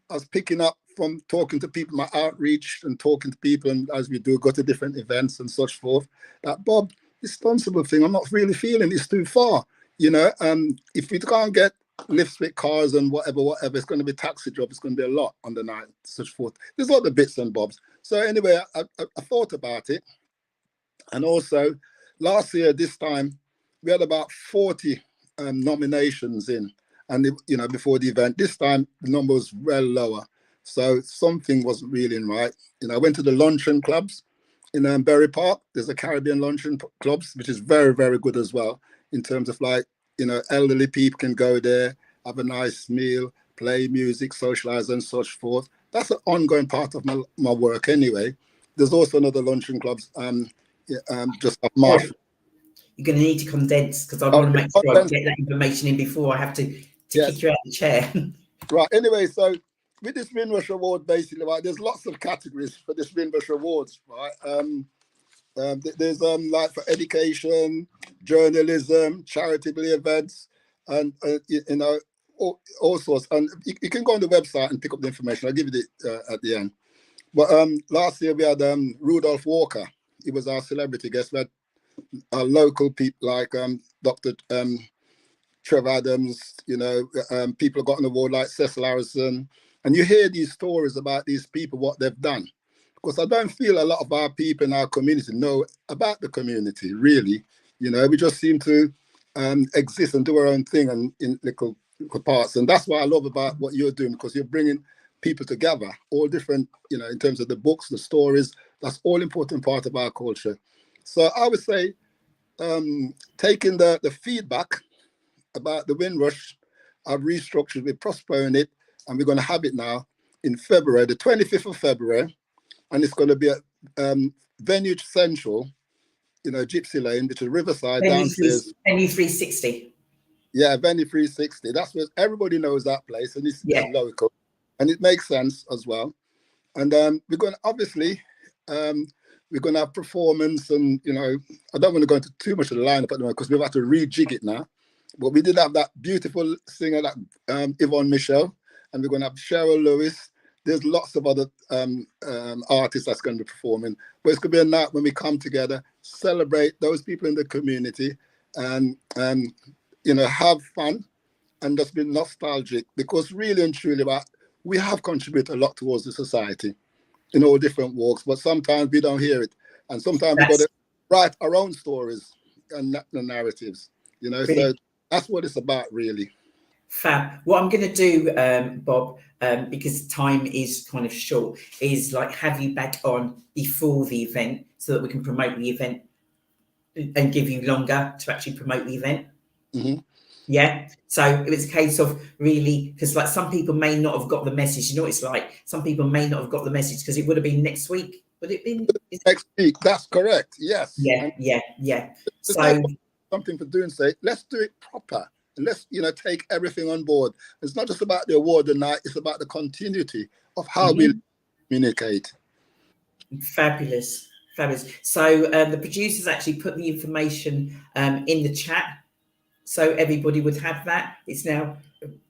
I was picking up from talking to people, my outreach and talking to people, and as we do, go to different events and such forth, that, Bob, this Dunstable thing, I'm not really feeling it's too far, if we can't get lifts with cars and whatever, it's going to be taxi job, it's going to be a lot on the night, such forth. There's a lot of bits and bobs. So anyway, I thought about it. And also, last year, this time, we had about 40 nominations in, and before the event. This time, the number was well lower. So something wasn't really right. I went to the luncheon clubs in Berry Park. There's a Caribbean luncheon clubs, which is very, very good as well, in terms of elderly people can go there, have a nice meal, play music, socialize and such forth. That's an ongoing part of my work anyway. There's also another luncheon clubs just up Marsh. You're going to need to condense, because I want to make sure I get that information in before I have to kick you out of the chair. Right, anyway, so with this Windrush Award, basically, right, there's lots of categories for this Windrush Awards, right? There's like for education, journalism, charitable events, and all sorts. And you can go on the website and pick up the information. I'll give you it at the end. But last year we had Rudolph Walker. He was our celebrity guest. We had our local people like Dr. Trevor Adams. People got an award like Cecil Harrison, and you hear these stories about these people, what they've done. Because I don't feel a lot of our people in our community know about the community, really. You know, we just seem to exist and do our own thing and in little parts. And that's what I love about what you're doing, because you're bringing people together, all different, you know, in terms of the books, the stories. That's all important part of our culture. So I would say taking the feedback about the Windrush, I've restructured, we're postponing it, and we're going to have it now in February, the 25th of February. And it's going to be at Venue Central, you know, Gypsy Lane, which is Riverside downstairs. Venue 360. Yeah, Venue 360. That's where everybody knows that place, and it's local, and it makes sense as well. And we're going to, obviously, we're going to have performance, and you know, I don't want to go into too much of the lineup at the moment because we've had to rejig it now. But we did have that beautiful singer, that Yvonne Michelle, and we're going to have Cheryl Lewis. There's lots of other artists that's going to be performing. But it's going to be a night when we come together, celebrate those people in the community, and you know, have fun and just be nostalgic. Because really and truly, we have contributed a lot towards the society in all different walks. But sometimes we don't hear it, and sometimes we've got to write our own stories and the narratives. You know, so that's what it's about, really. Fab. What I'm going to do, Bob, because time is kind of short, is like have you back on before the event so that we can promote the event and give you longer to actually promote the event. Mm-hmm. Yeah. So it was a case of really, because like some people may not have got the message. You know what it's like? Some people may not have got the message because it would have been next week. Would it been next week? That's correct. Yes. Yeah. So something for doing. Say, let's do it proper. And let's, you know, take everything on board. It's not just about the award the night, it's about the continuity of how we communicate. Fabulous. So the producers actually put the information in the chat so everybody would have that. It's now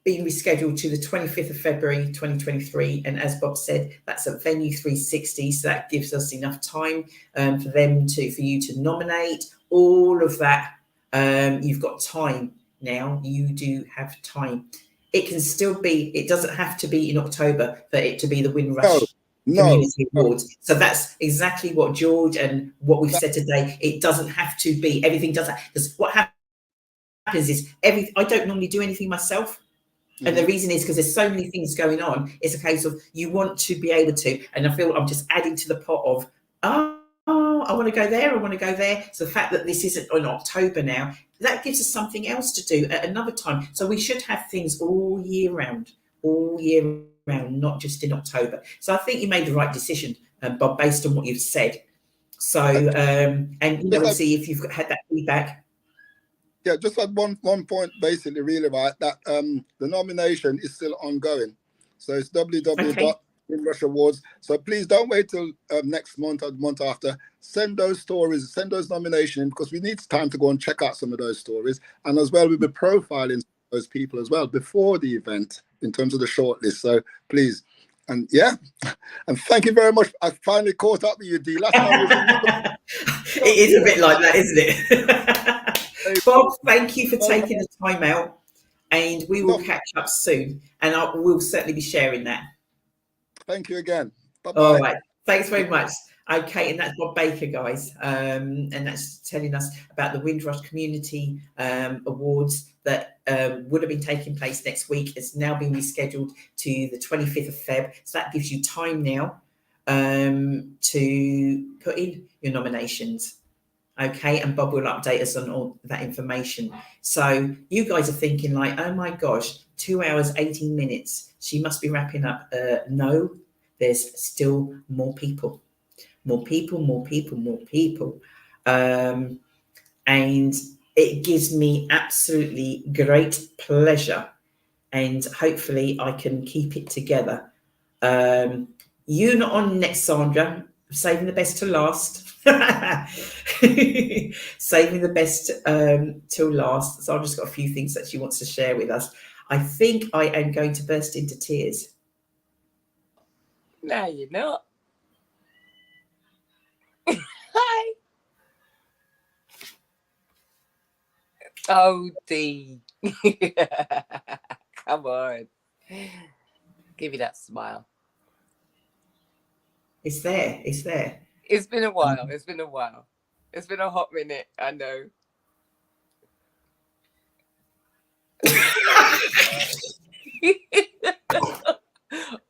being rescheduled to the 25th of February 2023, and as Bob said, that's at Venue 360, so that gives us enough time for you to nominate all of that. You've got time now. You do have time. It can still be, it doesn't have to be in October for it to be the Windrush Community Awards. So that's exactly what George and what we've said today. It doesn't have to be, everything doesn't, because what happens is I don't normally do anything myself. And the reason is because there's so many things going on. It's a case of you want to be able to, and I feel I'm just adding to the pot of, I want to go there, I want to go there. So the fact that this isn't in October now, that gives us something else to do at another time. So we should have things all year round, not just in October. So I think you made the right decision, Bob, based on what you've said. So, and you know, we'll see if you've had that feedback. Yeah, just at one point, basically, really, right, that the nomination is still ongoing. So it's www.Windrush Awards. So please don't wait till next month or the month after. Send those stories, send those nominations, because we need time to go and check out some of those stories. And as well, we'll be profiling those people as well before the event in terms of the shortlist. So please. And yeah, and thank you very much. I finally caught up with you, Dee. Last time was it is a bit like that, isn't it? Bob, thank you for taking the time out, and we will catch up soon, and we'll certainly be sharing that. Thank you again. Bye-bye. All right. Thanks very much. Okay, and that's Bob Baker, guys, and that's telling us about the Windrush Community Awards that would have been taking place next week. It's now been rescheduled to the 25th of Feb. So that gives you time now to put in your nominations. Okay, and Bob will update us on all that information. So you guys are thinking like, oh my gosh, 2 hours, 18 minutes. She must be wrapping up. No, there's still more people. And it gives me absolutely great pleasure, and hopefully I can keep it together. You not on next, Sandra, saving the best to last. Saving the best till last. So I've just got a few things that she wants to share with us. I think I am going to burst into tears. No, you're not. Hi. Oh, Dee. Come on. Give you that smile. It's there. It's there. It's been a while. It's been a while. It's been a hot minute. I know.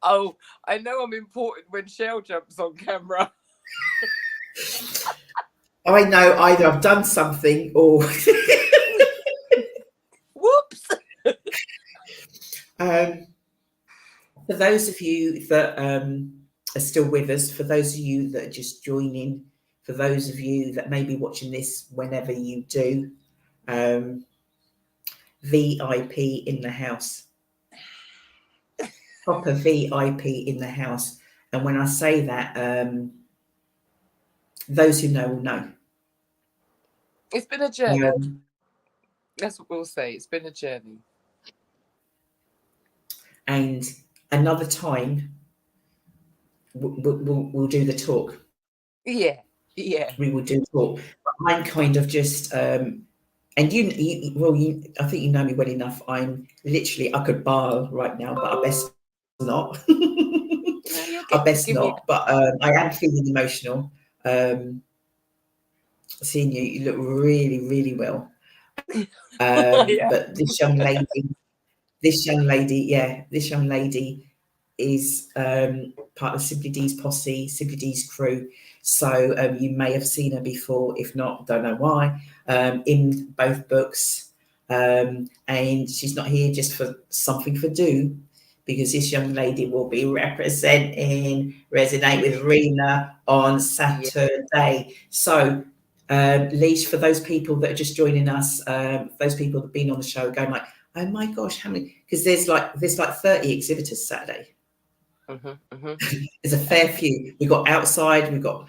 Oh, I know I'm important when Shell jumps on camera. I know either I've done something or whoops. For those of you that are still with us, for those of you that are just joining, for those of you that may be watching this whenever you do, VIP in the house. Proper VIP in the house. And when I say that, those who know will know. It's been a journey. That's what we'll say. It's been a journey. And another time, we'll do the talk. Yeah. We will do talk. But I'm kind of just, and I think you know me well enough. I'm literally, I could bawl right now, but I best not. I best not. But I am feeling emotional. Seeing you, you look really, really well. Yeah. But this young lady is part of Simply Deez posse, Simply Deez crew. So you may have seen her before. If not, don't know why. In both books, and she's not here just for something for do, because this young lady will be representing Resonate with Rena on Saturday. So, Leash, for those people that are just joining us, those people that have been on the show going like, oh my gosh, how many? Because there's like 30 exhibitors Saturday. There's a fair few. We've got outside, we've got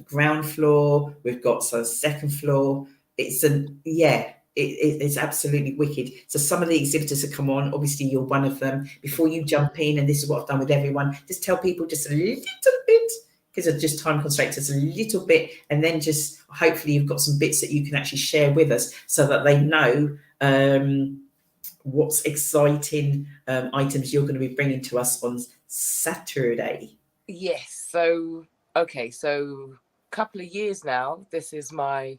ground floor, we've got second floor. It's it's absolutely wicked. So some of the exhibitors that come on, obviously you're one of them. Before you jump in, and this is what I've done with everyone, just tell people just a little bit, because of just time constraints, just a little bit, and then just hopefully you've got some bits that you can actually share with us so that they know what's exciting items you're going to be bringing to us on Saturday. Yes. So a couple of years now, this is my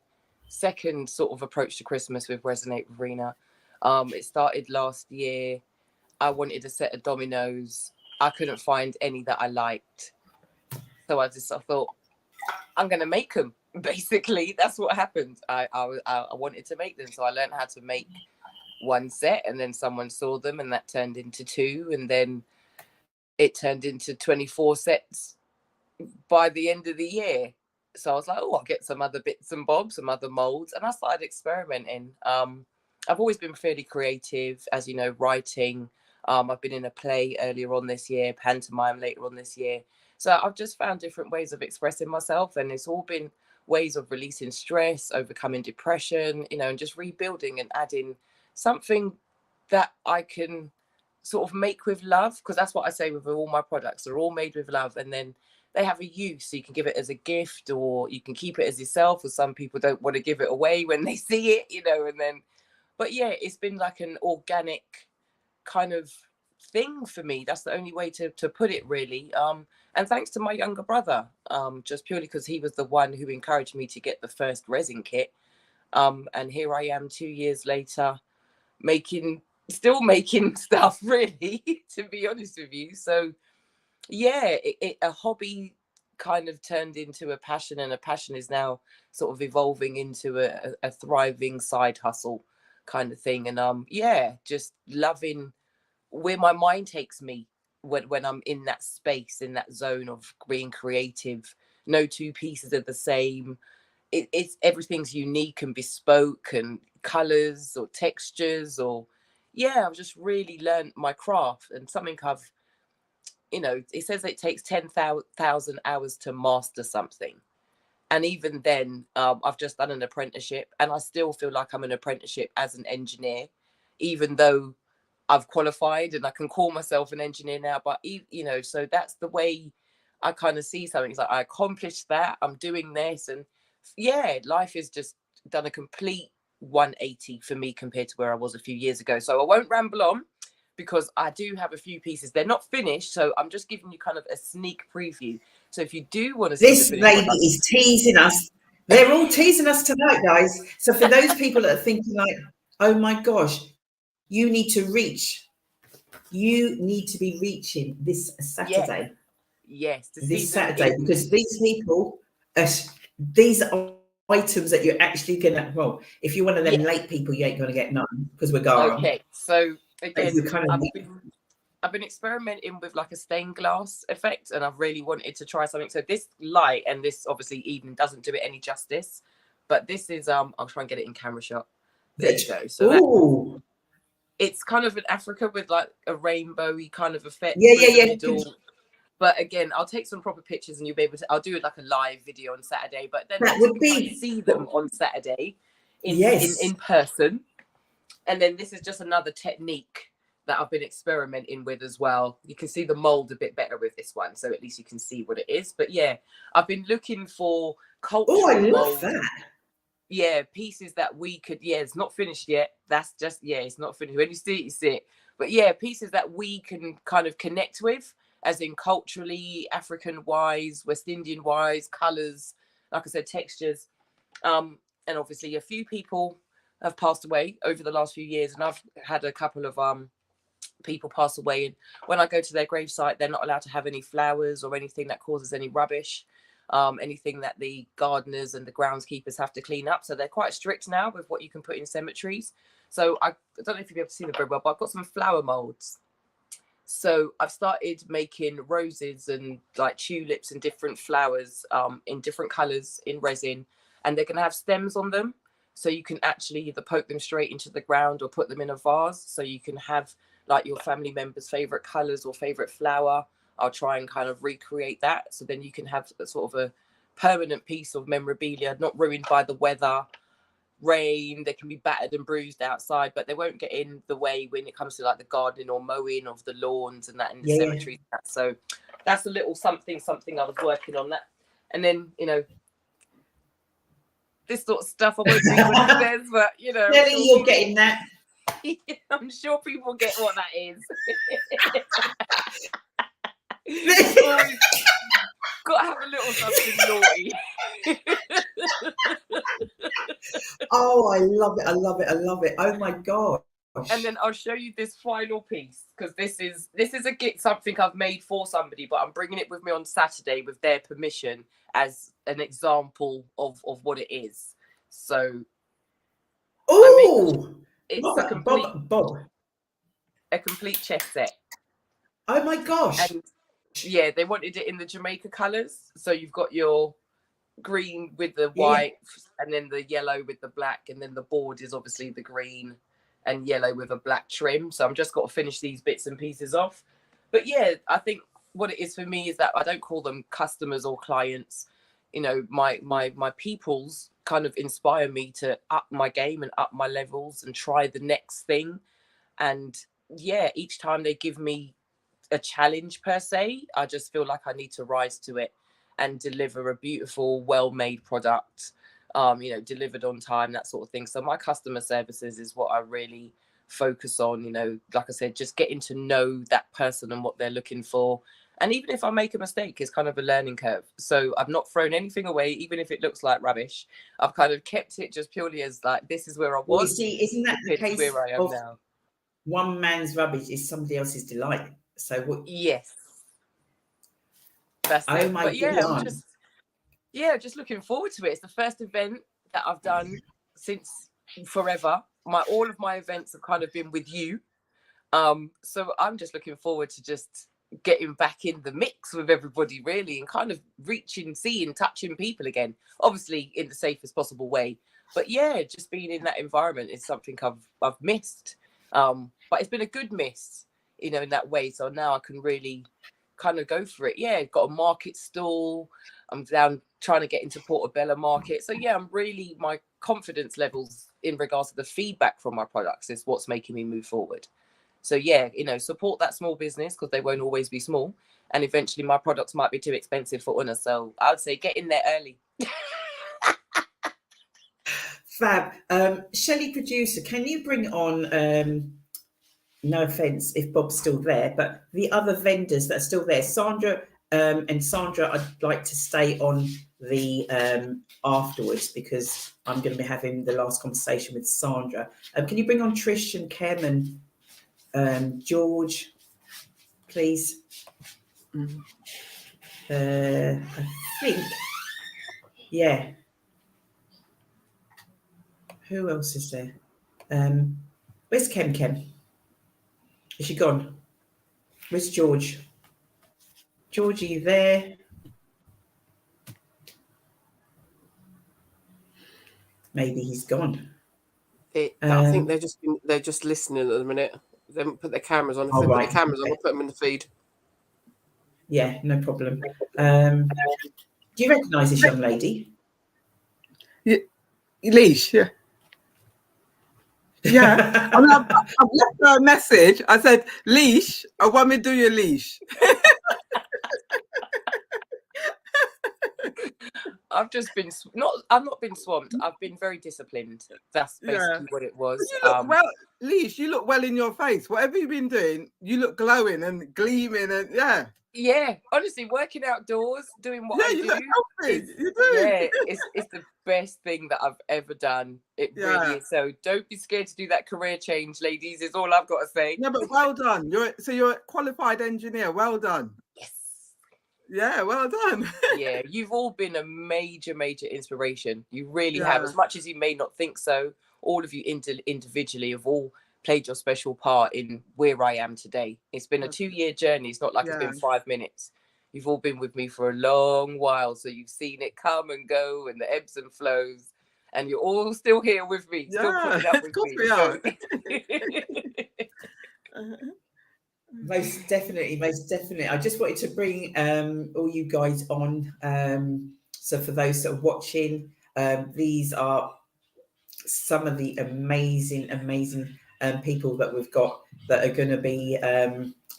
second sort of approach to Christmas with Resonate with Rena. It started last year. I wanted a set of dominoes. I couldn't find any that I liked. So I thought, I'm going to make them. Basically, that's what happened. I wanted to make them. So I learned how to make one set, and then someone saw them, and that turned into 2. And then it turned into 24 sets by the end of the year. So I was like, I'll get some other bits and bobs, some other molds. And I started experimenting. I've always been fairly creative, as you know, writing. I've been in a play earlier on this year, pantomime later on this year. So I've just found different ways of expressing myself. And it's all been ways of releasing stress, overcoming depression, and just rebuilding and adding something that I can sort of make with love. Because that's what I say with all my products. They're all made with love. And then they have a use. So you can give it as a gift, or you can keep it as yourself, or some people don't want to give it away when they see it, and then, but yeah, it's been like an organic kind of thing for me. That's the only way to put it, really. And thanks to my younger brother, just purely because he was the one who encouraged me to get the first resin kit. And here I am 2 years later, still making stuff, really, to be honest with you. So yeah, a hobby kind of turned into a passion, and a passion is now sort of evolving into a thriving side hustle kind of thing. And just loving where my mind takes me when I'm in that space, in that zone of being creative. No two pieces are the same. It's everything's unique and bespoke, and colors or textures, or I've just really learned my craft, and something I've, it says it takes 10,000 hours to master something. And even then, I've just done an apprenticeship, and I still feel like I'm an apprenticeship as an engineer, even though I've qualified and I can call myself an engineer now. But, so that's the way I kind of see something. It's like, I accomplished that, I'm doing this. And life has just done a complete 180 for me compared to where I was a few years ago. So I won't ramble on, because I do have a few pieces. They're not finished, so I'm just giving you kind of a sneak preview. So if you do want to see This the lady product, is teasing us. They're all teasing us tonight, guys. So for those people that are thinking like, oh my gosh, you need to reach. You need to be reaching this Saturday. yes, This Saturday, because these people, these are items that you're actually gonna. Well, if you're one of them late people, you ain't gonna get none because we're gone. Okay, so again, kind of I've been experimenting with like a stained glass effect, and I've really wanted to try something. So this light and this obviously even doesn't do it any justice, but this is I'll try and get it in camera shot. There you go. So it's kind of in Africa with like a rainbowy kind of effect. Yeah. But again, I'll take some proper pictures and you'll be able to. I'll do it like a live video on Saturday, but then that would be see them on Saturday in person. And then this is just another technique that I've been experimenting with as well. You can see the mold a bit better with this one, so at least you can see what it is. But yeah, I've been looking for cultural I love mold. that. Yeah, pieces that we could. Yeah, it's not finished yet. That's just it's not finished. When you see it, you see it. But yeah, pieces that we can kind of connect with, as in culturally, African wise, West Indian wise, colors, like I said, textures. And obviously a few people have passed away over the last few years, and I've had a couple of people pass away, and when I go to their gravesite, they're not allowed to have any flowers or anything that causes any rubbish, anything that the gardeners and the groundskeepers have to clean up. So they're quite strict now with what you can put in cemeteries. So I don't know if you'll be able to see them very well, but I've got some flower molds. So I've started making roses and like tulips and different flowers in different colors in resin, and they're going to have stems on them. So you can actually either poke them straight into the ground or put them in a vase. So you can have like your family members' favorite colors or favorite flower. I'll try and kind of recreate that. So then you can have a sort of a permanent piece of memorabilia, not ruined by the weather, rain. They can be battered and bruised outside, but they won't get in the way when it comes to like the gardening or mowing of the lawns and that in the cemeteries. So that's a little something I was working on that. And then, this sort of stuff, I won't read what it says, but Nelly, you're getting that. I'm sure people get what that is. Got to have a little something naughty. Oh, I love it. Oh my gosh. And then I'll show you this final piece, because this is something I've made for somebody, but I'm bringing it with me on Saturday with their permission as an example of what it is. So it's a complete chess set. Oh my gosh. And yeah, they wanted it in the Jamaica colours. So you've got your green with the white, and then the yellow with the black, and then the board is obviously the green and yellow with a black trim. So I'm just got to finish these bits and pieces off. But yeah, I think what it is for me is that I don't call them customers or clients. My peoples kind of inspire me to up my game and up my levels and try the next thing. And yeah, each time they give me a challenge per se, I just feel like I need to rise to it and deliver a beautiful, well-made product, delivered on time, that sort of thing. So my customer services is what I really focus on, like I said, just getting to know that person and what they're looking for. And even if I make a mistake, it's kind of a learning curve. So I've not thrown anything away, even if it looks like rubbish. I've kind of kept it just purely as like, this is where I was. Well, you see, isn't that the case where I am of now? One man's rubbish is somebody else's delight. So what? Yes. That's it. My but yeah, God. I'm just looking forward to it. It's the first event that I've done since forever. All of my events have kind of been with you. So I'm just looking forward to just getting back in the mix with everybody, really, and kind of reaching, seeing, touching people again, obviously in the safest possible way. But yeah, just being in that environment is something I've missed. But it's been a good miss, in that way. So now I can really kind of go for it. Yeah, got a market stall. I'm down trying to get into Portobello Market. So yeah, my confidence levels in regards to the feedback from my products is what's making me move forward. So yeah, support that small business, because they won't always be small. And eventually my products might be too expensive for Una. So I would say get in there early. Fab. Shelley, producer, can you bring on no offense if Bob's still there, but the other vendors that are still there, Sandra and Sandra, I'd like to stay on the afterwards, because I'm going to be having the last conversation with Sandra. Can you bring on Trish and Kem and George, please? I think, yeah. Who else is there? Where's Kem? Is she gone? Where's George? George, are you there? Maybe he's gone. I think they're just listening at the minute. They haven't put their cameras on. If they put their cameras on, we'll put them in the feed. Yeah, no problem. Do you recognise this young lady? Yeah, Leash. Yeah. Yeah. I mean, I've left her a message. I said, Leash, I want me to do your leash. I've just been I've not been swamped. I've been very disciplined. That's basically what it was. You look well, Leash, you look well in your face. Whatever you've been doing, you look glowing and gleaming, and yeah, honestly, working outdoors, doing what I do. Look healthy. You do. Yeah, it's the best thing that I've ever done. It really is. So don't be scared to do that career change, ladies, is all I've got to say. Yeah, but well done. You're a qualified engineer. Well done. Yes. Yeah, well done. Yeah, you've all been a major inspiration. You really have. As much as you may not think so, all of you individually have all played your special part in where I am today. It's been a 2-year journey. It's not like it's been 5 minutes. You've all been with me for a long while, so you've seen it come and go and the ebbs and flows, and you're all still here with me, still putting up with me. We are. Most definitely. I just wanted to bring all you guys on. So for those that are watching, these are some of the amazing people that we've got that are going to be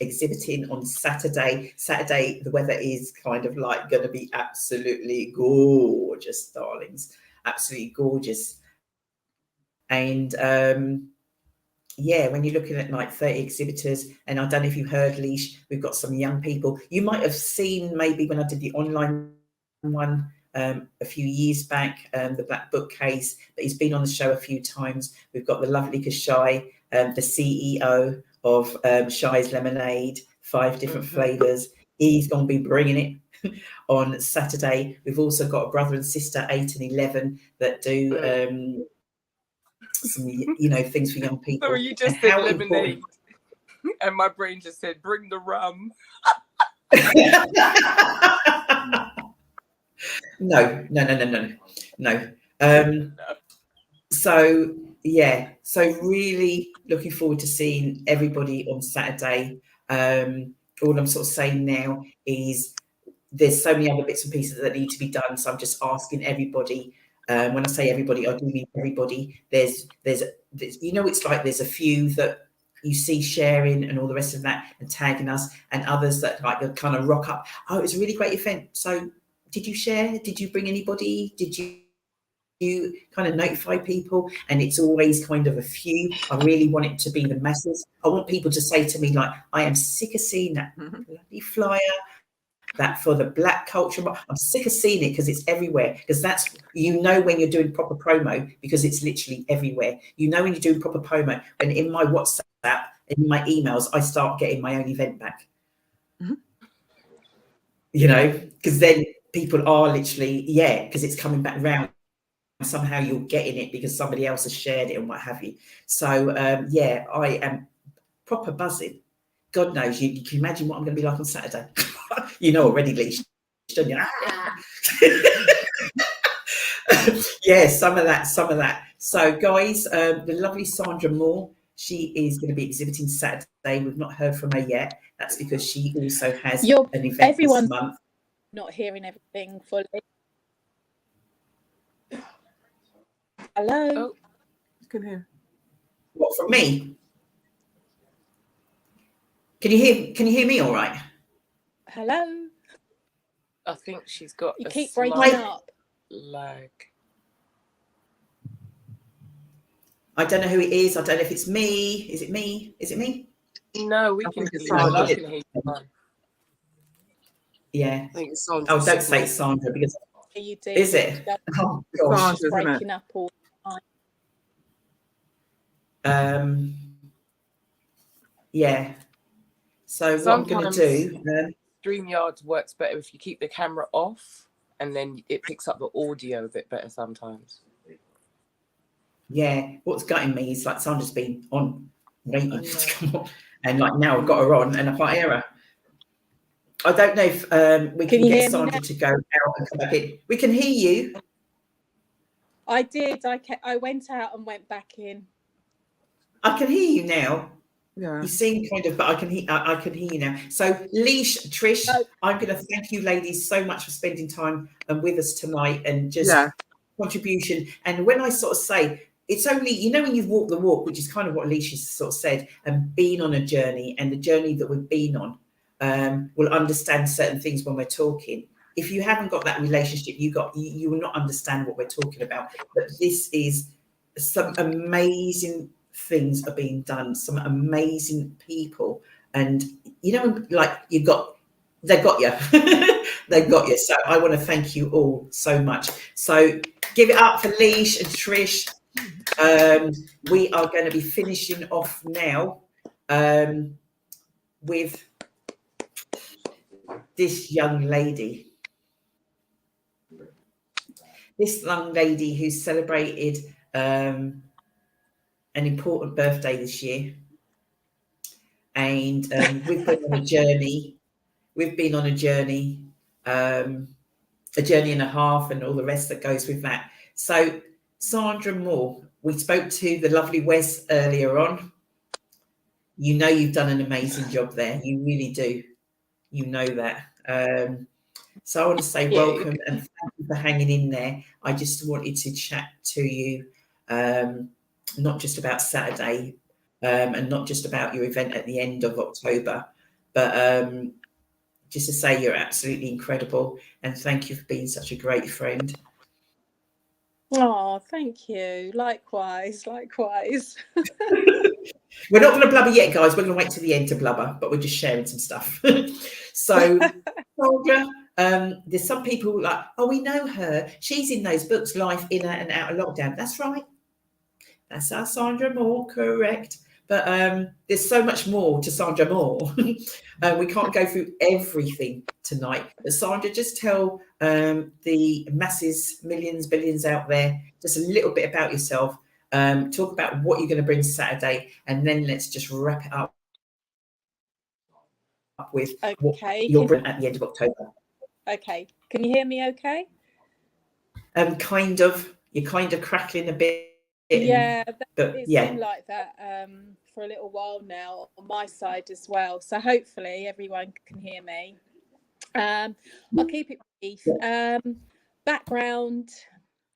exhibiting on Saturday. Saturday, the weather is kind of like going to be absolutely gorgeous, darlings. Absolutely gorgeous. And when you're looking at like 30 exhibitors, and I don't know if you heard, Leash, we've got some young people. You might have seen maybe when I did the online one a few years back, the Black Bookcase, but he's been on the show a few times. We've got the lovely Kashai, the CEO of Shai's Lemonade, 5 different flavours. He's going to be bringing it on Saturday. We've also got a brother and sister, 8 and 11, that do some, things for young people. Sorry, you just said lemonade, and my brain just said, bring the rum. No. So really looking forward to seeing everybody on Saturday. All I'm sort of saying now is there's so many other bits and pieces that need to be done. So I'm just asking everybody. When I say everybody, I do mean everybody. There's it's like there's a few that you see sharing and all the rest of that and tagging us, and others that like they'll kind of rock up. Oh, it was a really great event. So did you share? Did you bring anybody? Did you kind of notify people? And it's always kind of a few. I really want it to be the masses. I want people to say to me, like, I am sick of seeing that bloody flyer, that for the Black culture. I'm sick of seeing it because it's everywhere. Because that's, when you're doing proper promo, because it's literally everywhere. When you're doing proper promo. And in my WhatsApp, in my emails, I start getting my own event back. Because then people are literally, because it's coming back round. Somehow you're getting it because somebody else has shared it and what have you. So, I am proper buzzing. God knows, you can imagine what I'm going to be like on Saturday. Already, Leash, don't you? Some of that. So, guys, the lovely Sandra Moore, she is going to be exhibiting Saturday. We've not heard from her yet. That's because she also has an event this month. Not hearing everything fully. Hello. You can hear. What, from me? Can you hear me all right? Hello. I think she's got you keep breaking up. Lag. I don't know who it is. I don't know if it's me. Is it me? No, we I can think it's hear you. Sandra. I can hear you fine. Yeah. I think it's Sandra. Oh, don't say it's Sandra because You do. is it? Oh It's gosh. Sandra, isn't it? Breaking up all the time. Yeah. So what I'm going to Sometimes do? StreamYard works better if you keep the camera off, and then it picks up the audio a bit better sometimes. Yeah. What's gutting me is like Sandra's been on waiting to come on, and like now I've got her on and I can't hear her. I don't know if we can you get hear me Sandra now? to go out and come back in. We can hear you. I did. I went out and went back in. I can hear you now. Yeah. You seem kind of, but I can hear you now. So, Leash, Trish, I'm going to thank you, ladies, so much for spending time with us tonight and just contribution. And when I sort of say it's only, you know, when you've walked the walk, which is kind of what Leash has sort of said, and been on a journey, and the journey that we've been on, will understand certain things when we're talking. If you haven't got that relationship, you will not understand what we're talking about. But this is some amazing things are being done, some amazing people, and you know, like they've got you. They've got you. So I want to thank you all so much. So give it up for Leash and Trish. We are going to be finishing off now with this young lady. This young lady who celebrated an important birthday this year. And we've been on a journey. We've been on a journey and a half and all the rest that goes with that. So Sandra Moore, we spoke to the lovely Wes earlier on. You know you've done an amazing job there. You really do. You know that. So I want to say welcome and thank you for hanging in there. I just wanted to chat to you, not just about Saturday and not just about your event at the end of October, but just to say you're absolutely incredible and thank you for being such a great friend. Oh, thank you. Likewise. We're not going to blubber yet, guys. We're going to wait till the end to blubber, but we're just sharing some stuff. So, Sandra, there's some people like, oh, we know her. She's in those books, Life In and Out of Lockdown. That's right. That's our Sandra Moore, correct. But there's so much more to Sandra Moore. We can't go through everything tonight. But Sandra, just tell the masses, millions, billions out there, just a little bit about yourself. Talk about what you're going to bring Saturday, and then let's just wrap it up with what you'll bring at the end of October. Okay. Can you hear me okay? Kind of. You're kind of crackling a bit. Yeah, but it's yeah. been like that for a little while now on my side as well. So hopefully everyone can hear me. I'll keep it brief. Background,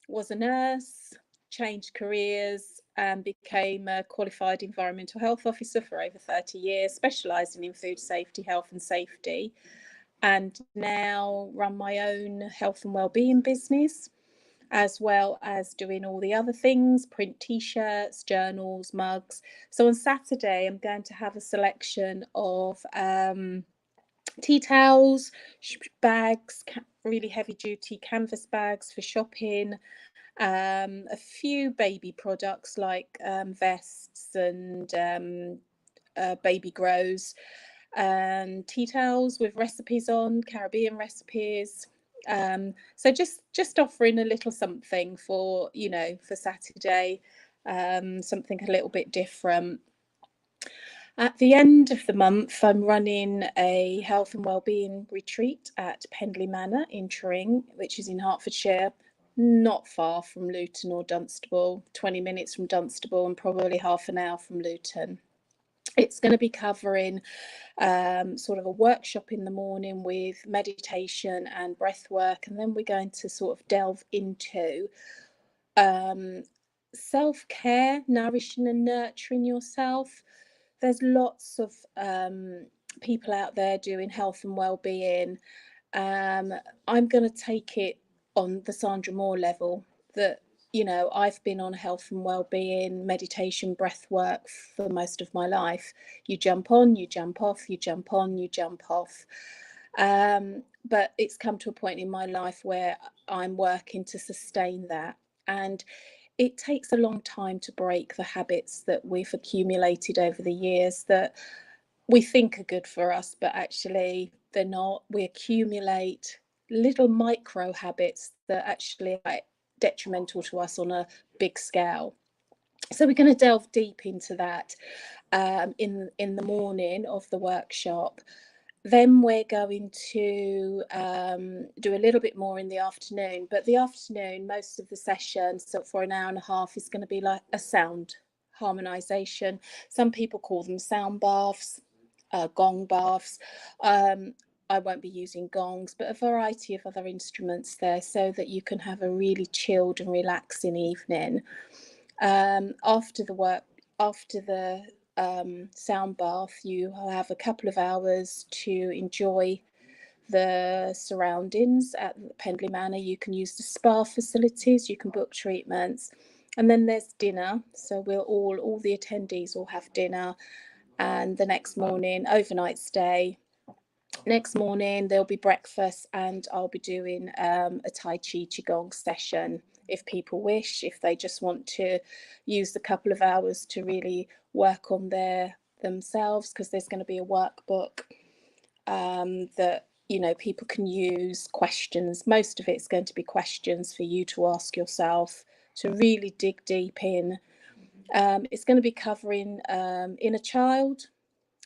was a nurse, changed careers and became a qualified environmental health officer for over 30 years, specialising in food safety, health and safety, and now run my own health and wellbeing business, as well as doing all the other things, print t-shirts, journals, mugs. So on Saturday, I'm going to have a selection of tea towels, bags, really heavy duty canvas bags for shopping, a few baby products like vests and baby grows, and tea towels with recipes on, Caribbean recipes. So just offering a little something for, you know, for Saturday, something a little bit different. At the end of the month, I'm running a health and wellbeing retreat at Pendley Manor in Tring, which is in Hertfordshire, not far from Luton or Dunstable, 20 minutes from Dunstable and probably half an hour from Luton. It's going to be covering sort of a workshop in the morning with meditation and breath work, and then we're going to sort of delve into self-care, nourishing and nurturing yourself. There's lots of people out there doing health and well-being. I'm going to take it on the Sandra Moore level, that you know, I've been on health and well-being, meditation, breath work for most of my life. You jump on, you jump off, you jump on, you jump off. But it's come to a point in my life where I'm working to sustain that. And it takes a long time to break the habits that we've accumulated over the years that we think are good for us, but actually they're not. We accumulate little micro habits that actually are detrimental to us on a big scale. So we're going to delve deep into that in the morning of the workshop. Then we're going to do a little bit more in the afternoon, but the afternoon, most of the session, so for an hour and a half, is going to be like a sound harmonization. Some people call them sound baths, gong baths. I won't be using gongs, but a variety of other instruments there so that you can have a really chilled and relaxing evening. After the sound bath, you will have a couple of hours to enjoy the surroundings at Pendley Manor. You can use the spa facilities, you can book treatments, and then there's dinner. So all the attendees will have dinner, and the next morning, overnight stay. Next morning there'll be breakfast, and I'll be doing a Tai Chi Qigong session if people wish, if they just want to use a couple of hours to really work on themselves, because there's going to be a workbook that, you know, people can use, questions. Most of it's going to be questions for you to ask yourself to really dig deep in. It's going to be covering inner child,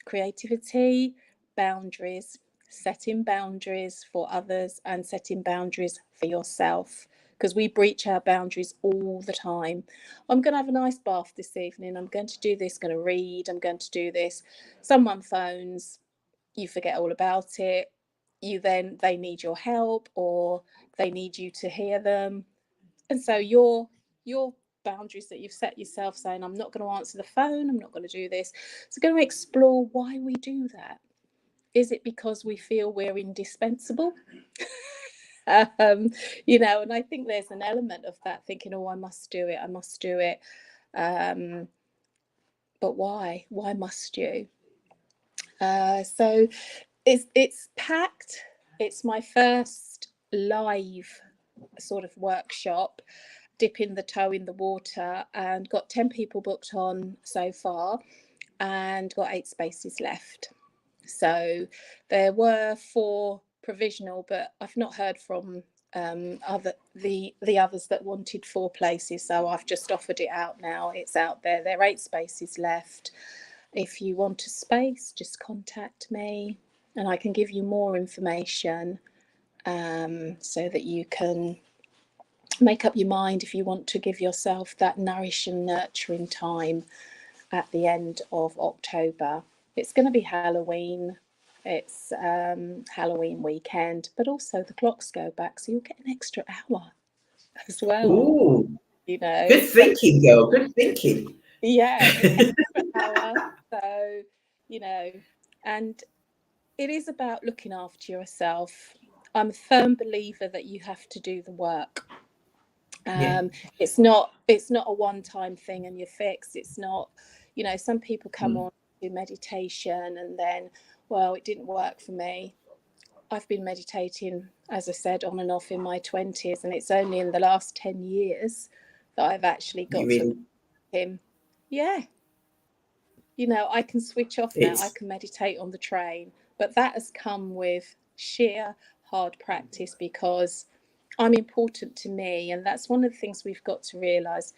creativity, boundaries, setting boundaries for others and setting boundaries for yourself, because we breach our boundaries all the time. I'm going to have a nice bath this evening, I'm going to do this, going to read, I'm going to do this. Someone phones, you forget all about it. They need your help, or they need you to hear them. And so your boundaries that you've set yourself, saying, I'm not going to answer the phone, I'm not going to do this. So going to explore why we do that. Is it because we feel we're indispensable? You know, and I think there's an element of that, thinking, oh, I must do it. But why must you? So it's packed. It's my first live sort of workshop, dipping the toe in the water, and got 10 people booked on so far and got 8 spaces left. So there were 4 provisional, but I've not heard from the others that wanted 4 places, so I've just offered it out now. It's out there. There are 8 spaces left. If you want a space, just contact me and I can give you more information, so that you can make up your mind if you want to give yourself that nourishing, nurturing time at the end of October. It's going to be Halloween. It's Halloween weekend, but also the clocks go back, so you'll get an extra hour as well. Ooh, you know, good thinking, girl. Good thinking. Yeah, an extra hour. So, you know, and it is about looking after yourself. I'm a firm believer that you have to do the work. It's not a one-time thing and you're fixed. It's not, you know, some people come on to meditation and then, well, it didn't work for me. I've been meditating, as I said, on and off in my 20s, and it's only in the last 10 years that I've actually got to him. Yeah. You know, I can switch off now. I can meditate on the train, but that has come with sheer hard practice, because I'm important to me, and that's one of the things we've got to realise.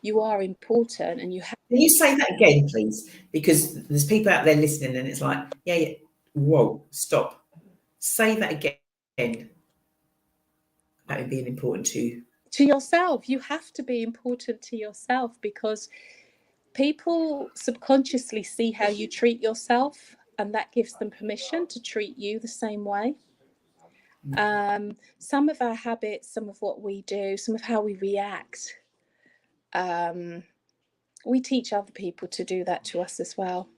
You are important, and you have. Can you say that again, please? Because there's people out there listening, and it's like, yeah, whoa, stop. Say that again. That would be important to yourself. You have to be important to yourself, because people subconsciously see how you treat yourself, and that gives them permission to treat you the same way. Some of our habits, some of what we do, some of how we react, we teach other people to do that to us as well.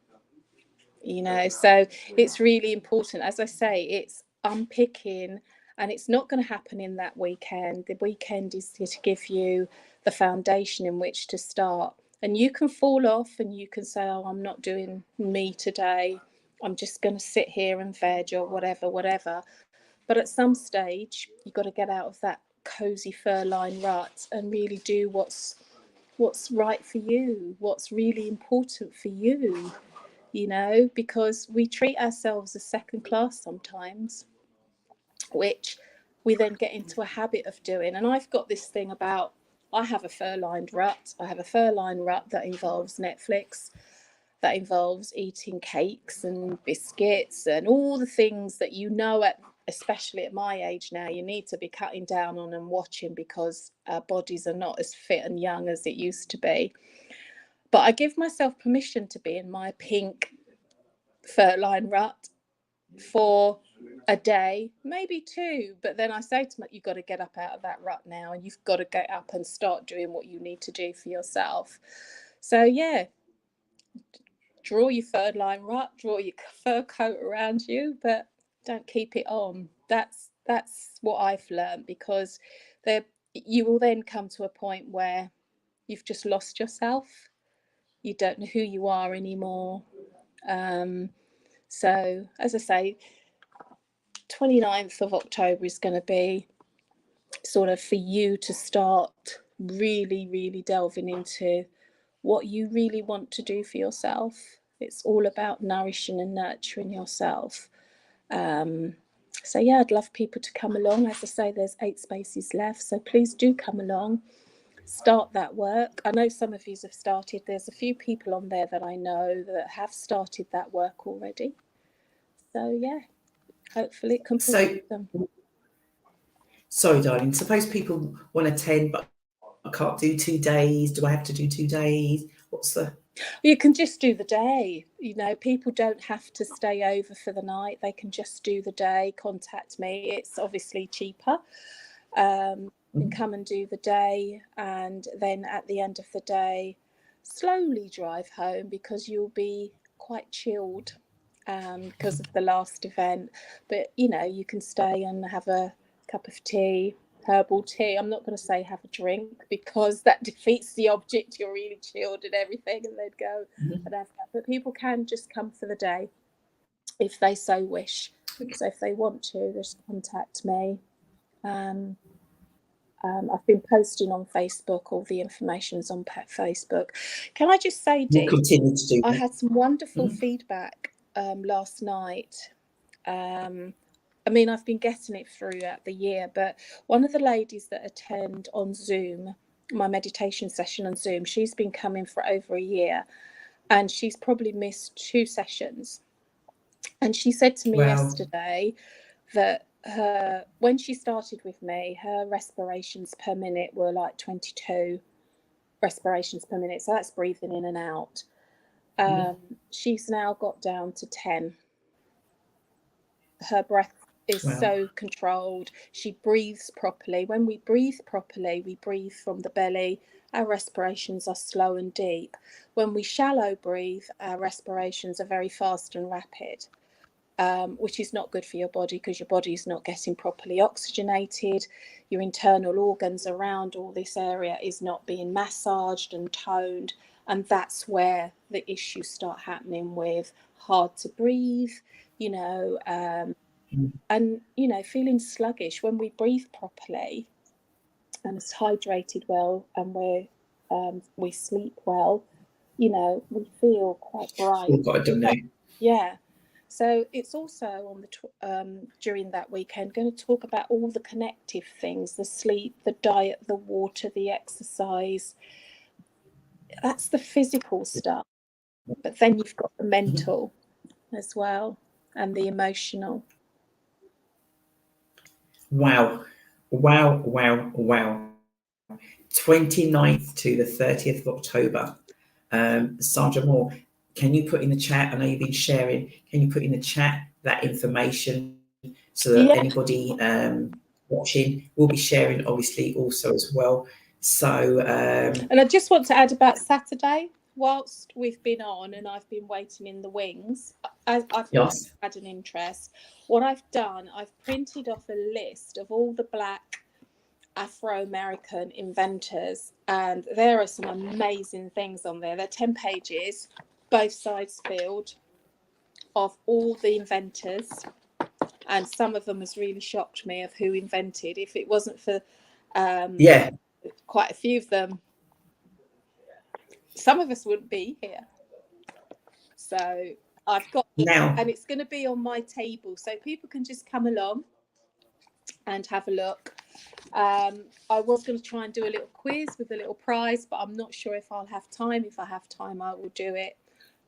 You know, so it's really important. As I say, it's unpicking And it's not going to happen in that weekend. The weekend is to give you the foundation in which to start. And you can fall off and you can say, oh, I'm not doing me today. I'm just going to sit here and veg or whatever. But at some stage, you've got to get out of that cozy fur-lined rut and really do what's right for you, what's really important for you, you know, because we treat ourselves as second class sometimes, which we then get into a habit of doing. And I've got this thing about, I have a fur-lined rut. I have a fur-lined rut that involves Netflix, that involves eating cakes and biscuits and all the things that, you know, especially at my age now, you need to be cutting down on and watching, because our bodies are not as fit and young as it used to be. But I give myself permission to be in my pink fur-lined rut for a day, maybe two, but then I say to myself, you've got to get up out of that rut now, and you've got to get up and start doing what you need to do for yourself. So yeah, draw your fur-lined rut, draw your fur coat around you, but don't keep it on. That's what I've learned, because you will then come to a point where you've just lost yourself. You don't know who you are anymore. So as I say, 29th of October is going to be sort of for you to start really, really delving into what you really want to do for yourself. It's all about nourishing and nurturing yourself. So yeah, I'd love people to come along. As I say, there's 8 spaces left, so please do come along, start that work. I know some of you have started. There's a few people on there that I know that have started that work already. So yeah, hopefully it can support them. Sorry, darling. Suppose people want to attend, but I can't do 2 days. Do I have to do 2 days? What's the... You can just do the day. You know, people don't have to stay over for the night. They can just do the day. Contact me. It's obviously cheaper. You can come and do the day, and then at the end of the day, slowly drive home, because you'll be quite chilled because of the last event. But, you know, you can stay and have a cup of tea, herbal tea. I'm not going to say have a drink, because that defeats the object. You're really chilled and everything, and they'd go and have that. But people can just come for the day if they so wish. So if they want to, just contact me. I've been posting on Facebook. All the information's on Facebook. Can I just say, Dee, continue to do I that. had some wonderful feedback last night. I mean, I've been getting it throughout the year, but one of the ladies that attend on Zoom, my meditation session on Zoom, she's been coming for over a year, and she's probably missed 2 sessions. And she said to me yesterday that when she started with me, her respirations per minute were like 22 respirations per minute. So that's breathing in and out. She's now got down to 10. Her breath is so controlled. She breathes properly. When we breathe properly, we breathe from the belly. Our respirations are slow and deep. When we shallow breathe, our respirations are very fast and rapid, which is not good for your body, because your body is not getting properly oxygenated. Your internal organs around all this area is not being massaged and toned. And that's where the issues start happening, with hard to breathe, you know, and, you know, feeling sluggish. When we breathe properly and it's hydrated well, and we sleep well, you know, we feel quite bright. Yeah. So it's also on the during that weekend going to talk about all the connective things: the sleep, the diet, the water, the exercise. That's the physical stuff. But then you've got the mental as well, and the emotional. Wow. 29th to the 30th of October. Sandra Moore, can you put in the chat? I know you've been sharing. Can you put in the chat that information so that anybody watching will be sharing, obviously, also as well. So, and I just want to add about Saturday. whilst we've been on and I've been waiting in the wings, I've Yes. had an interest. What I've done, I've printed off a list of all the Black Afro-American inventors, and there are some amazing things on there. They're 10 pages, both sides filled, of all the inventors, and some of them has really shocked me of who invented. If it wasn't for quite a few of them, some of us wouldn't be here. So I've got now, and it's going to be on my table, so people can just come along and have a look. I was going to try and do a little quiz with a little prize, but I'm not sure if I'll have time. If I have time, I will do it.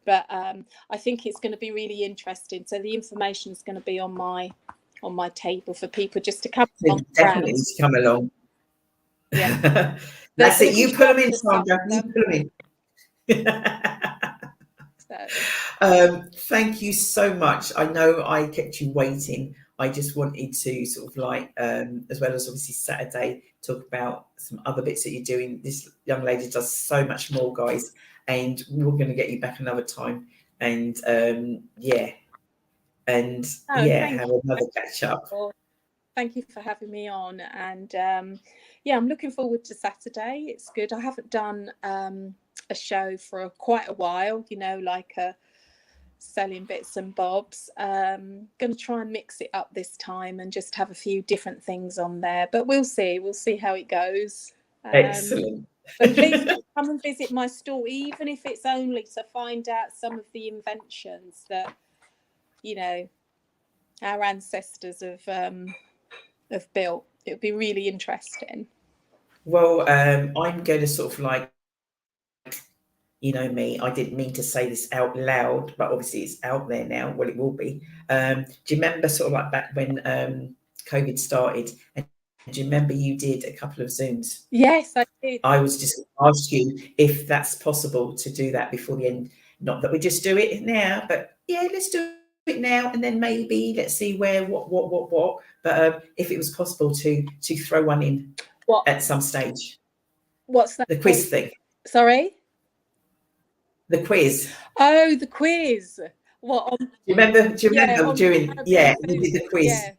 But I think it's going to be really interesting. So the information is going to be on my table for people just to come along. Definitely to come along. Yeah. That's it. You put them in, Sandra. You put them in. Thank you so much. I know I kept you waiting. I just wanted to sort of like, as well as obviously Saturday, talk about some other bits that you're doing. This young lady does so much more, guys, and we're going to get you back another time. And have another catch up. Thank you for having me on, and I'm looking forward to Saturday. It's good. I haven't done a show for quite a while, like selling bits and bobs. Going to try and mix it up this time and just have a few different things on there, but we'll see how it goes. Excellent. But please do come and visit my stall, even if it's only to find out some of the inventions that our ancestors have built. It would be really interesting. Well, I'm going to sort of like, me, I didn't mean to say this out loud, but obviously it's out there now. Well, it will be. Do you remember sort of like back when COVID started? And do you remember you did a couple of Zooms? Yes, I did. I was just going to ask you if that's possible to do that before the end. Not that we just do it now, but yeah, let's do it now, and then maybe let's see where, what. But if it was possible to throw one in at some stage. What's that? The quiz thing. Sorry? The quiz. Oh, the quiz. What? Do you remember during? Yeah, we did the quiz.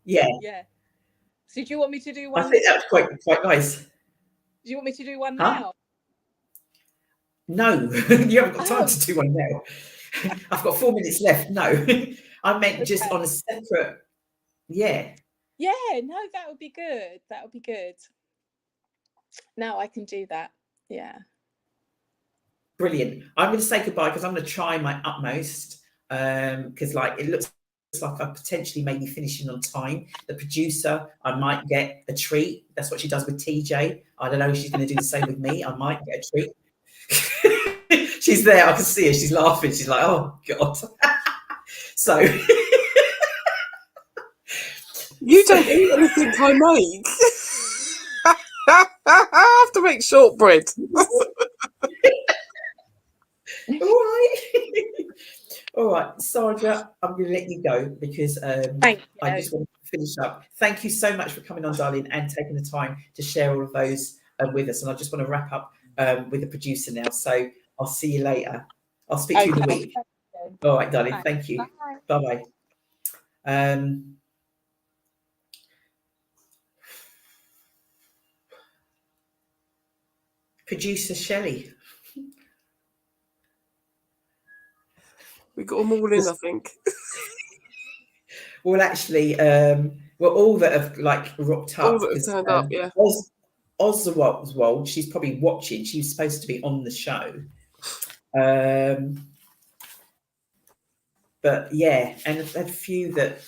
Yeah. So do you want me to do one? I think that was quite nice. Do you want me to do one Huh? now? No, you haven't got time to do one now. I've got 4 minutes left. No, I meant just on a separate. Yeah. Yeah, no, that would be good. That would be good. No, I can do that. Yeah. Brilliant. I'm going to say goodbye because I'm going to try my utmost because it looks like I potentially may be finishing on time. The producer, I might get a treat. That's what she does with TJ. I don't know if she's going to do the same with me. I might get a treat. She's there. I can see her. She's laughing. She's like, oh, God. So. You don't eat anything I make. I have to make shortbread. All right, Sandra, I'm going to let you go because I just want to finish up. Thank you so much for coming on, darling, and taking the time to share all of those with us. And I just want to wrap up with the producer now. So I'll see you later. I'll speak to you in the week. All right, darling. Bye. Thank you. Bye. Bye-bye. Producer Shelley. We got them all in, I think. Well, actually, all that have rocked up. All that have turned up, yeah. Oswald, she's probably watching. She was supposed to be on the show. But yeah, and a few that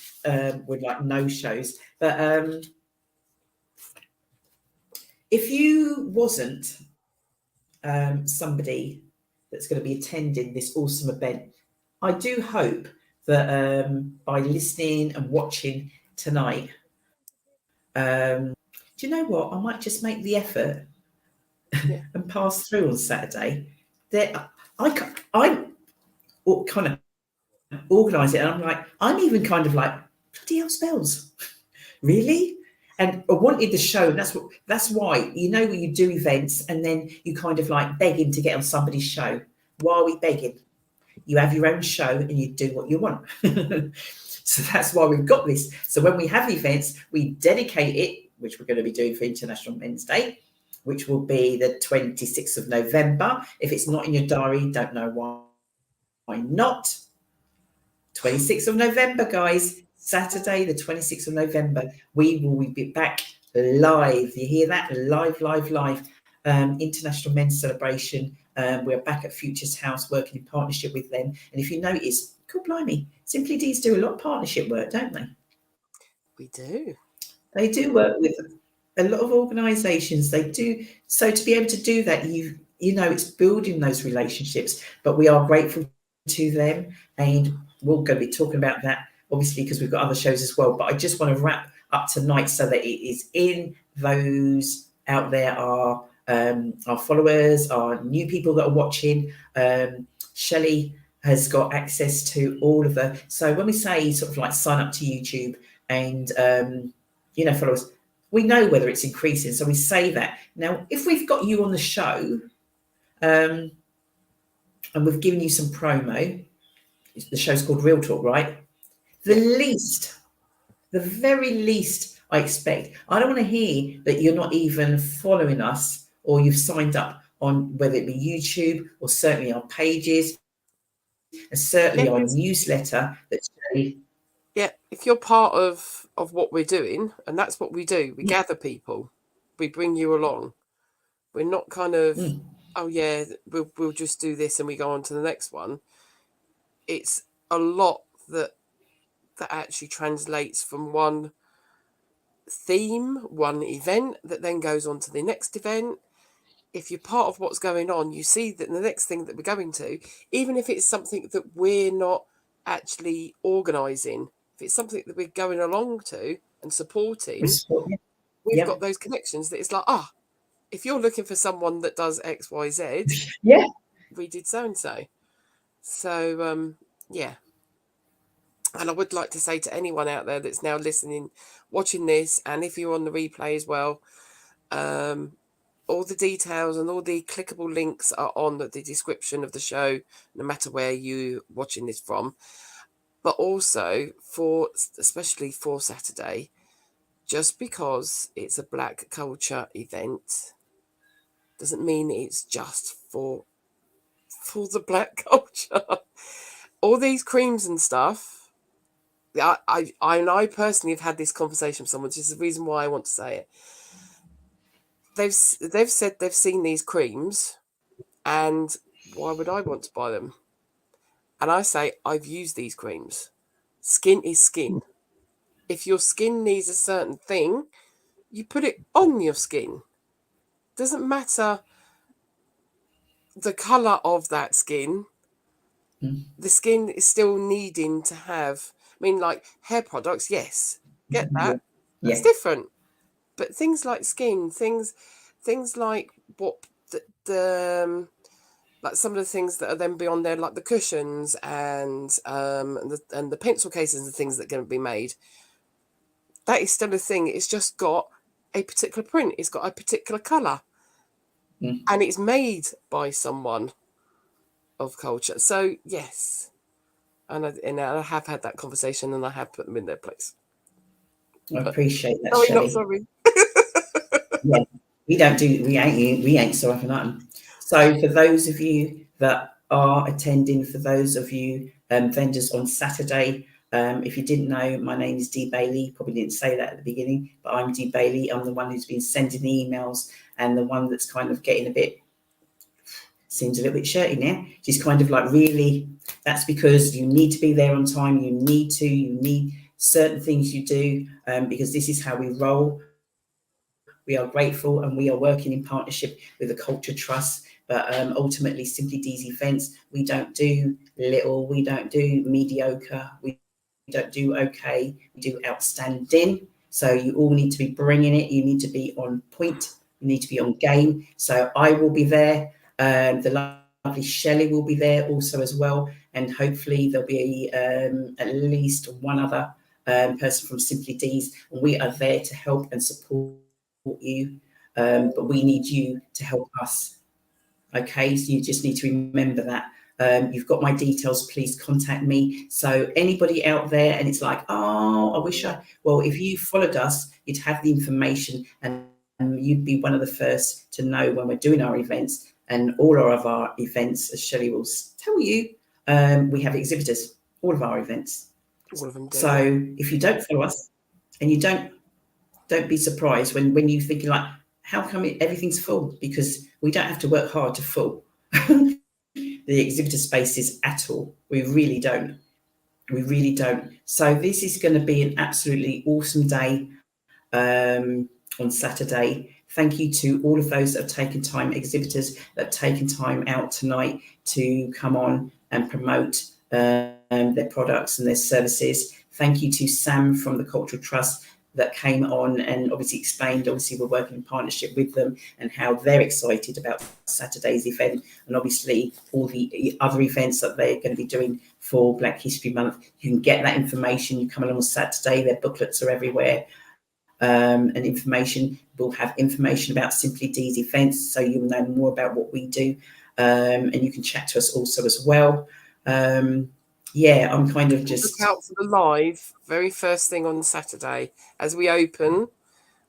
were no shows. But if you wasn't somebody that's going to be attending this awesome event, I do hope that by listening and watching tonight, do you know what? I might just make the effort and pass through on Saturday. I'm kind of organise it, and I'm even kind of bloody hell, spells, really? And I wanted the show. That's why, you know, when you do events and then you kind of like begging to get on somebody's show. Why are we begging? You have your own show and you do what you want. So that's why we've got this. So when we have events, we dedicate it, which we're going to be doing for International Men's Day, which will be the 26th of November. If it's not in your diary, don't know why not. 26th of November, guys. Saturday, the 26th of November. We will be back live. You hear that? Live. International Men's Celebration. We're back at Future's House working in partnership with them. And if you notice, God blimey, Simply Deez do a lot of partnership work, don't they? We do. They do work with a lot of organisations. They do. So to be able to do that, you know, it's building those relationships. But we are grateful to them, and we're going to be talking about that, obviously, because we've got other shows as well. But I just want to wrap up tonight so that it is in those out there, our followers, our new people that are watching. Shelley has got access to all of the. So when we say sort of like sign up to YouTube and you know, follow us, we know whether it's increasing. So we say that. Now, if we've got you on the show and we've given you some promo, the show's called RealTalk, right? The very least I expect, I don't want to hear that you're not even following us or you've signed up on whether it be YouTube or certainly our pages and certainly our newsletter. Yeah, if you're part of what we're doing, and that's what we do, we gather people, we bring you along. We're not kind of, oh yeah, we'll just do this and we go on to the next one. It's a lot that actually translates from one theme, one event that then goes on to the next event. If you're part of what's going on, you see that the next thing that we're going to, even if it's something that we're not actually organising, if it's something that we're going along to and supporting, we've got those connections that it's like, if you're looking for someone that does X, Y, Z, yeah, we did so and so. So yeah. And I would like to say to anyone out there that's now listening, watching this, and if you're on the replay as well, all the details and all the clickable links are on the description of the show, no matter where you're watching this from. But also, especially for Saturday, just because it's a Black culture event doesn't mean it's just for the Black culture. All these creams and stuff, I personally have had this conversation with someone, which is the reason why I want to say it. They've said they've seen these creams, and why would I want to buy them? And I say, I've used these creams. Skin is skin. If your skin needs a certain thing, you put it on your skin. Doesn't matter the colour of that skin. The skin is still needing to have, I mean, like hair products, yes, get that. It's different. But things like skin, things like what the like some of the things that are then beyond there, like the cushions and the pencil cases and things that are going to be made. That is still a thing. It's just got a particular print. It's got a particular colour, and it's made by someone of culture. So yes, and I have had that conversation, and I have put them in their place. I appreciate that. Sorry, Shelley. not sorry. Yeah, we ain't sorry for nothing. So for those of you that are attending, for those of you vendors on Saturday, if you didn't know, my name is Dee Bailey. Probably didn't say that at the beginning, but I'm Dee Bailey. I'm the one who's been sending the emails and the one that's kind of getting seems a little bit shirty now. She's kind of like, really, that's because you need to be there on time. You need certain things you do because this is how we roll. We are grateful and we are working in partnership with the Culture Trust. But ultimately, Simply Deez events, we don't do little, we don't do mediocre, we don't do okay, we do outstanding. So you all need to be bringing it. You need to be on point. You need to be on game. So I will be there. The lovely Shelley will be there also as well. And hopefully there'll be at least one other person from Simply Deez, and we are there to help and support you. But we need you to help us. Okay, so you just need to remember that. You've got my details, please contact me. So anybody out there and it's like, oh, I wish well, if you followed us, you'd have the information and you'd be one of the first to know when we're doing our events. And all of our events, as Shelley will tell you, we have exhibitors, all of our events. All of them do. So if you don't follow us and you don't be surprised when you're thinking like, how come everything's full? Because we don't have to work hard to fill the exhibitor spaces at all. We really don't. We really don't. So this is going to be an absolutely awesome day on Saturday. Thank you to all of those that have taken time, exhibitors that have taken time out tonight to come on and promote their products and their services. Thank you to Sam from the Cultural Trust that came on and obviously explained, obviously we're working in partnership with them and how they're excited about Saturday's event and obviously all the other events that they're going to be doing for Black History Month. You can get that information. You come along on Saturday, their booklets are everywhere. And information, we'll have information about Simply Deez events, so you'll know more about what we do. And you can chat to us also as well. Yeah, I'm kind of just... Look out for the live, very first thing on Saturday. As we open,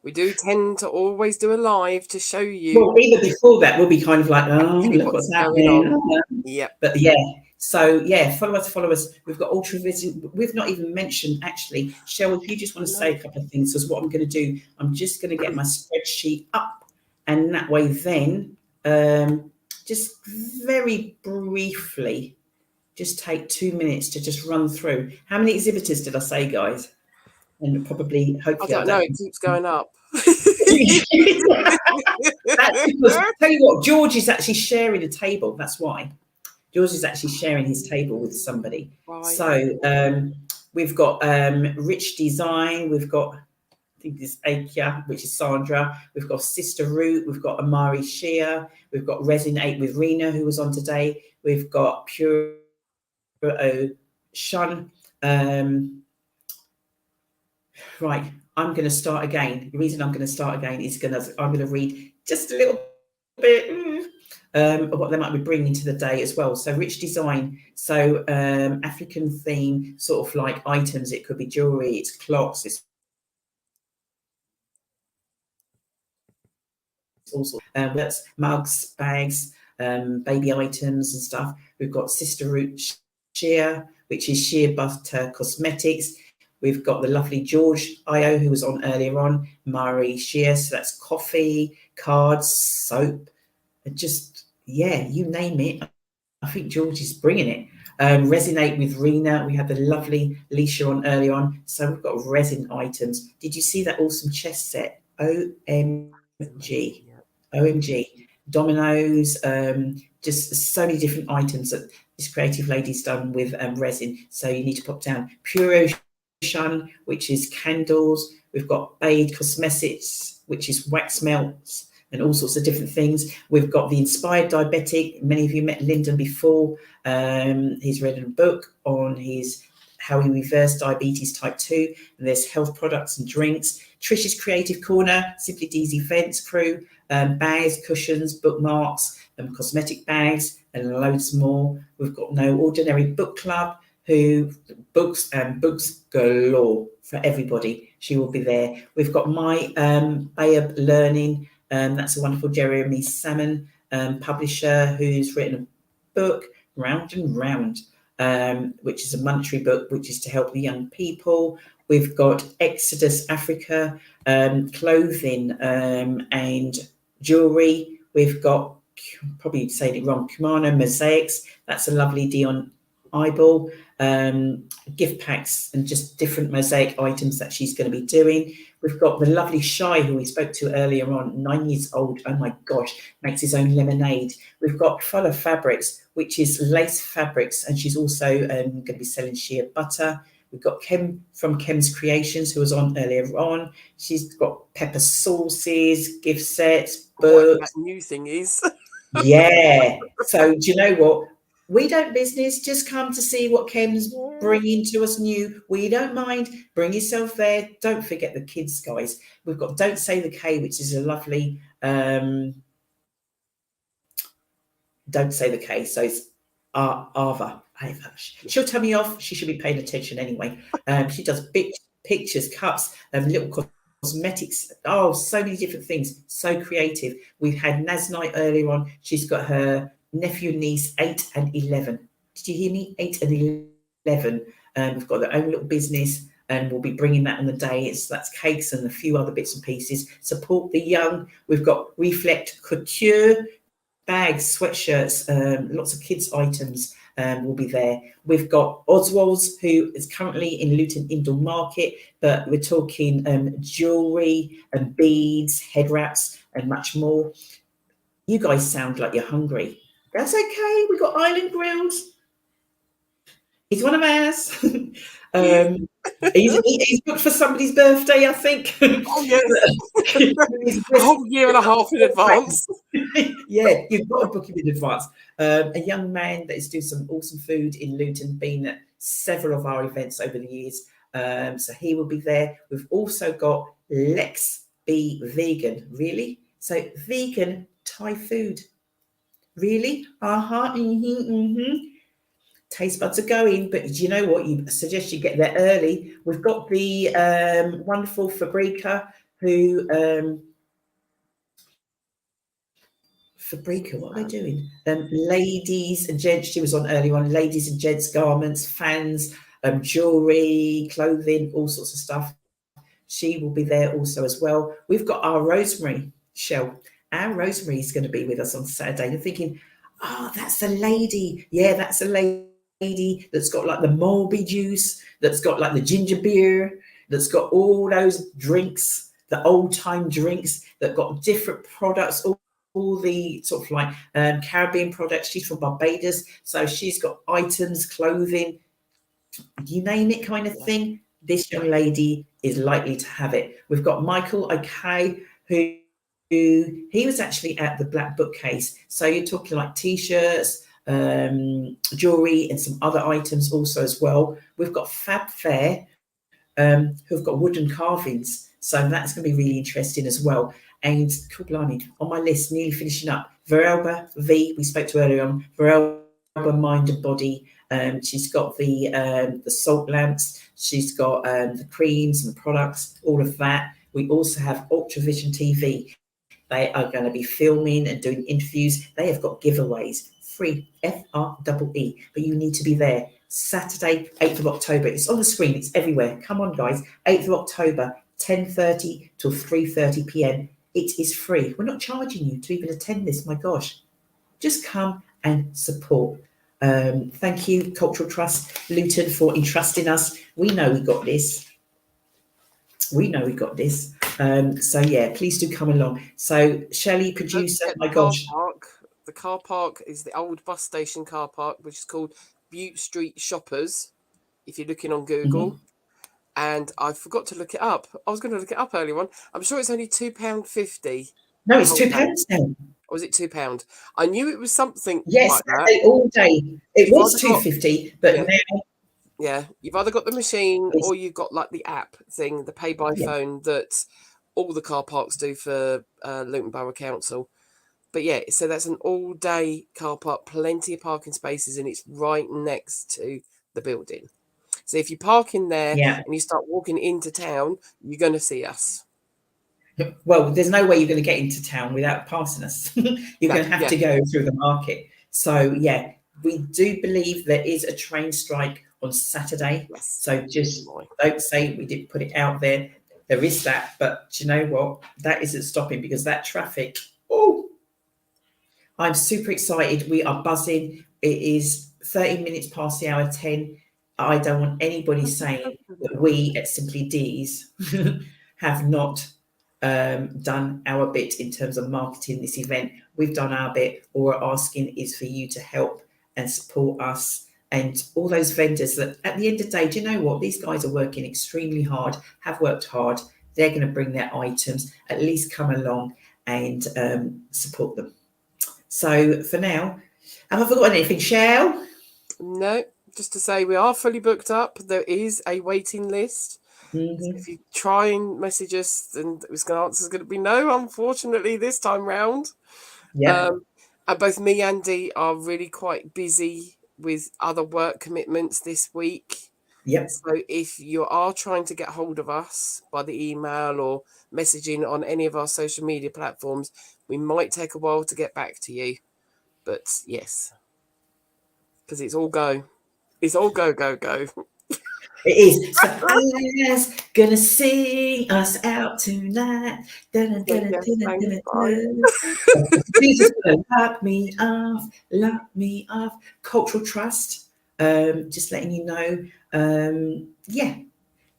we do tend to always do a live to show you. Well, even before that, we'll be kind of like, oh, look what's happening. Yep. But yeah, so yeah, follow us. We've got Ultravision. We've not even mentioned, actually, Cheryl, if you just want to say a couple of things, because what I'm going to do, I'm just going to get my spreadsheet up. And that way then, just very briefly, just take 2 minutes to just run through. How many exhibitors did I say, guys? And probably, hopefully, I don't know. It keeps going up. That's because, tell you what, George is actually sharing a table. That's why. George is actually sharing his table with somebody. Right. So we've got Rich Design. We've got, I think this Akia, which is Sandra. We've got Sister Root. We've got Amari Shia. We've got Resonate with Rena, who was on today. We've got Pure Shun. Right, I'm going to start again. The reason I'm going to start again is I'm going to read just a little bit of what they might be bringing to the day as well. So Rich Design, so African theme, sort of like items. It could be jewelry, it's clocks, it's also that's mugs, bags, baby items and stuff. We've got Sister Root Sheer, which is sheer butter cosmetics. We've got the lovely George Io, who was on earlier on, Mari Sheer, so that's coffee, cards, soap, and just, yeah, you name it. I think George is bringing it. Resonate with Rena. We had the lovely Leisha on earlier on. So we've got resin items. Did you see that awesome chess set? OMG. OMG. Dominoes, just so many different items that this creative lady's done with resin. So you need to pop down. Pure Shun, which is candles. We've got Bade Cosmetics, which is wax melts and all sorts of different things. We've got the Inspired Diabetic. Many of you met Lyndon before. He's read a book on how he reversed diabetes type 2. And there's health products and drinks. Trish's Creative Corner, Simply Deez events crew, bags, cushions, bookmarks, cosmetic bags, and loads more. We've got No Ordinary Book Club, who books galore for everybody. She will be there. We've got My Bayab Learning. That's a wonderful Jeremy Salmon publisher who's written a book, Round and Round, which is a monetary book, which is to help the young people. We've got Exodus Africa, clothing and jewelry. We've got, probably saying it wrong, Kumano Mosaics. That's a lovely Dion Eyeball. Gift packs and just different mosaic items that she's going to be doing. We've got the lovely Shy, who we spoke to earlier on, 9 years old. Oh my gosh, makes his own lemonade. We've got Fuller Fabrics, which is lace fabrics, and she's also going to be selling sheer butter. We've got Kem from Kem's Creations, who was on earlier on. She's got pepper sauces, gift sets, books. That new thing is. Yeah. So do you know what? We don't business. Just come to see what Kem's bringing to us new. We don't mind. Bring yourself there. Don't forget the kids, guys. We've got Don't Say the K, which is a lovely Don't Say the K. So it's Ava. She'll tell me off. She should be paying attention anyway. She does big pictures, cups, little cosmetics. Oh, so many different things. So creative. We've had Naznite earlier on. She's got her nephew and niece, 8 and 11. Did you hear me? 8 and 11. We've got their own little business, and we'll be bringing that on the day. That's cakes and a few other bits and pieces. Support the young. We've got Reflect Couture, bags, sweatshirts, lots of kids' items will be there. We've got Oswald's, who is currently in Luton Indoor Market, but we're talking jewellery and beads, head wraps, and much more. You guys sound like you're hungry. That's okay. We've got Island Grills. He's one of ours. He's booked for somebody's birthday, I think. Oh, yes. A whole year and a half in advance. Yeah, you've got to book him in advance. A young man that is doing some awesome food in Luton, been at several of our events over the years. So he will be there. We've also got Lex Be Vegan. Really? So vegan Thai food. Really? Taste buds are going, but do you know what? You suggest you get there early. We've got the wonderful Fabrica, who Fabrica, what are they doing? Ladies and gents, she was on earlier on. Ladies and gents garments, fans, jewelry, clothing, all sorts of stuff. She will be there also as well. We've got our Rosemary Shell. Our Rosemary is going to be with us on Saturday. You're thinking, oh, that's a lady. Yeah, that's a lady that's got like the Mulberry juice, that's got like the ginger beer, that's got all those drinks, the old time drinks, that got different products, all the sort of like Caribbean products. She's from Barbados, so she's got items, clothing, you name it, kind of thing. This young lady is likely to have it. We've got Michael Okay, who he was actually at the Black Bookcase. So you're talking like T-shirts, jewelry, and some other items also as well. We've got Fab Fair, who've got wooden carvings. So that's going to be really interesting as well. And cool, blimey, on my list, nearly finishing up, Verelba V, we spoke to earlier on, Verelba Mind and Body. She's got the salt lamps. She's got the creams and products, all of that. We also have Ultravision TV. They are going to be filming and doing interviews. They have got giveaways, free, FREE, but you need to be there. Saturday, 8th of October. It's on the screen. It's everywhere. Come on, guys. 8th of October, 10:30 till 3:30 p.m. It is free. We're not charging you to even attend this. My gosh. Just come and support. Thank you, Cultural Trust Luton, for entrusting us. We know we got this. We know we got this. So yeah, please do come along. So Shelley, producer, my gosh. The car park is the old bus station car park, which is called Bute Street Shoppers, if you're looking on Google. And I forgot to look it up. I was going to look it up earlier on. I'm sure it's only £2.50. No, it's £2 now. Or was it £2? I knew it was something yes, like that. All day. It was £2.50, but now. Yeah, you've either got the machine or you've got like the app thing, the pay by phone that all the car parks do for Luton Borough Council. But yeah, so that's an all day car park, plenty of parking spaces, and it's right next to the building. So if you park in there and you start walking into town, you're going to see us. Well, there's no way you're going to get into town without passing us. You're going to have to go through the market. So yeah, we do believe there is a train strike on Saturday. So just don't say we didn't put it out there. There is that, but do you know what? That isn't stopping, because that traffic, I'm super excited. We are buzzing. It is 30 minutes past the hour 10. I don't want anybody saying that we at Simply Deez have not done our bit in terms of marketing this event. We've done our bit. All we're asking is for you to help and support us, and all those vendors that at the end of the day, do you know what? These guys are working extremely hard, have worked hard. They're going to bring their items. At least come along and support them. So for now, Have I forgotten anything, Shell? No, just to say we are fully booked up. There is a waiting list. Mm-hmm. If you try and message us, then the answer is going to be no, unfortunately, this time round. Yeah. And both me and Dee are really quite busy with other work commitments this week. Yep. So if you are trying to get hold of us by the email or messaging on any of our social media platforms, we might take a while to get back to you. But yes, because it's all go. It's all go, go, go. It is. So Alice gonna sing us out tonight. Jesus gonna lock me off. Cultural Trust. Just letting you know. Yeah,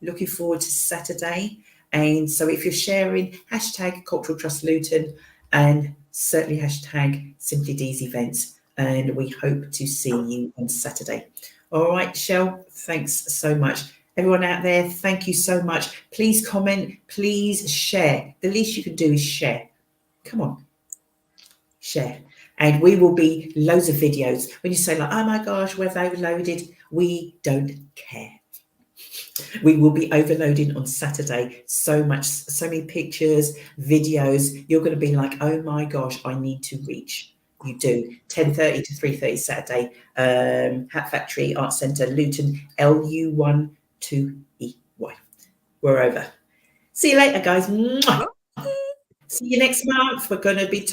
looking forward to Saturday. And so if you're sharing, hashtag Cultural Trust Luton and certainly hashtag Simply Deez events. And we hope to see you on Saturday. All right, Shell, thanks so much. Everyone out there, thank you so much. Please comment, please share. The least you can do is share. Come on, share. And we will be loads of videos. When you say like, oh my gosh, we've overloaded, we don't care. We will be overloading on Saturday. So many pictures, videos. You're going to be like, oh my gosh, I need to reach. You do. 10:30 to 3:30 Saturday. Hat Factory Art Centre, Luton, LU1 2EY. We're over. See you later, guys. Mwah. See you next month. We're going to be talking.